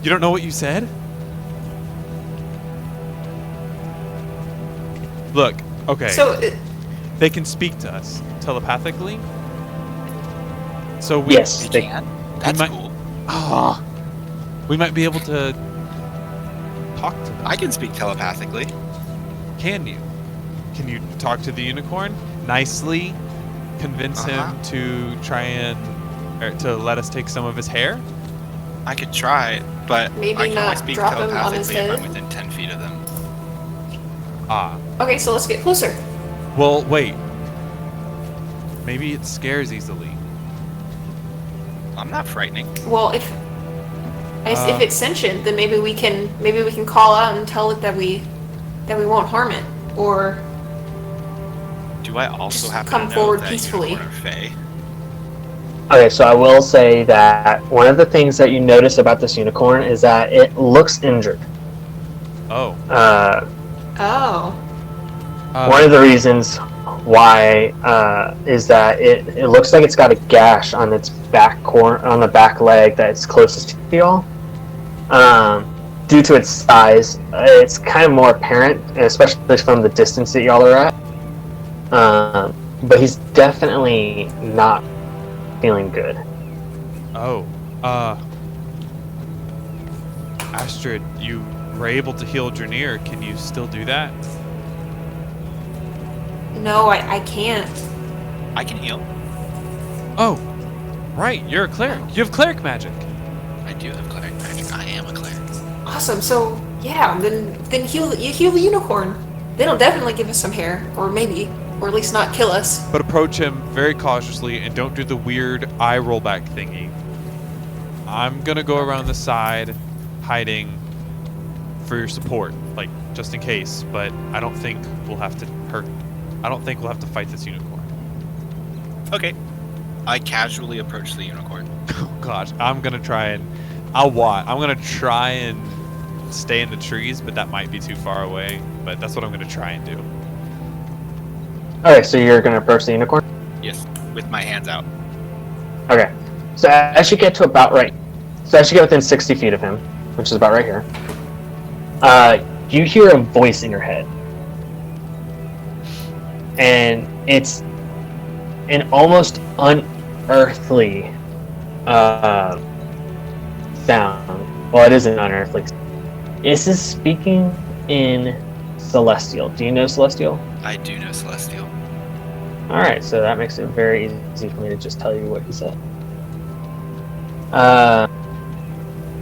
You don't know what you said? Look, okay. So, They can speak to us telepathically. So we... Yes. They They, can? That's might- cool. Ah, we might be able to talk to them. I can speak telepathically. Can you? Can you talk to the unicorn nicely? Convince Uh-huh. him to try and... Or to let us take some of his hair? I could try it, but Maybe I can only not speak drop him on his telepathically if I'm head? within 10 feet of them. Ah. okay, so let's get closer. Well, wait. Maybe it scares easily. I'm not frightening. Well, if it's sentient, then maybe we can call out and tell it that we won't harm it, or Do I also Just happen come to know forward that peacefully. unicorn are fey? okay, so I will say that one of the things that you notice about this unicorn is that it looks injured. Oh. oh, One of the reasons why is that it looks like it's got a gash on its on the back leg that's closest to y'all. Due to its size, it's kind of more apparent, especially from the distance that y'all are at. But he's definitely not feeling good. Oh. Astrid, you were able to heal Drenir. Can you still do that? no, I can't. I can heal. Oh. Right, you're a cleric. You have cleric magic. I do have cleric magic. I am a cleric. Awesome. So yeah, then heal the unicorn. Then it'll definitely give us some hair, or at least not kill us. But approach him very cautiously and don't do the weird eye rollback thingy. I'm gonna go around the side, hiding for your support, like just in case. But I don't think we'll have to hurt I don't think we'll have to fight this unicorn. Okay. I casually approach the unicorn. Oh gosh, I'm gonna try and I'm gonna try and stay in the trees, but that might be too far away. But that's what I'm gonna try and do. Okay, so you're gonna approach the unicorn? Yes, with my hands out. Okay. So as you get to about right, so as you get within 60 feet of him, which is about right here, you hear a voice in your head. And it's an almost unearthly sound. Well, it is an unearthly sound. This is speaking in Celestial. Do you know Celestial? I do know Celestial. Alright, so that makes it very easy for me to just tell you what he said.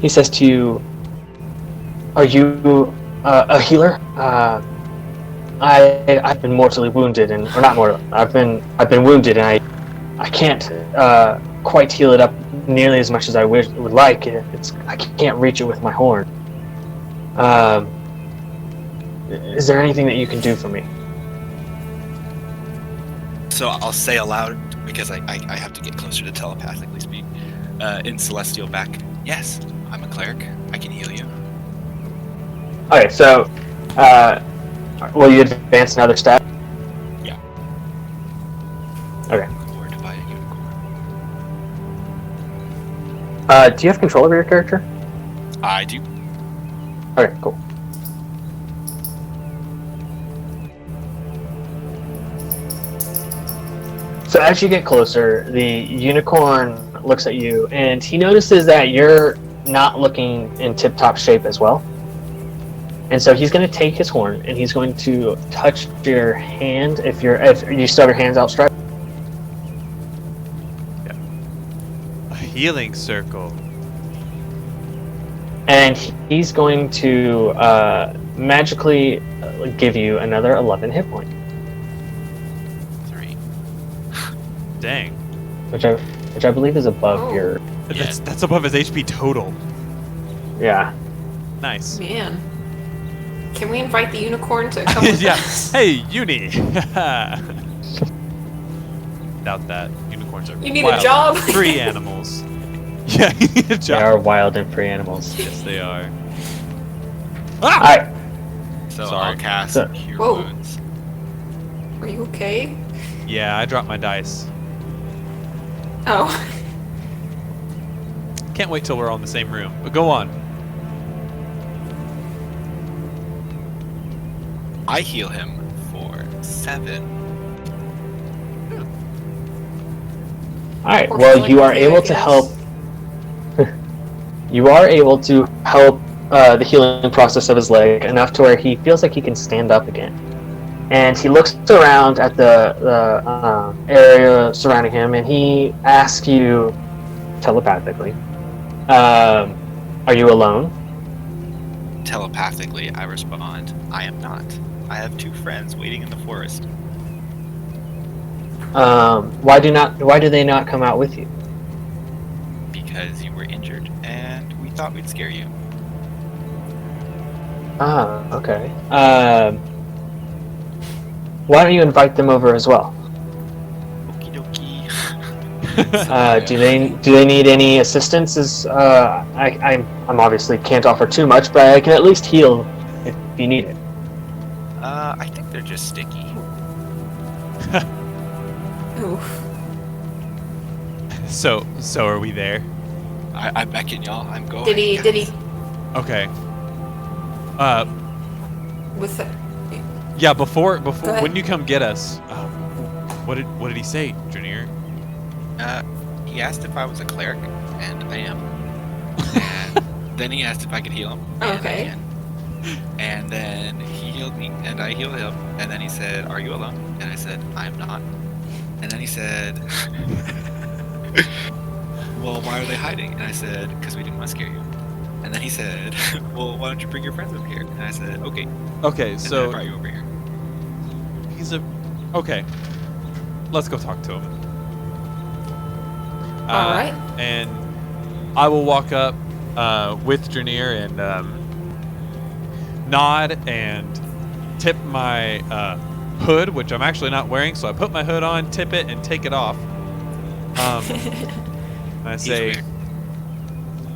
He says to you, "Are you a healer? I've been mortally wounded, or not mortally. I've been wounded, and I can't quite heal it up nearly as much as I would like. I can't reach it with my horn. Is there anything that you can do for me?" So I'll say aloud, because I have to get closer to telepathically speak, in Celestial back. Yes, I'm a cleric. I can heal you. Okay, so will you advance another step? Yeah. Okay. Or by a unicorn. Do you have control over your character? I do. Okay, cool. So as you get closer, the unicorn looks at you, and he notices that you're not looking in tip-top shape as well. And so he's going to take his horn, and he's going to touch your hand if you still have your hands outstretched. Yeah. A healing circle. And he's going to magically give you another 11 hit point. 3. Dang. Which I believe is above your... Yeah. That's above his HP total. Yeah. Nice. Man. Can we invite the unicorn to come with Yeah. us? Hey, Uni. Doubt that. Unicorns are You need a wild, job? free animals. Yeah, you need a They job. are wild and free animals. Yes, they are. Ah! Alright, So Sorry. I'll cast So- Cure Whoa. Wounds. Are you okay? Yeah, I dropped my dice. Oh. Can't wait till we're all in the same room. But go on. I heal him for 7. alright. Or Well, like you are me, able I to guess. help... You are able to help the healing process of his leg enough to where he feels like he can stand up again. And he looks around at the area surrounding him, and he asks you telepathically, "Are you alone?" Telepathically, I respond, I am not. I have 2 friends waiting in the forest. Why do they not come out with you? Because you were injured, and we thought we'd scare you. Ah, okay. Why don't you invite them over as well? Okie dokie. Do they need any assistance? I'm obviously can't offer too much, but I can at least heal if you need it. I think they're just sticky. Oof. So are we there? I beckon y'all. I'm going. Did he Okay. with the, Yeah. Before ahead. when you come get us, what did he say, Drenir? He asked if I was a cleric, and I am. And then he asked if I could heal him. And I Okay. can. And then he healed me, and I healed him. And then he said, "Are you alone?" And I said, "I'm not." And then he said, "Well, why are they hiding?" And I said, "Because we didn't want to scare you." And then he said, "Well, why don't you bring your friends over here?" And I said, "Okay." Okay. And then I So brought you over here. okay. Let's go talk to him. All right. And I will walk up with Drenir and nod and tip my hood, which I'm actually not wearing, so I put my hood on, tip it, and take it off. And I say, weird.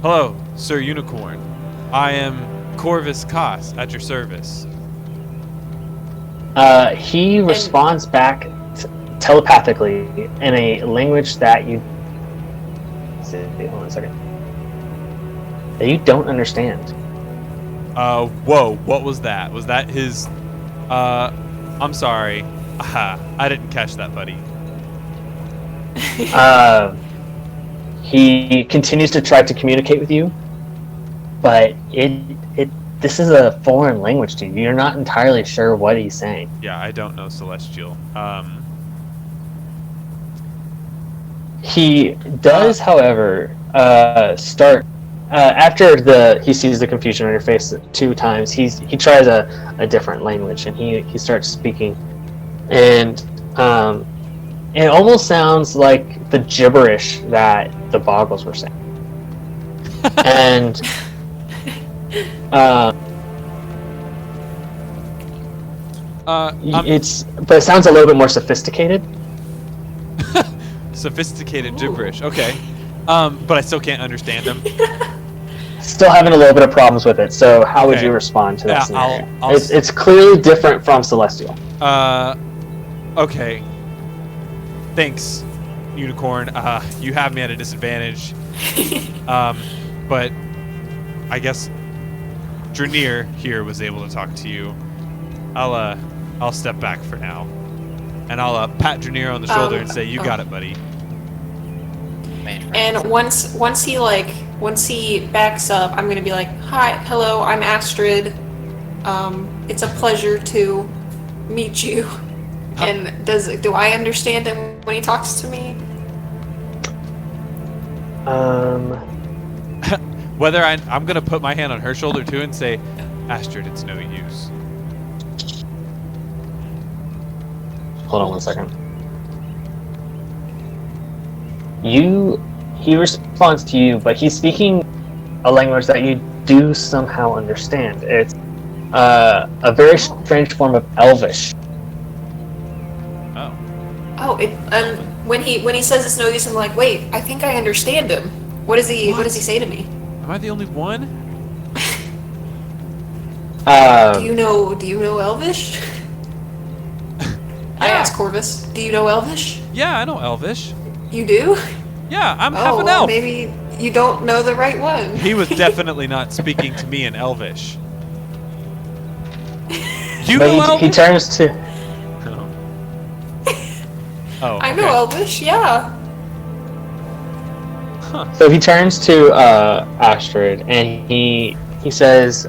"Hello, Sir Unicorn. I am Corvus Kos at your service." He responds back telepathically in a language that you. Hold on a second. That you don't understand. Whoa, what was that? Was that his, I'm sorry. I didn't catch that, buddy. He continues to try to communicate with you, but this is a foreign language to you. You're not entirely sure what he's saying. Yeah, I don't know Celestial. He does, however, start after he sees the confusion on your face 2 times. He tries a different language, and he starts speaking, and it almost sounds like the gibberish that the Boggles were saying. And but it sounds a little bit more sophisticated. Sophisticated gibberish. Okay. But I still can't understand him. Still having a little bit of problems with it. So how would Okay. you respond to that Yeah, scenario? I'll It's clearly different from Celestial. Okay. Thanks, Unicorn. You have me at a disadvantage. But I guess Drenir here was able to talk to you. I'll step back for now, and I'll pat Drenir on the shoulder and say, "You got it, buddy." And once he backs up, I'm gonna be like, "Hi, hello, I'm Astrid. It's a pleasure to meet you." And do I understand him when he talks to me? Whether I'm gonna put my hand on her shoulder too and say, "Astrid, it's no use." Hold on 1 second. He responds to you, but he's speaking a language that you do somehow understand. It's a very strange form of Elvish. Oh. Oh, when he says it's no use, I'm like, wait, I think I understand him. What does he say to me? Am I the only one? Do you know Elvish? I asked Corvus. Do you know Elvish? Yeah, I know Elvish. You do? Yeah, I'm half an well, elf. Maybe you don't know the right one. He was definitely not speaking to me in Elvish. You know But he Elvish? turns to. Oh, I know okay. Elvish, yeah. So he turns to Astrid, and he says,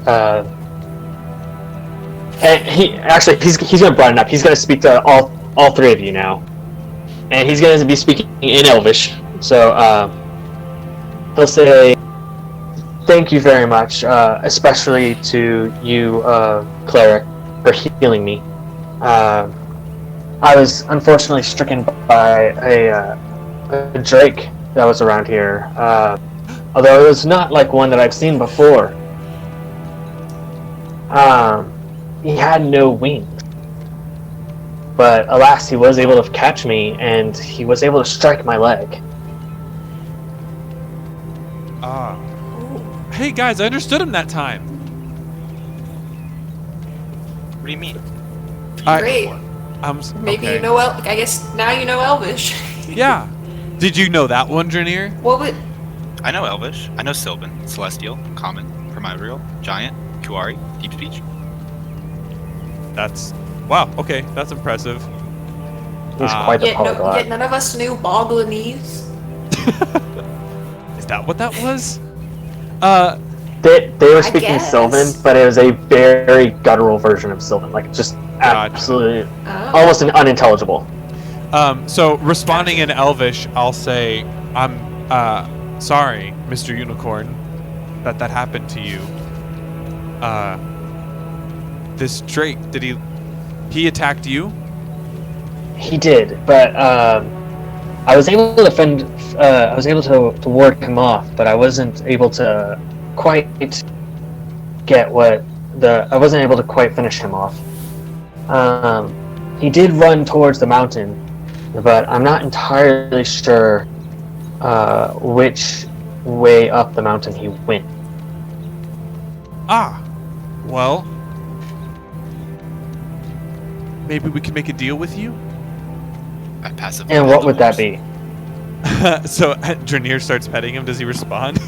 and he's gonna broaden up. He's gonna speak to all 3 of you now, and he's gonna be speaking in Elvish. So he'll say, "Thank you very much, especially to you, cleric, for healing me. I was unfortunately stricken by a drake that was around here, although it was not like one that I've seen before. He had no wings, but alas, he was able to catch me, and he was able to strike my leg." Hey guys, I understood him that time. What do you mean? Great. Maybe okay. you know I guess now you know Elvish. Yeah. Did you know that one, Drenir? What would... I know Elvish. I know Sylvan, Celestial, Common, Primordial, Giant, Kuari, Deep Speech. That's... Wow, okay, that's impressive. He's quite the Yet polyglot. none of us knew Boglanese. Is that what that was? They were I speaking guess. Sylvan, but it was a very guttural version of Sylvan, like just absolutely, almost unintelligible. So responding in Elvish, I'll say, "I'm sorry, Mr. Unicorn, that happened to you. This Drake, did he attacked you?" He did, but I was able to defend. I was able to ward him off, but I wasn't able to quite get I wasn't able to quite finish him off. he did run towards the mountain, but I'm not entirely sure which way up the mountain he went. Ah, well, maybe we can make a deal with you? I passive. And what would that be? So Drenir starts petting him. Does he respond?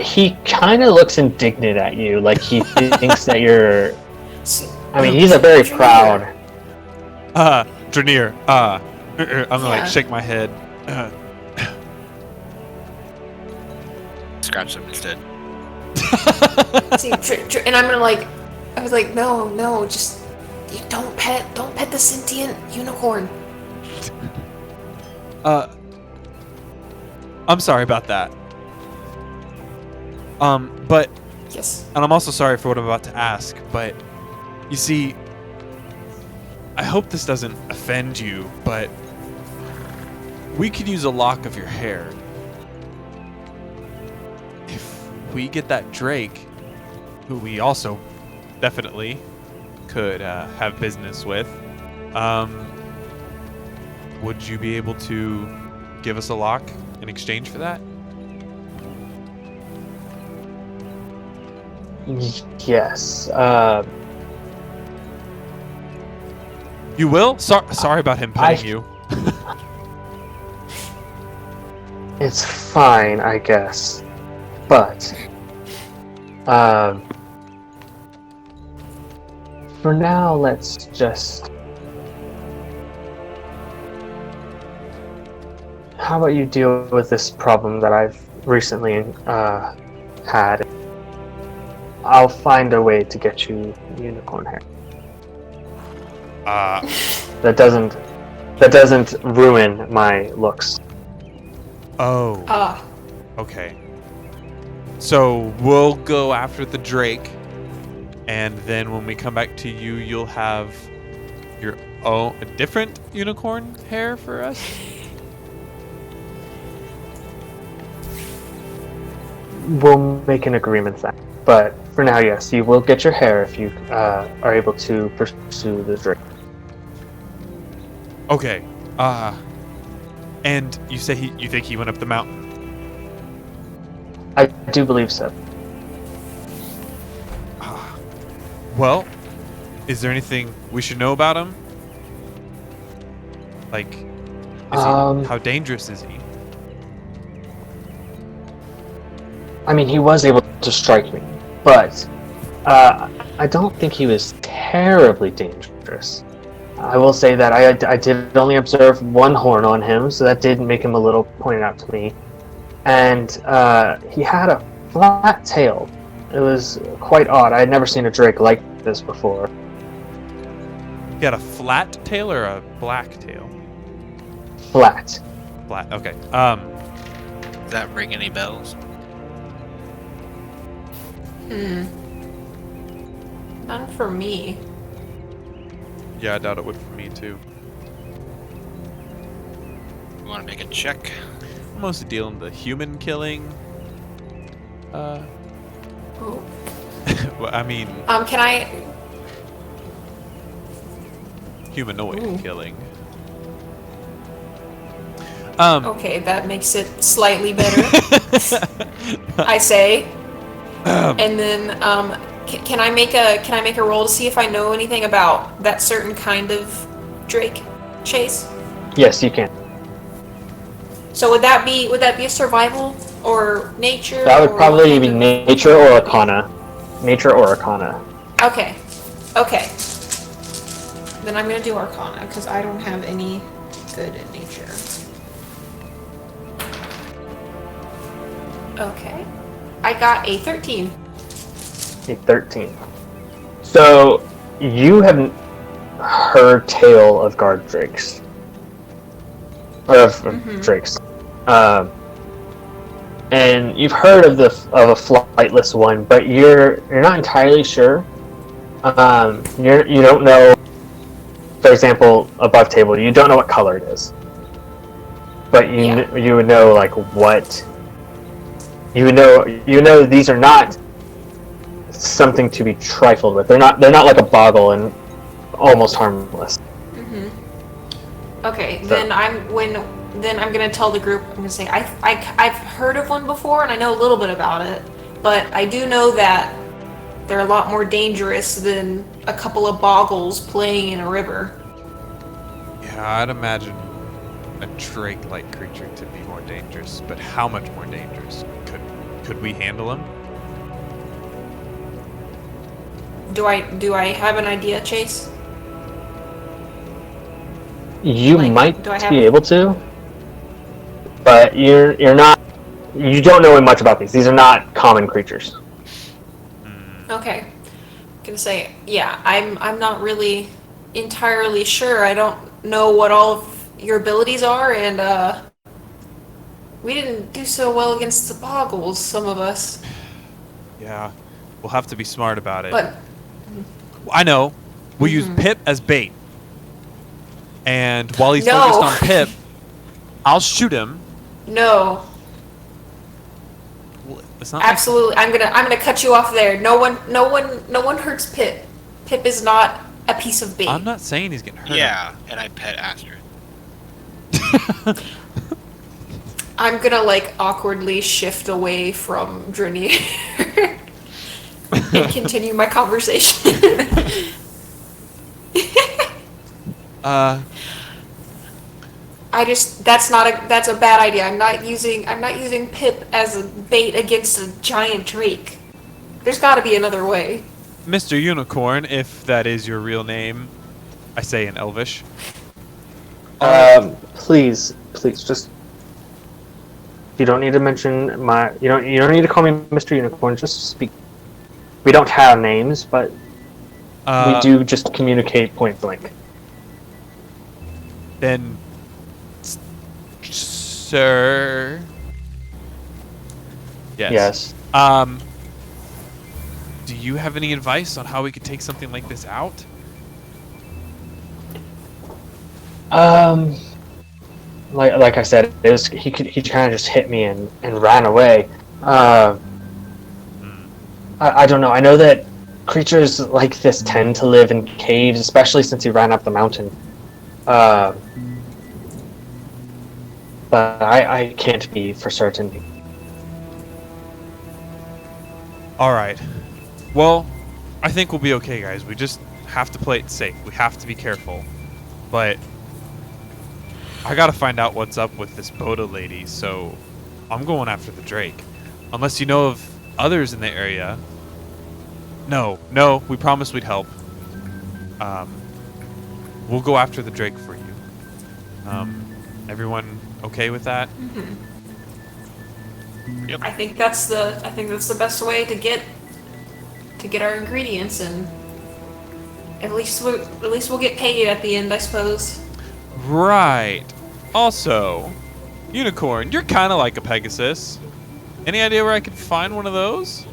He kind of looks indignant at you, like he thinks that you're... I mean, he's a very proud... Drenir, I'm gonna like shake my head. Scratch them instead. See, and I'm gonna like, I was like, no, just you don't pet the sentient unicorn. I'm sorry about that. But Yes. and I'm also sorry for what I'm about to ask, but you see, I hope this doesn't offend you, but we could use a lock of your hair. If we get that Drake, who we also definitely could have business with, would you be able to give us a lock in exchange for that? Yes. You will? Sorry about him petting you. It's fine, I guess. But, for now, let's just... How about you deal with this problem that I've recently had? I'll find a way to get you unicorn hair. That doesn't ruin my looks. Oh. Okay. So we'll go after the Drake, and then when we come back to you, you'll have your own different unicorn hair for us. We'll make an agreement then. But for now, yes, you will get your hair if you are able to pursue the Drake. Okay. And you say you think he went up the mountain? I do believe so. Well, is there anything we should know about him? Like, how dangerous is he? I mean, he was able to strike me, but I don't think he was terribly dangerous. I will say that I did only observe one horn on him, so that did make him a little pointed out to me. And he had a flat tail. It was quite odd. I had never seen a drake like this before. He had a flat tail or a black tail? Flat. Flat. Okay. Does that ring any bells? None for me. Yeah, I doubt it would for me too. You want to make a check? I'm mostly dealing with the human killing. Oh. Well, I mean, Can I? humanoid killing. Okay, that makes it slightly better. I say. And then, can I make a roll to see if I know anything about that certain kind of drake chase? Yes, you can. So would that be a survival or nature? That would or probably what be kind of- nature or arcana. Nature or arcana. Okay. Then I'm gonna do arcana because I don't have any good in nature. Okay. I got a 13. A 13. So, you haven't heard tale of guard drakes. Or of drakes. And you've heard of a flightless one, but you're not entirely sure. You don't know, for example, above table, you don't know what color it is. But you would know like what you know these are not something to be trifled with. They're not like a boggle and almost harmless. Okay, So- then I'm gonna tell the group. I'm gonna say I've heard of one before, and I know a little bit about it, but I do know that they're a lot more dangerous than a couple of boggles playing in a river. Yeah, I'd imagine a drake-like creature to be more dangerous, but how much more dangerous? Could we handle him? Do I have an idea, Chase? You Like, might do I have- be able to, but you're not. You don't know much about these. These are not common creatures. Okay. I'm gonna say, yeah, I'm not really entirely sure. I don't know what all of your abilities are, and we didn't do so well against the boggles, some of us. Yeah, we'll have to be smart about it. But I know. We'll use Pip as bait. And while he's No. focused on Pip, I'll shoot him. no, It's not absolutely. I'm gonna cut you off there. No one hurts Pip. Pip is not a piece of bait. I'm not saying he's getting hurt. Yeah, and I pet Astrid. I'm gonna like awkwardly shift away from Drenir and continue my conversation. That's a bad idea. I'm not using Pip as a bait against a giant drake. There's got to be another way. Mr. Unicorn, if that is your real name, I say in Elvish. Please, just. You don't need to mention my. You don't need to call me Mr. Unicorn. Just speak. We don't have names, but we do just communicate point blank. Then, sir. Yes. Yes. Do you have any advice on how we could take something like this out? Like I said, he kind of just hit me and ran away. I don't know. I know that creatures like this tend to live in caves, especially since he ran up the mountain. But I can't be for certain. All right. Well, I think we'll be okay, guys. We just have to play it safe. We have to be careful. But I gotta find out what's up with this Boda lady, so I'm going after the Drake. Unless you know of others in the area. No, we promised we'd help. We'll go after the Drake for you. Everyone okay with that? Yep. I think that's the best way to get our ingredients, and at least we'll get paid at the end, I suppose. Right. Also, Unicorn, you're kind of like a Pegasus. Any idea where I could find one of those?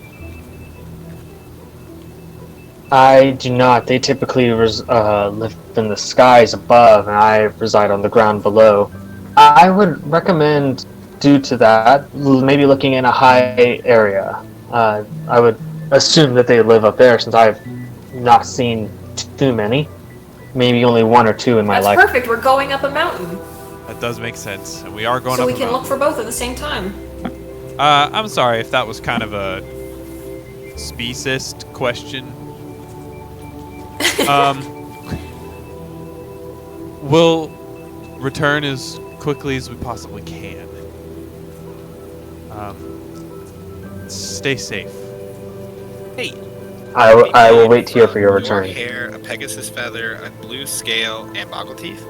I do not. They typically live in the skies above, and I reside on the ground below. I would recommend, due to that, maybe looking in a high area. I would assume that they live up there, since I've not seen too many. Maybe only one or two in my That's life. perfect. We're going up a mountain, That does make sense. And we are going so up we a can look mountain. for both at the same time. I'm sorry if that was kind of a speciest question. We'll return as quickly as we possibly can. Stay safe. Hey. I will wait here for your return. Hair, a Pegasus feather, a blue scale, and boggle teeth.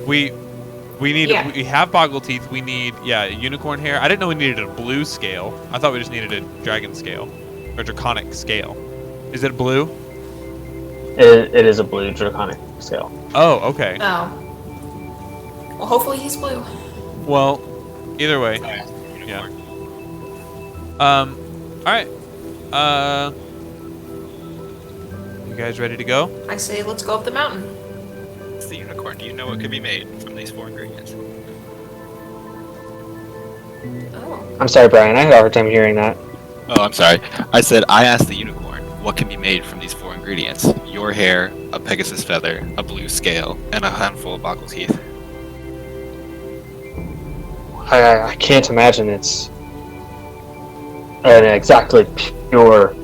We need. Yeah. We have boggle teeth. We need unicorn hair. I didn't know we needed a blue scale. I thought we just needed a dragon scale or draconic scale. Is it blue? It is a blue draconic scale. Oh, okay. Oh. Well, hopefully he's blue. Well, either way. Unicorn. All right. You guys ready to go? I say let's go up the mountain. It's the unicorn. Do you know what could be made from these 4 ingredients? Oh. I'm sorry, Brian. I had a hard time hearing that. Oh, I'm sorry. I said I asked the unicorn what can be made from these 4 ingredients: your hair, a Pegasus feather, a blue scale, and a handful of boggle teeth. I can't imagine it's an exactly pure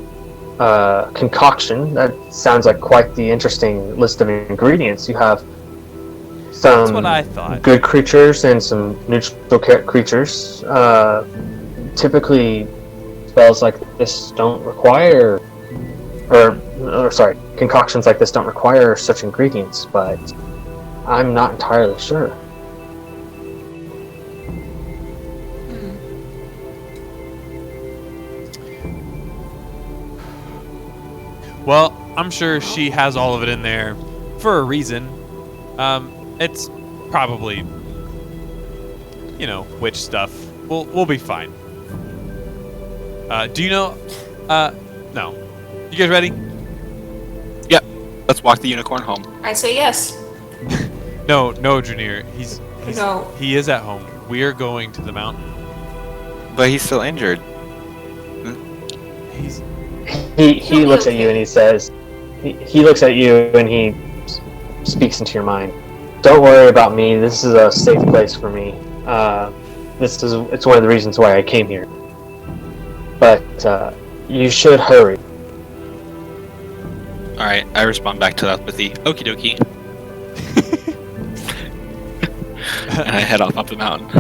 concoction. That sounds like quite the interesting list of ingredients. You have That's some what I thought. good creatures and some neutral creatures. Typically, spells like this don't require, or sorry, concoctions like this don't require such ingredients, but I'm not entirely sure. Well, I'm sure she has all of it in there for a reason. It's probably, witch stuff. We'll be fine. Do you know? No. You guys ready? Yep. Let's walk the unicorn home. I say yes. No, Drenir. No. He is at home. We are going to the mountain. But he's still injured. He's He looks at you and he says, he looks at you and he speaks into your mind. Don't worry about me. This is a safe place for me. It's one of the reasons why I came here. But you should hurry. Alright, I respond back to that with the okie dokie. And I head off up the mountain.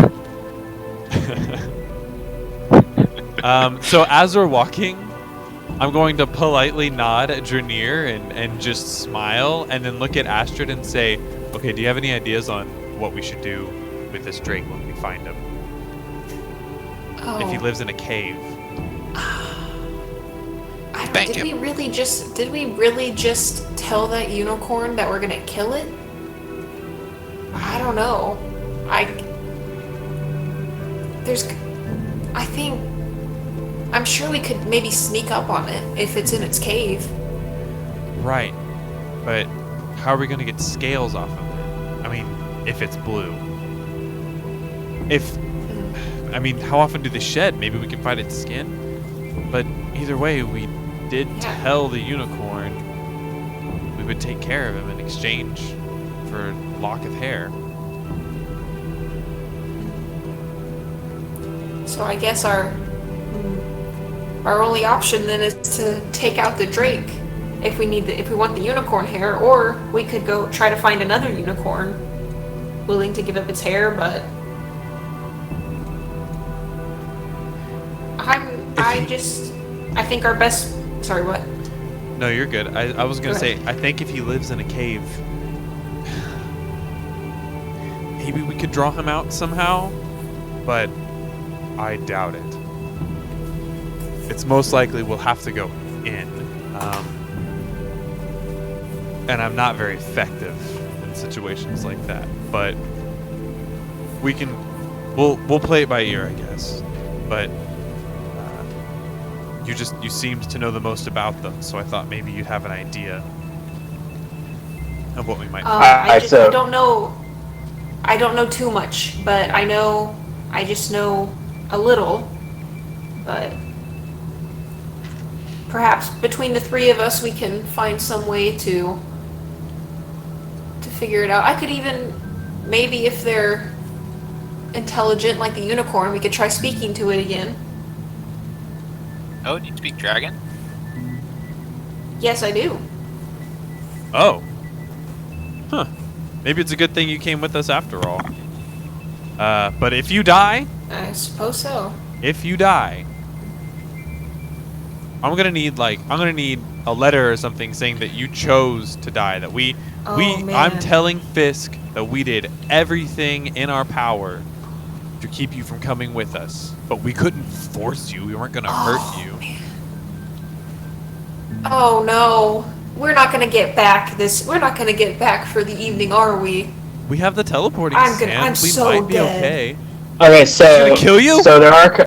So as we're walking, I'm going to politely nod at Drenir and just smile, and then look at Astrid and say, okay, do you have any ideas on what we should do with this drake when we find him? Oh. If he lives in a cave. Thank you. Did we really just tell that unicorn that we're gonna kill it? I don't know. I'm sure we could maybe sneak up on it if it's in its cave. Right. But how are we going to get scales off of it? I mean, if it's blue. How often do they shed? Maybe we can find its skin? But either way, we did tell the unicorn we would take care of him in exchange for a lock of hair. So I guess our only option then is to take out the drake if we want the unicorn hair, or we could go try to find another unicorn willing to give up its hair, but I think our best. Sorry, what? No, you're good. I was going to say, I think if he lives in a cave, maybe we could draw him out somehow, but I doubt it. It's most likely we'll have to go in. And I'm not very effective in situations like that. But we'll play it by ear, I guess. But you seemed to know the most about them, so I thought maybe you'd have an idea of what we might do. I don't know. I don't know too much, but I just know a little. But perhaps between the 3 of us we can find some way to figure it out. I could even, maybe if they're intelligent like the unicorn, we could try speaking to it again. Oh, do you speak dragon? Yes, I do. Oh. Huh. Maybe it's a good thing you came with us after all. But if you die... I suppose so. If you die... I'm gonna need a letter or something saying that you chose to die. That I'm telling Fisk that we did everything in our power to keep you from coming with us, but we couldn't force you. We weren't gonna hurt you. Man. Oh no, we're not gonna get back. We're not gonna get back for the evening, are we? We have the teleporting I'm sand. We so might be dead. okay. Okay, so Should I kill you? So there are.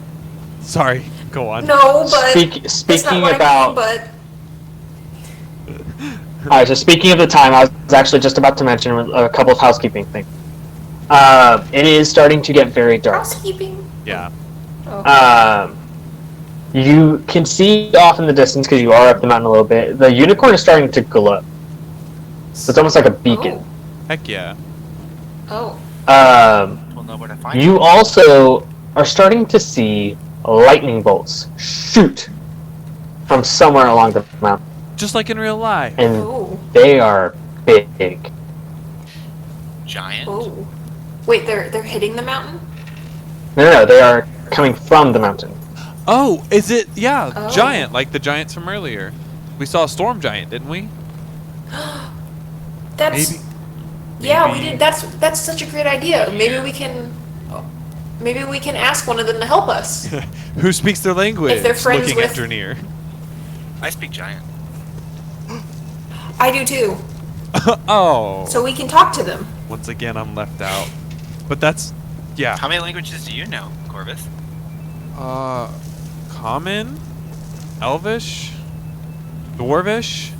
Sorry. Go on. No, but Speaking about. about. Alright, so speaking of the time, I was actually just about to mention a couple of housekeeping things. It is starting to get very dark. Housekeeping. Yeah. Oh. You can see off in the distance, because you are up the mountain a little bit, the unicorn is starting to glow. So it's almost like a beacon. Heck yeah. Oh. We'll know where to find You it. also are starting to see lightning bolts shoot from somewhere along the mountain. Just like in real life. And Oh. they are big. Giant. Oh. Wait, they're hitting the mountain? No, they are coming from the mountain. Oh, is it? Yeah, Oh. giant, like the giants from earlier. We saw a storm giant, didn't we? That's Maybe. yeah, we maybe- did. That's such a great idea. Maybe we can ask one of them to help us. Who speaks their language? If they're friends Looking with- at Drenir. I speak giant. I do too. Oh. So we can talk to them. Once again, I'm left out. But that's, yeah. How many languages do you know, Corvus? Common, Elvish, Dwarvish,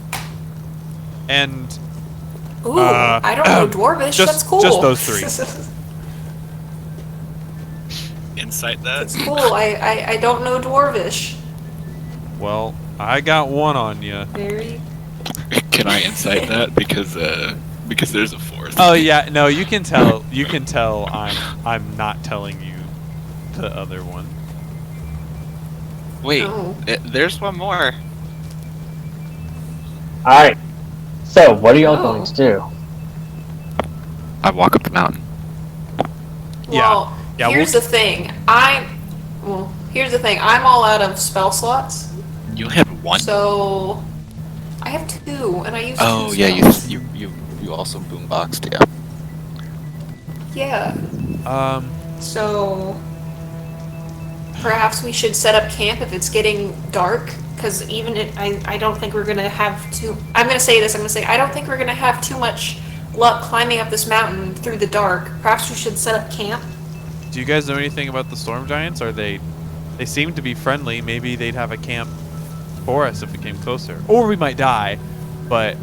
and Ooh, I don't know Dwarvish. That's cool. just those three. Insight that. That's cool. I don't know Dwarvish. well, I got one on you. Very. Can I insight that because there's a fourth? Oh yeah, no, you can tell. You can tell I'm not telling you the other one. Wait, Oh. there's one more. Alright. So, what are y'all Oh. going to do? I walk up the mountain. Well, Yeah, here's the thing. Here's the thing. I'm all out of spell slots, You have one. so I have 2, and I use. Oh 2 yeah, spells. you also boomboxed, yeah. Yeah. So perhaps we should set up camp if it's getting dark, because I don't think we're gonna have too. I'm gonna say this. I'm gonna say I don't think we're gonna have too much luck climbing up this mountain through the dark. Perhaps we should set up camp. Do you guys know anything about the storm giants? Are they seem to be friendly. Maybe they'd have a camp for us if we came closer, or we might die. But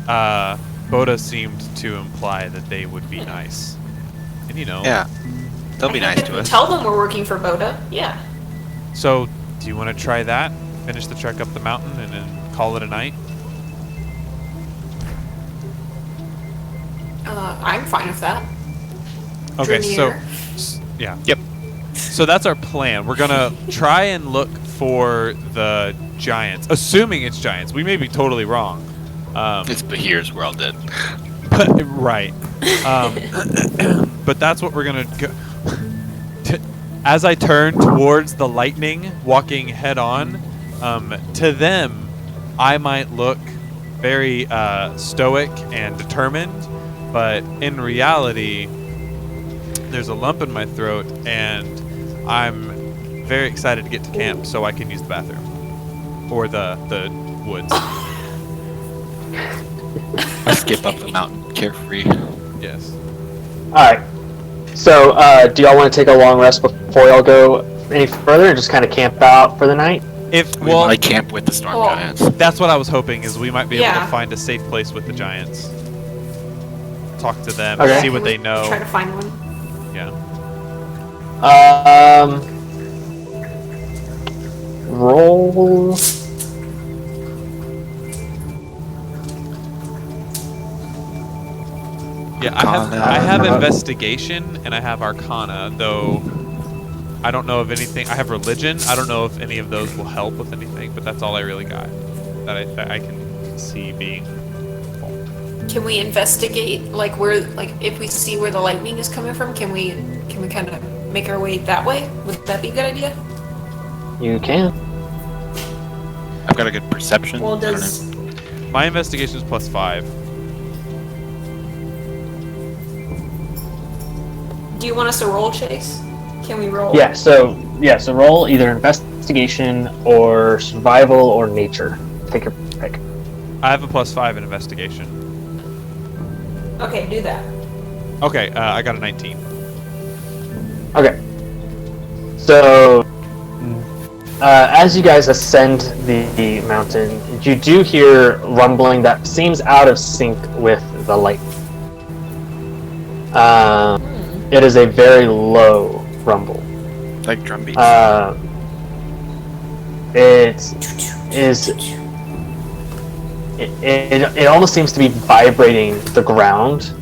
Boda seemed to imply that they would be nice, and you know. Yeah, they'll be I nice think if to we us. Tell them we're working for Boda. Yeah. So, do you want to try that? Finish the trek up the mountain and then call it a night? I'm fine with that. Okay, so Drenir. yeah. Yep. So that's our plan. We're gonna try and look for the giants, assuming it's giants. We may be totally wrong. It's Bahir's world, then. But, right. But that's what we're gonna go. As I turn towards the lightning, walking head on, to them, I might look very stoic and determined, but in reality, there's a lump in my throat, and I'm very excited to get to camp so I can use the bathroom or the woods. I skip up the mountain, carefree. Yes. Alright. So, do y'all want to take a long rest before y'all go any further and just kind of camp out for the night? We might camp with the storm Well- giants. That's what I was hoping, is we might be able Yeah. to find a safe place with the giants. Talk to them, Okay. see what Can they we know. Try to find one. Yeah. Roll. Yeah, Arcana. I have investigation and I have arcana, though I don't know of anything. I have religion. I don't know if any of those will help with anything, but that's all I really got that I can see being. Can we investigate if we see where the lightning is coming from? Can we kind of make our way that way? Would that be a good idea? You can. I've got a good perception. Well, I don't does know. My investigation is +5. do you want us to roll, Chase? Can we roll? Yeah, so roll either investigation or survival or nature. Take your pick. I have a +5 in investigation. Okay, do that. Okay, I got a 19. Okay. So, as you guys ascend the mountain, you do hear rumbling that seems out of sync with the light. It is a very low rumble. Like drum beats. it is. It almost seems to be vibrating the ground,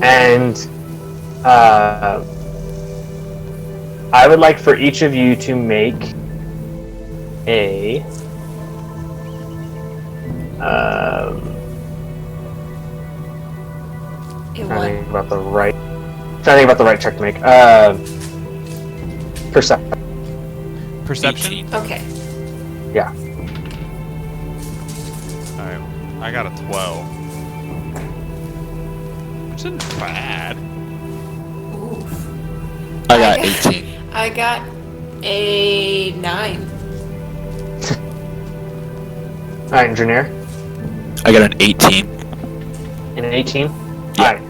and I would like for each of you to make a trying to think about the right check to make. Perception. 18. Okay. Yeah. Alright, I got a 12. Which isn't bad. Oof. I got 18. I got a 9. Alright, Drenir. I got an 18. An 18? Yeah. Alright.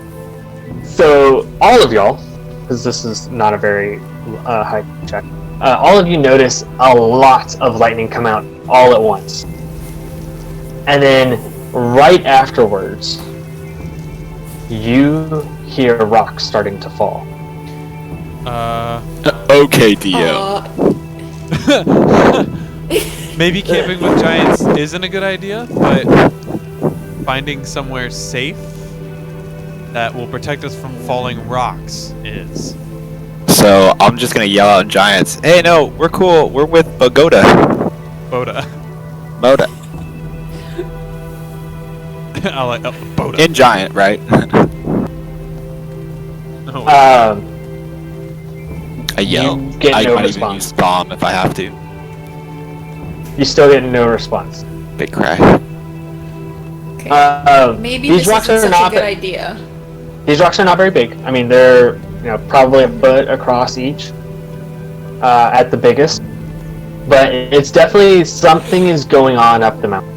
So, all of y'all, because this is not a very high check, all of you notice a lot of lightning come out all at once. And then, right afterwards, you hear rocks starting to fall. Okay, Dio. Maybe camping with giants isn't a good idea, but finding somewhere safe that will protect us from falling rocks is. So I'm just gonna yell out in giants. Hey, no, we're cool. We're with Bogoda. Boda. Moda. I like Boda. In giant, right? Oh, I yell. You get I no might even response. use bomb if I have to. You still get no response. Big cry. Okay. Maybe These this rocks isn't are such a not good idea. These rocks are not very big. I mean, they're probably a foot across each at the biggest. But it's definitely something is going on up the mountain.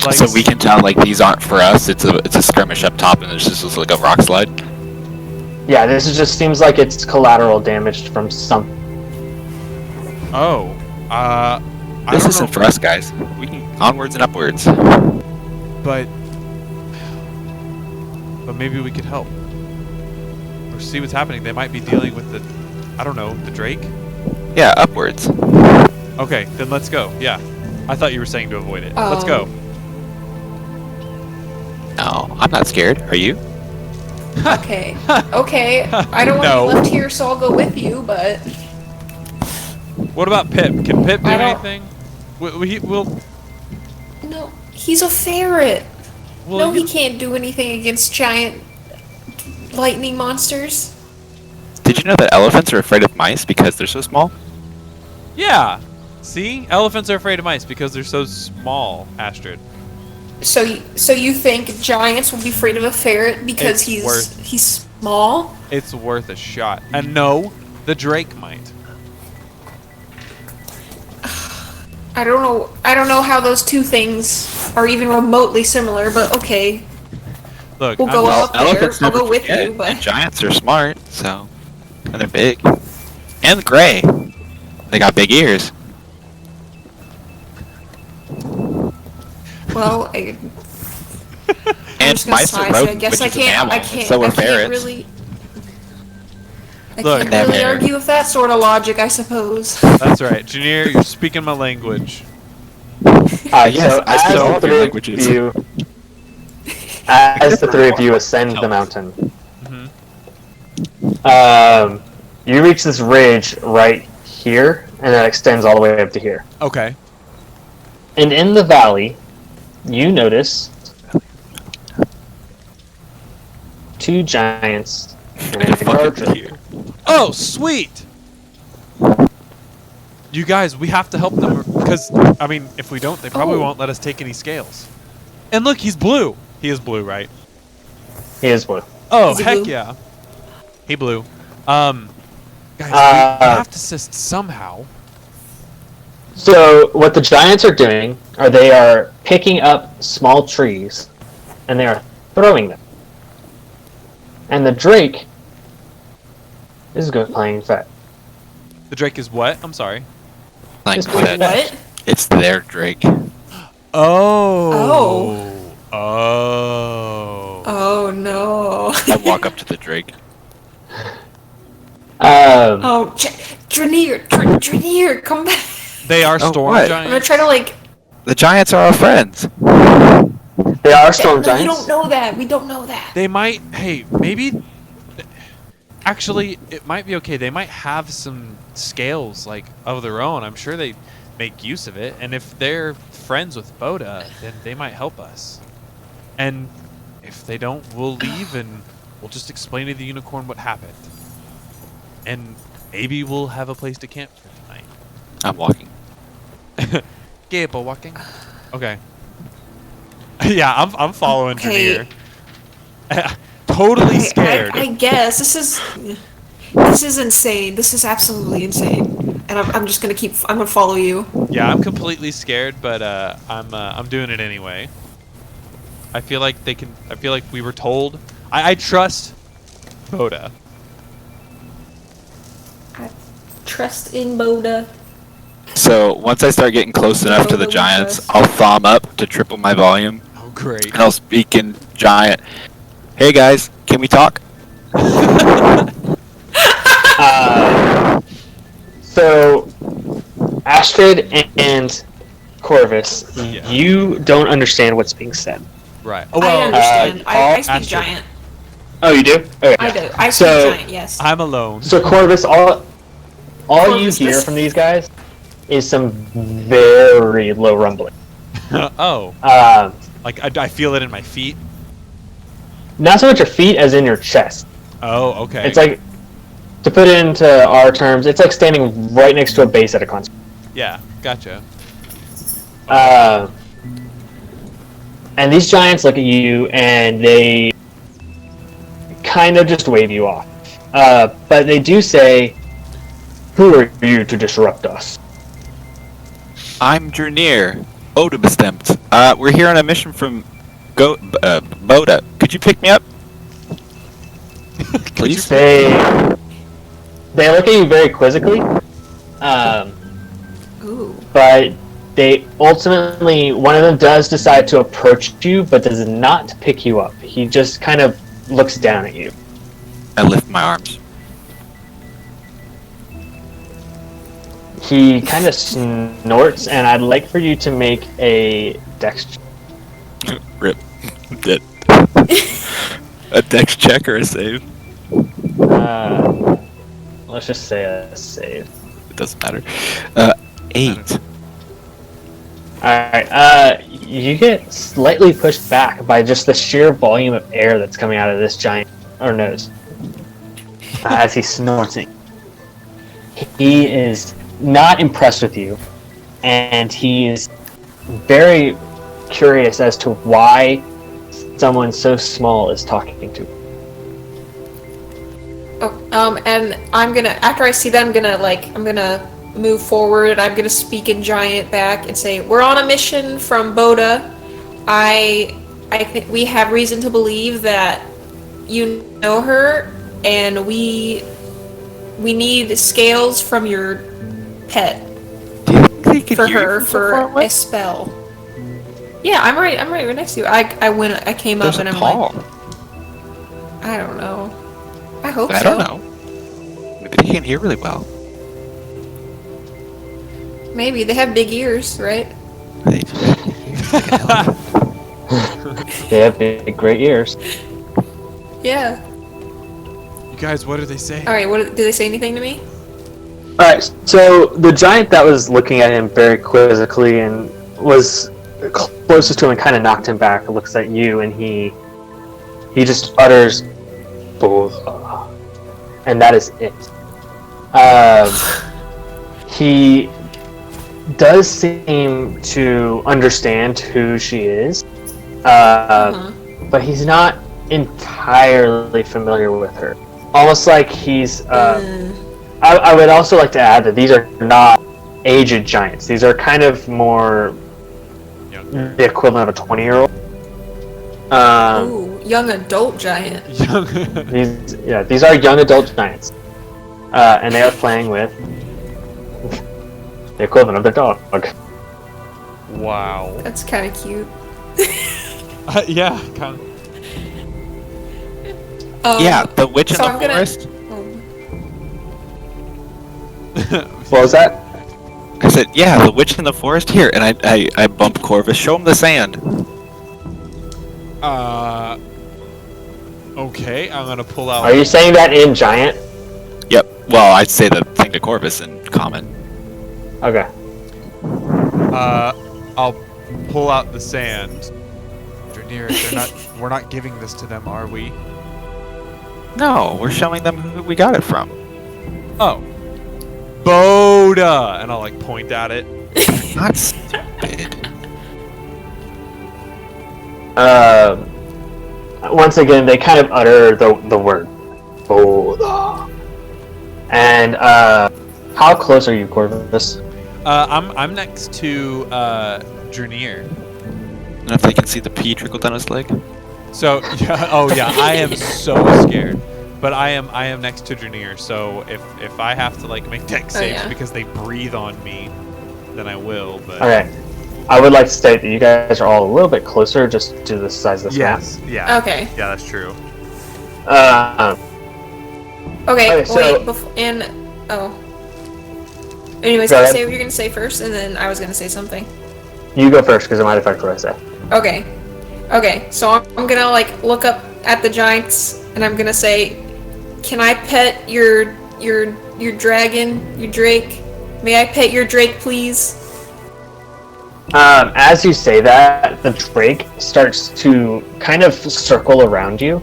like, So we can tell like these aren't for us. It's a skirmish up top, and there's just like a rock slide. Yeah, this just seems like it's collateral damage from something. Oh. I This don't isn't know, for us, guys. We can onwards and upwards. but maybe we could help. Or see what's happening. They might be dealing with the, I don't know, the Drake? Yeah, upwards. Okay, then let's go. Yeah. I thought you were saying to avoid it. Let's go. No, I'm not scared. Are you? Okay. Okay. I don't want No. to be left here, so I'll go with you, but... What about Pip? Can Pip do I don't- anything? We'll No, he's a ferret. No, he you- can't do anything against giant lightning monsters. Did you know that elephants are afraid of mice because they're so small? Yeah. See? Elephants are afraid of mice because they're so small, Astrid. So you think giants will be afraid of a ferret because It's he's small? It's worth a shot. And no, the Drake might. I don't know how those two things are even remotely similar, but okay. Look, We'll go up there. Elephants I'll never go with forget, you, but and giants are smart, so and they're big and gray. They got big ears. well, And just gonna mice sigh, are so I rodents, guess which I is a can't. mammal. I can't. So I are can't ferrets. really. I Look, can't they have really hair. argue with that sort of logic, I suppose. that's right. Junior, you're speaking my language. Yes, So I speak as all the of your three languages. of you, as the three of you ascend the mountain, you reach this ridge right here, and that extends all the way up to here. Okay. And in the valley, you notice two giants and a archer. Oh, sweet! You guys, we have to help them because, I mean, if we don't, they probably won't let us take any scales. And look, he's blue. He is blue, right? He is blue. Oh, Is he heck blue? yeah. He blue. Guys, we have to assist somehow. So what the giants are doing are they are picking up small trees, and they are throwing them. And the drake is going playing fetch. The Drake is what? I'm sorry. Like Just that. What? It's their Drake. Oh. Oh. Oh no. I walk up to the Drake. Oh, Drenir, come back. They are Oh, storm what? I'm gonna giants. try to like. The giants are our friends. They are storm We giants. don't know that. We don't know that. They might. Hey, maybe. Actually, it might be okay. They might have some scales like of their own. I'm sure they make use of it. And if they're friends with Boda, then they might help us. And if they don't, we'll leave and we'll just explain to the unicorn what happened. And maybe we'll have a place to camp for tonight. I'm walking. Gable walking. Okay. Yeah, I'm following Okay. Drenir. Totally scared. I guess this is insane. This is absolutely insane. And I'm just gonna I'm gonna follow you. Yeah, I'm completely scared, but I'm doing it anyway. I feel like they can. I feel like we were told. I trust Boda. I trust in Boda. So once I start getting close enough to the Boda giants, with us. I'll thumb up to triple my volume, Oh, great. and I'll speak in giant. Hey guys, can we talk? So, Astrid and Corvus, Yeah. you don't understand what's being said. Right. Oh I well. understand. I speak Astrid. giant. Oh, you do? Okay. I do. I speak So- giant. Yes. I'm alone. So Corvus, all Corvus, you hear this- from these guys is some very low rumbling. Oh, Um, like I feel it in my feet. not so much your feet as in your chest. Oh, okay. It's like, to put it into our terms, it's like standing right next to a bass at a concert. Yeah, gotcha. And these giants look at you and they kind of just wave you off. But they do say, "Who are you to disrupt us?" I'm Drenir, Oda bestemmt. We're here on a mission from Boda. Could you pick me up? Please? They look at you very quizzically, Ooh. but they ultimately, one of them does decide to approach you, but does not pick you up. He just kind of looks down at you. I lift my arms. He kind of snorts, and I'd like for you to make a dex check. Rip. I'm dead. A dex check or a save? Let's just say a save. It doesn't matter. 8. Alright, you get slightly pushed back by just the sheer volume of air that's coming out of this giant nose as he's snorting. He is not impressed with you, and he is very curious as to why someone so small is talking to him. Oh, and I'm gonna, after I see that, I'm gonna move forward. I'm gonna speak in giant back and say, "We're on a mission from Boda. I think we have reason to believe that you know her, and we need scales from your pet Do you think they can for hear her you from so far for away? a spell." Yeah, I'm right next to you. I came There's up and a I'm call. like, I don't know. I hope I so. don't know. Maybe they can't hear really well. Maybe they have big ears, right? They They have big, great ears. Yeah. You guys, what do they say? All right. What did they say anything to me? Alright, so the giant that was looking at him very quizzically and was closest to him and kind of knocked him back looks at you, and he just utters "Boda," and that is it. He does seem to understand who she is, but he's not entirely familiar with her. Almost like he's. I would also like to add that these are not aged giants. These are kind of more the equivalent of a 20-year-old. Ooh, young adult giant. These are young adult giants, and they are playing with the equivalent of their dog. Wow. That's kind of cute. Yeah, kind of. Yeah, the witch in So the I'm gonna- forest. What was that? I said, yeah, the witch in the forest here, and I bump Corvus. Show him the sand. Okay, I'm gonna pull out. Are you saying that in giant? Yep. Well, I'd say the thing to Corvus in common. Okay. I'll pull out the sand. Drenir, we're not giving this to them, are we? No, we're showing them who we got it from. Oh. Boda! And I'll like point at it. Not stupid. Once again, they kind of utter the word Boda. And how close are you, Corvus? I'm next to Drenir. And if they can see the pee trickle down his leg. So yeah, oh yeah, I am so scared. But I am next to Drenir, so if I have to like make dex saves because they breathe on me, then I will. But Okay. I would like to state that you guys are all a little bit closer just due to the size of this map. yes, yeah, Okay. yeah, that's true. Okay, so- wait, Anyways, Go ahead. say what you're gonna say first, and then I was gonna say something. You go first because it might affect what I say. Okay, so I'm gonna like look up at the giants, and I'm gonna say, "Can I pet your dragon, your drake? May I pet your drake, please?" As you say that, the drake starts to kind of circle around you.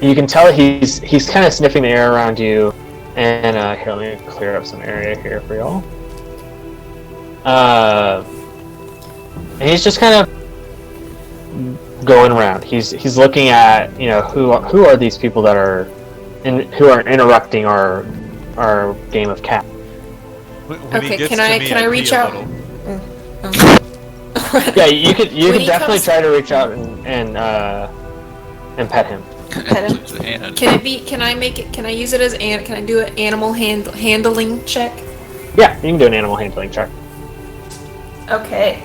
You can tell he's kind of sniffing the air around you, and here, let me clear up some area here for y'all. And he's just kind of going around. He's looking at, who are these people that are who are interrupting our game of cat. When Okay, he gets can to I- me, can I reach pee a out? little. Yeah, you could When he definitely comes- try to reach out and pet him. Pet him? Lose a hand. Can I use it as can I do an animal handling check? Yeah, you can do an animal handling check. Okay.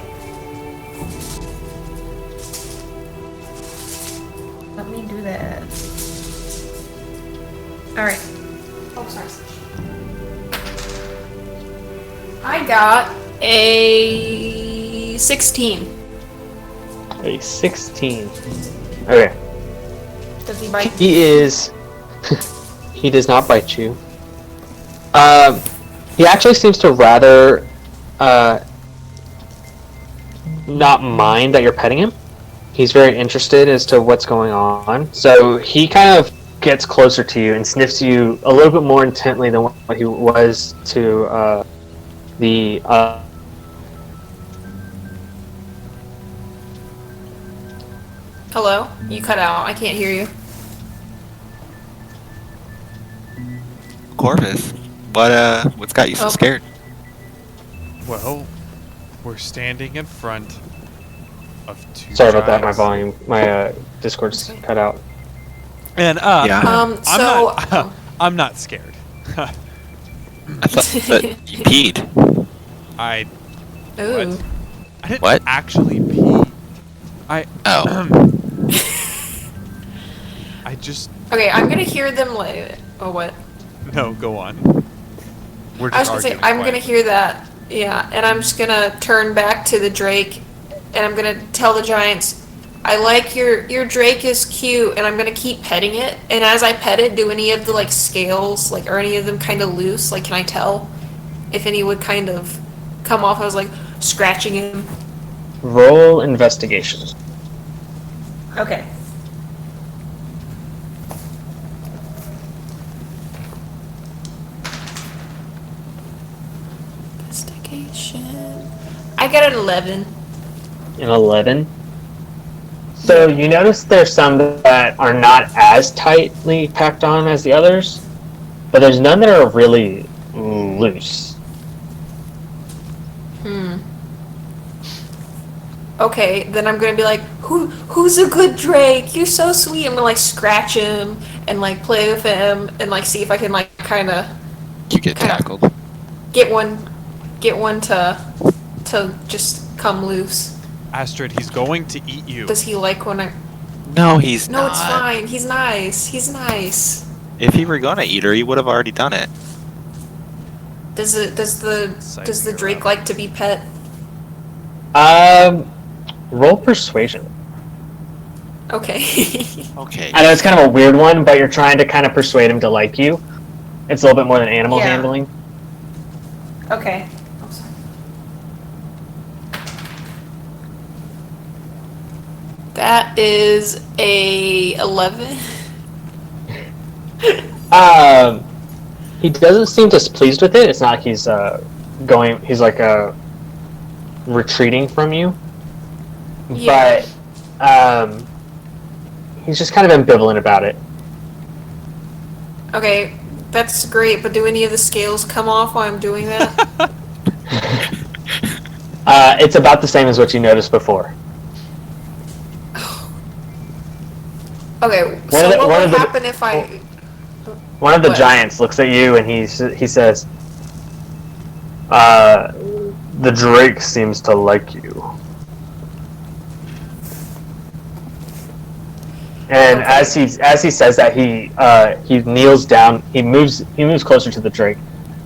Let me do that. Alright. Oh, sorry. I got a 16. A 16. Okay. Does he bite? He is. He does not bite you. He actually seems to rather not mind that you're petting him. He's very interested as to what's going on. So he kind of gets closer to you and sniffs you a little bit more intently than what he was to the. Hello? You cut out. I can't hear you. Corvus, what's got you so Oh. scared? Well, we're standing in front of two. Sorry about that. My giants. volume, my Discord's cut out. And Yeah. I'm not scared. I thought that you peed. I Ooh. What? I didn't What? actually pee. Oh. I just Okay, I'm gonna hear them oh, what? no. Go on. We're I was just gonna say, arguing I'm gonna quietly. hear that. Yeah, and I'm just gonna turn back to the drake, and I'm gonna tell the giants, I like your drake is cute, and I'm gonna keep petting it. And as I pet it, do any of the like scales, like, are any of them kind of loose? Like, can I tell if any would kind of come off? I was like scratching him. Roll investigation. Okay. Investigation. I got an 11. An 11. So you notice there's some that are not as tightly packed on as the others, but there's none that are really loose. Okay, then I'm gonna be like, who's a good Drake? You're so sweet. I'm gonna like scratch him and like play with him and like see if I can like kind of You get Kinda. tackled. get one to just come loose. Astrid, he's going to eat you. Does he like when I? No, he's No, not. it's fine. He's nice. He's nice. If he were gonna eat her, he would have already done it. Does the Drake like to be pet? Roll persuasion. Okay. Okay. I know it's kind of a weird one, but you're trying to kind of persuade him to like you. It's a little bit more than animal Yeah. handling. Okay. I'm sorry. That is a 11. He doesn't seem displeased with it. It's not like he's going. He's like retreating from you. Yeah. But he's just kind of ambivalent about it. Okay, that's great, but do any of the scales come off while I'm doing that? It's about the same as what you noticed before. Okay, so what would happen if I... One of the What? giants looks at you and he says, "The Drake seems to like you." And Okay. as he says that, he kneels down. He moves closer to the Drake,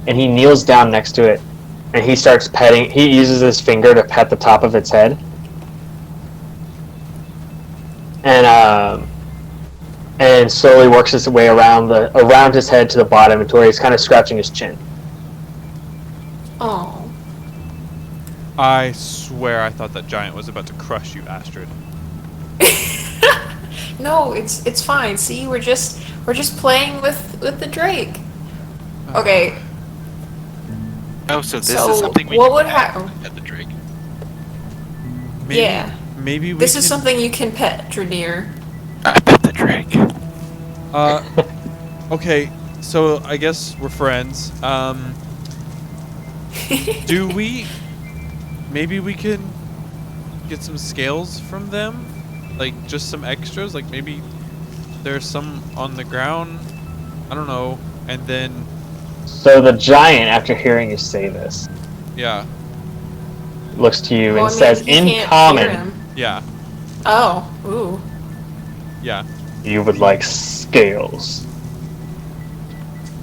and he kneels down next to it, and he starts petting. He uses his finger to pet the top of its head, and slowly works his way around his head to the bottom, until he's kind of scratching his chin. Oh. I swear I thought that giant was about to crush you, Astrid. No, it's fine. See, we're just playing with the Drake. Okay, Oh, so this So, is something we what can would pet hap- at the Drake. Maybe, Yeah. Maybe we this can... is something you can pet, Drenir. I pet the Drake. Okay, so I guess we're friends. Do we... Maybe we can get some scales from them? Like, just some extras? Like, maybe there's some on the ground? I don't know. And then... So the giant, after hearing you say this, Yeah. looks to you Well, and I mean, says, he in can't hear common, him. Yeah. Oh, ooh. Yeah. you would like scales.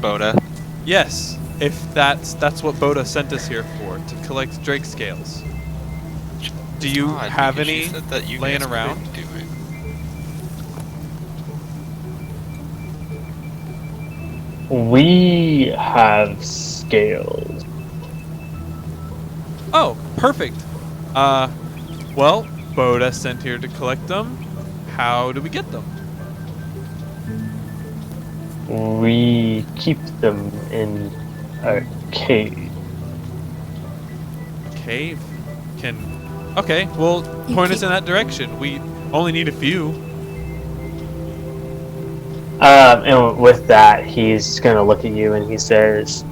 Boda. Yes. If that's what Boda sent us here for, to collect Drake scales. Do you Odd, have because she any said that you laying guys around? couldn't do it. We have scales. Oh, perfect. Well, Boda sent here to collect them. How do we get them? We keep them in a cave. Cave? Okay, well, You point us keep- in that direction. We only need a few. And with that, he's gonna look at you and he says,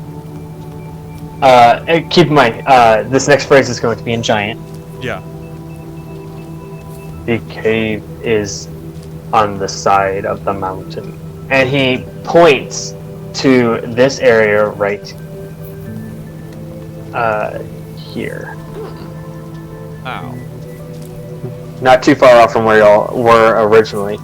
and keep in mind, this next phrase is going to be in giant. Yeah. The cave is on the side of the mountain. And he points to this area right here. Ow. Not too far off from where y'all were originally.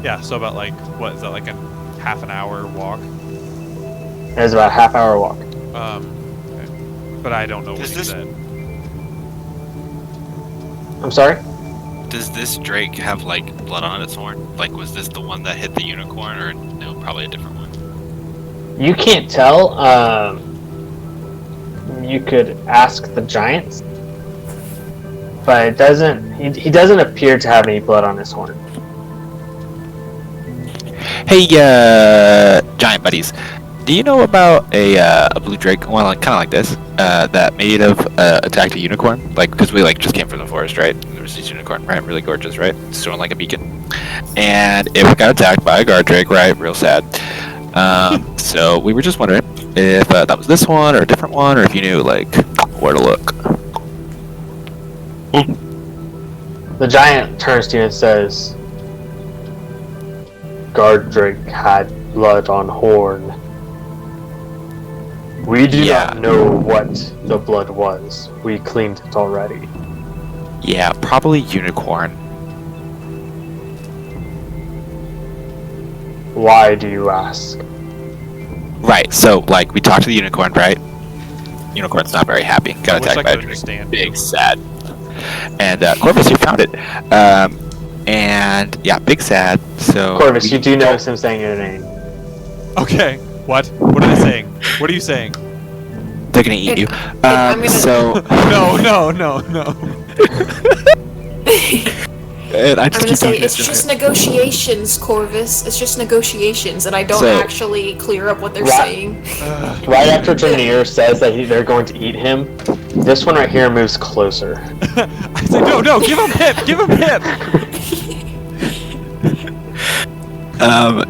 Yeah, so about like, what, is that like a half an hour walk? It was about a half-hour walk. Okay. But I don't know what Does he this- said. I'm sorry? Does this Drake have like blood on its horn? Like, was this the one that hit the unicorn, or no? Probably a different one. You can't tell. You could ask the giants, but it doesn't. He doesn't appear to have any blood on his horn. Hey, giant buddies. Do you know about a blue drake? Well, like, kind of like this. That made of attacked a unicorn. Like, because we like just came from the forest, right? And there was this unicorn, right? Really gorgeous, right? Showing like a beacon. And it got attacked by a guard drake, right? Real sad. So we were just wondering if that was this one or a different one, or if you knew like where to look. The giant turns to you and says, "Guard Drake had blood on horn. We do Yeah. not know what the blood was. We cleaned it already." Yeah, probably unicorn. Why do you ask? Right. So like we talked to the unicorn, right? Unicorn's not very happy. Got I wish I attacked by a could understand big you. sad. And Corvus, you found it. And yeah, big sad. So Corvus, you do notice him saying your name. Okay. What? What are they saying? What are you saying? they're gonna eat you. I'm gonna- So No. and I I'm just gonna keep say talking it's to just him. negotiations, Corvus. It's just negotiations, and I don't So- actually clear up what they're Right. saying. Right after Drenir says that they're going to eat him, this one right here moves closer. I say no. Give him hip. Give him hip.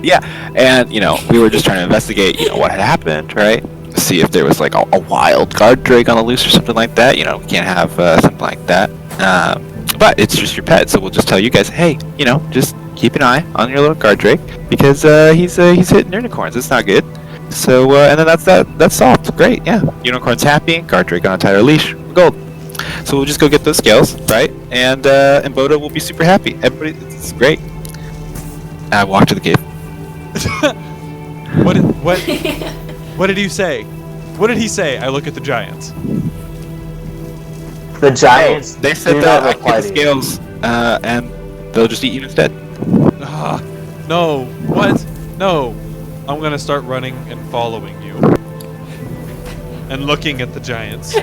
Yeah, and we were just trying to investigate, what had happened, right? See if there was like a wild guard drake on the loose or something like that. We can't have something like that. But it's just your pet, so we'll just tell you guys, hey, just keep an eye on your little guard drake because he's hitting unicorns. It's not good. So and then that's solved. Great, yeah. Unicorn's happy. Guard drake on a tighter leash. We're gold. So we'll just go get those scales, right? And Boda will be super happy. Everybody, it's great. I walk to the cave. What did you say? What did he say? I look at the giants. The giants They said do that not I can reply get the to you. scales, and they'll just eat you instead. No. What? No. I'm gonna start running and following you. And looking at the giants.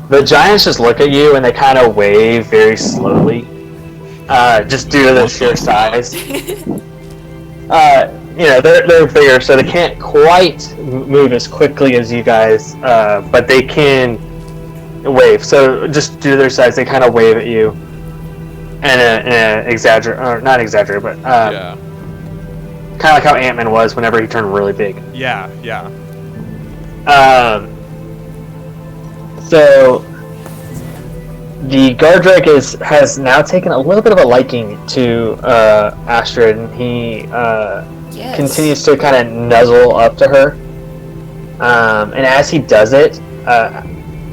The giants just look at you and they kind of wave very slowly, just due to their sheer size. They're bigger, so they can't quite move as quickly as you guys, but they can wave. So just due to their size, they kind of wave at you, and not exaggerate, but Yeah. kind of like how Ant-Man was whenever he turned really big. Yeah. So the guard drake has now taken a little bit of a liking to Astrid, and he Yes. continues to kind of nuzzle up to her. And as he does it,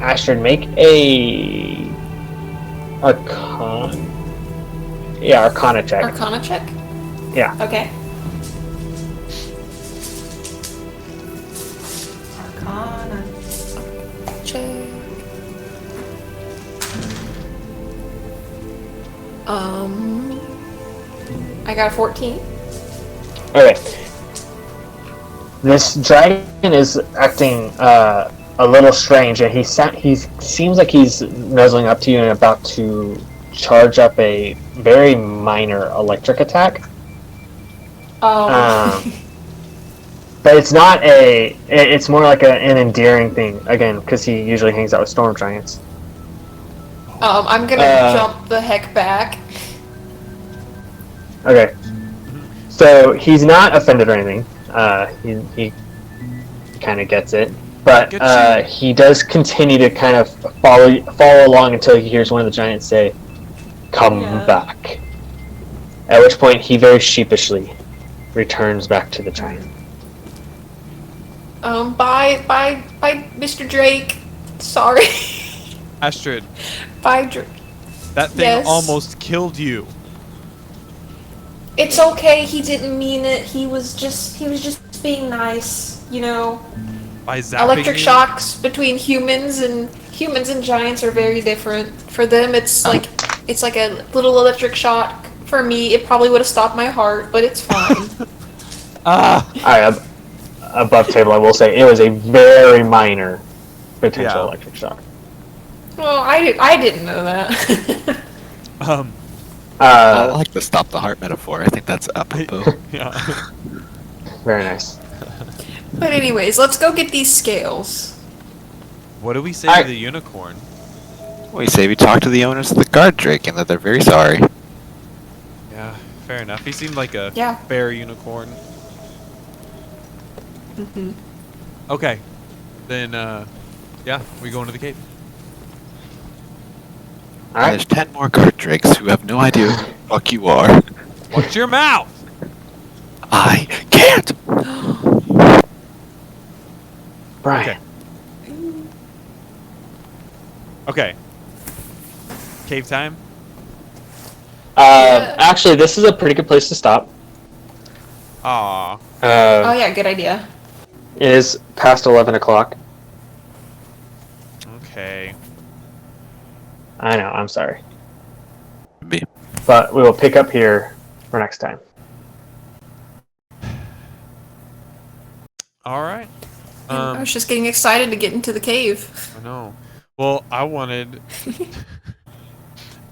Astrid, make a Arcana check. Arcana check? Yeah. Okay. Arcana check. I got a 14. Okay. This dragon is acting a little strange, and he seems like he's nuzzling up to you and about to charge up a very minor electric attack. Oh. But it's not it's more like an endearing thing, again, because he usually hangs out with storm giants. I'm gonna jump the heck back. Okay. So he's not offended or anything. He kind of gets it. But he does continue to kind of follow along until he hears one of the giants say, "Come back." At which point he very sheepishly returns back to the giant. Bye, Mr. Drake. Sorry. Astrid, Bye, Drake. that thing Yes. almost killed you. It's okay. He didn't mean it. He was just being nice. By zapping Electric you? shocks between humans and giants are very different. For them, it's like a little electric shock. For me, it probably would have stopped my heart, but it's fine. Alright, above table, I will say it was a very minor potential Yeah. electric shock. Well, I didn't know that. I like the stop the heart metaphor. I think that's apropos. Yeah. Very nice. But anyways, let's go get these scales. What do we say I- to the unicorn? We say we talk to the owners of the guard drake and that they're very sorry. Yeah, fair enough. He seemed like a Yeah. fair unicorn. Mm-hmm. Okay. Then, we go into the cave. And Alright. there's 10 more guard drakes who have no idea who the fuck you are. Watch your mouth! I can't! Brian. Okay. Cave time? Actually, this is a pretty good place to stop. Aw. Oh yeah, good idea. It is past 11 o'clock. Okay. I know, I'm sorry. Me. But we will pick up here for next time. All right. I was just getting excited to get into the cave. I know. Well, I wanted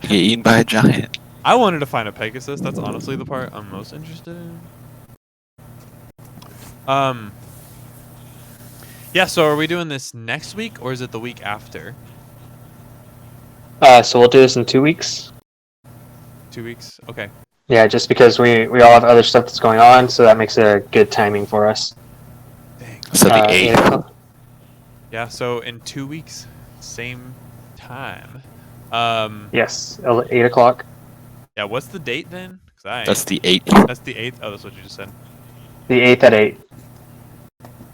Get eaten by a giant. to find a Pegasus. That's honestly the part I'm most interested in. Yeah, so are we doing this next week or is it the week after? So we'll do this in 2 weeks. 2 weeks? Okay. Yeah, just because we all have other stuff that's going on, so that makes it a good timing for us. Dang. So the 8th. 8 o'clock. Yeah, so in 2 weeks, same time. Yes, 8 o'clock. Yeah, what's the date then? That's the 8th. That's the 8th. Oh, that's what you just said. The 8th at 8.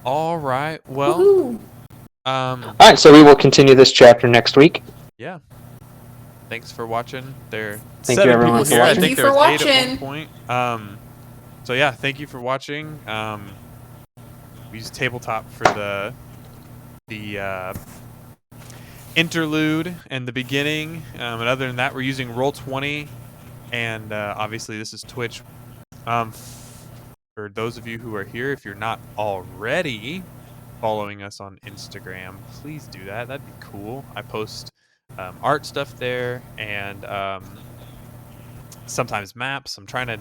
All right. Well, Woohoo. Alright, so we will continue this chapter next week. yeah. Thanks for watching. There Thank you, 7 everyone, people for here. I watching. think Thank you there was for 8 at one watching. point. So yeah, thank you for watching. We used tabletop for the interlude and the beginning. And other than that, we're using Roll20, and obviously this is Twitch. For those of you who are here, if you're not already following us on Instagram, please do that. That'd be cool. I post art stuff there, and sometimes maps. I'm trying to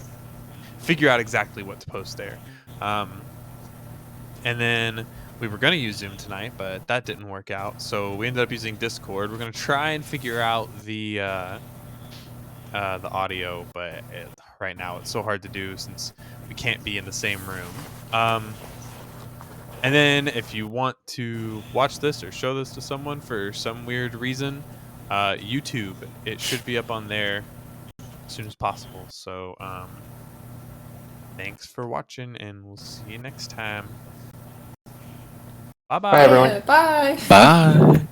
figure out exactly what to post there. And then we were going to use Zoom tonight, but that didn't work out. So we ended up using Discord. We're going to try and figure out the audio, but right now it's so hard to do since we can't be in the same room. And then if you want to watch this or show this to someone for some weird reason, YouTube, it should be up on there as soon as possible. So thanks for watching, and we'll see you next time. Bye-bye. Bye, everyone. Bye. Bye.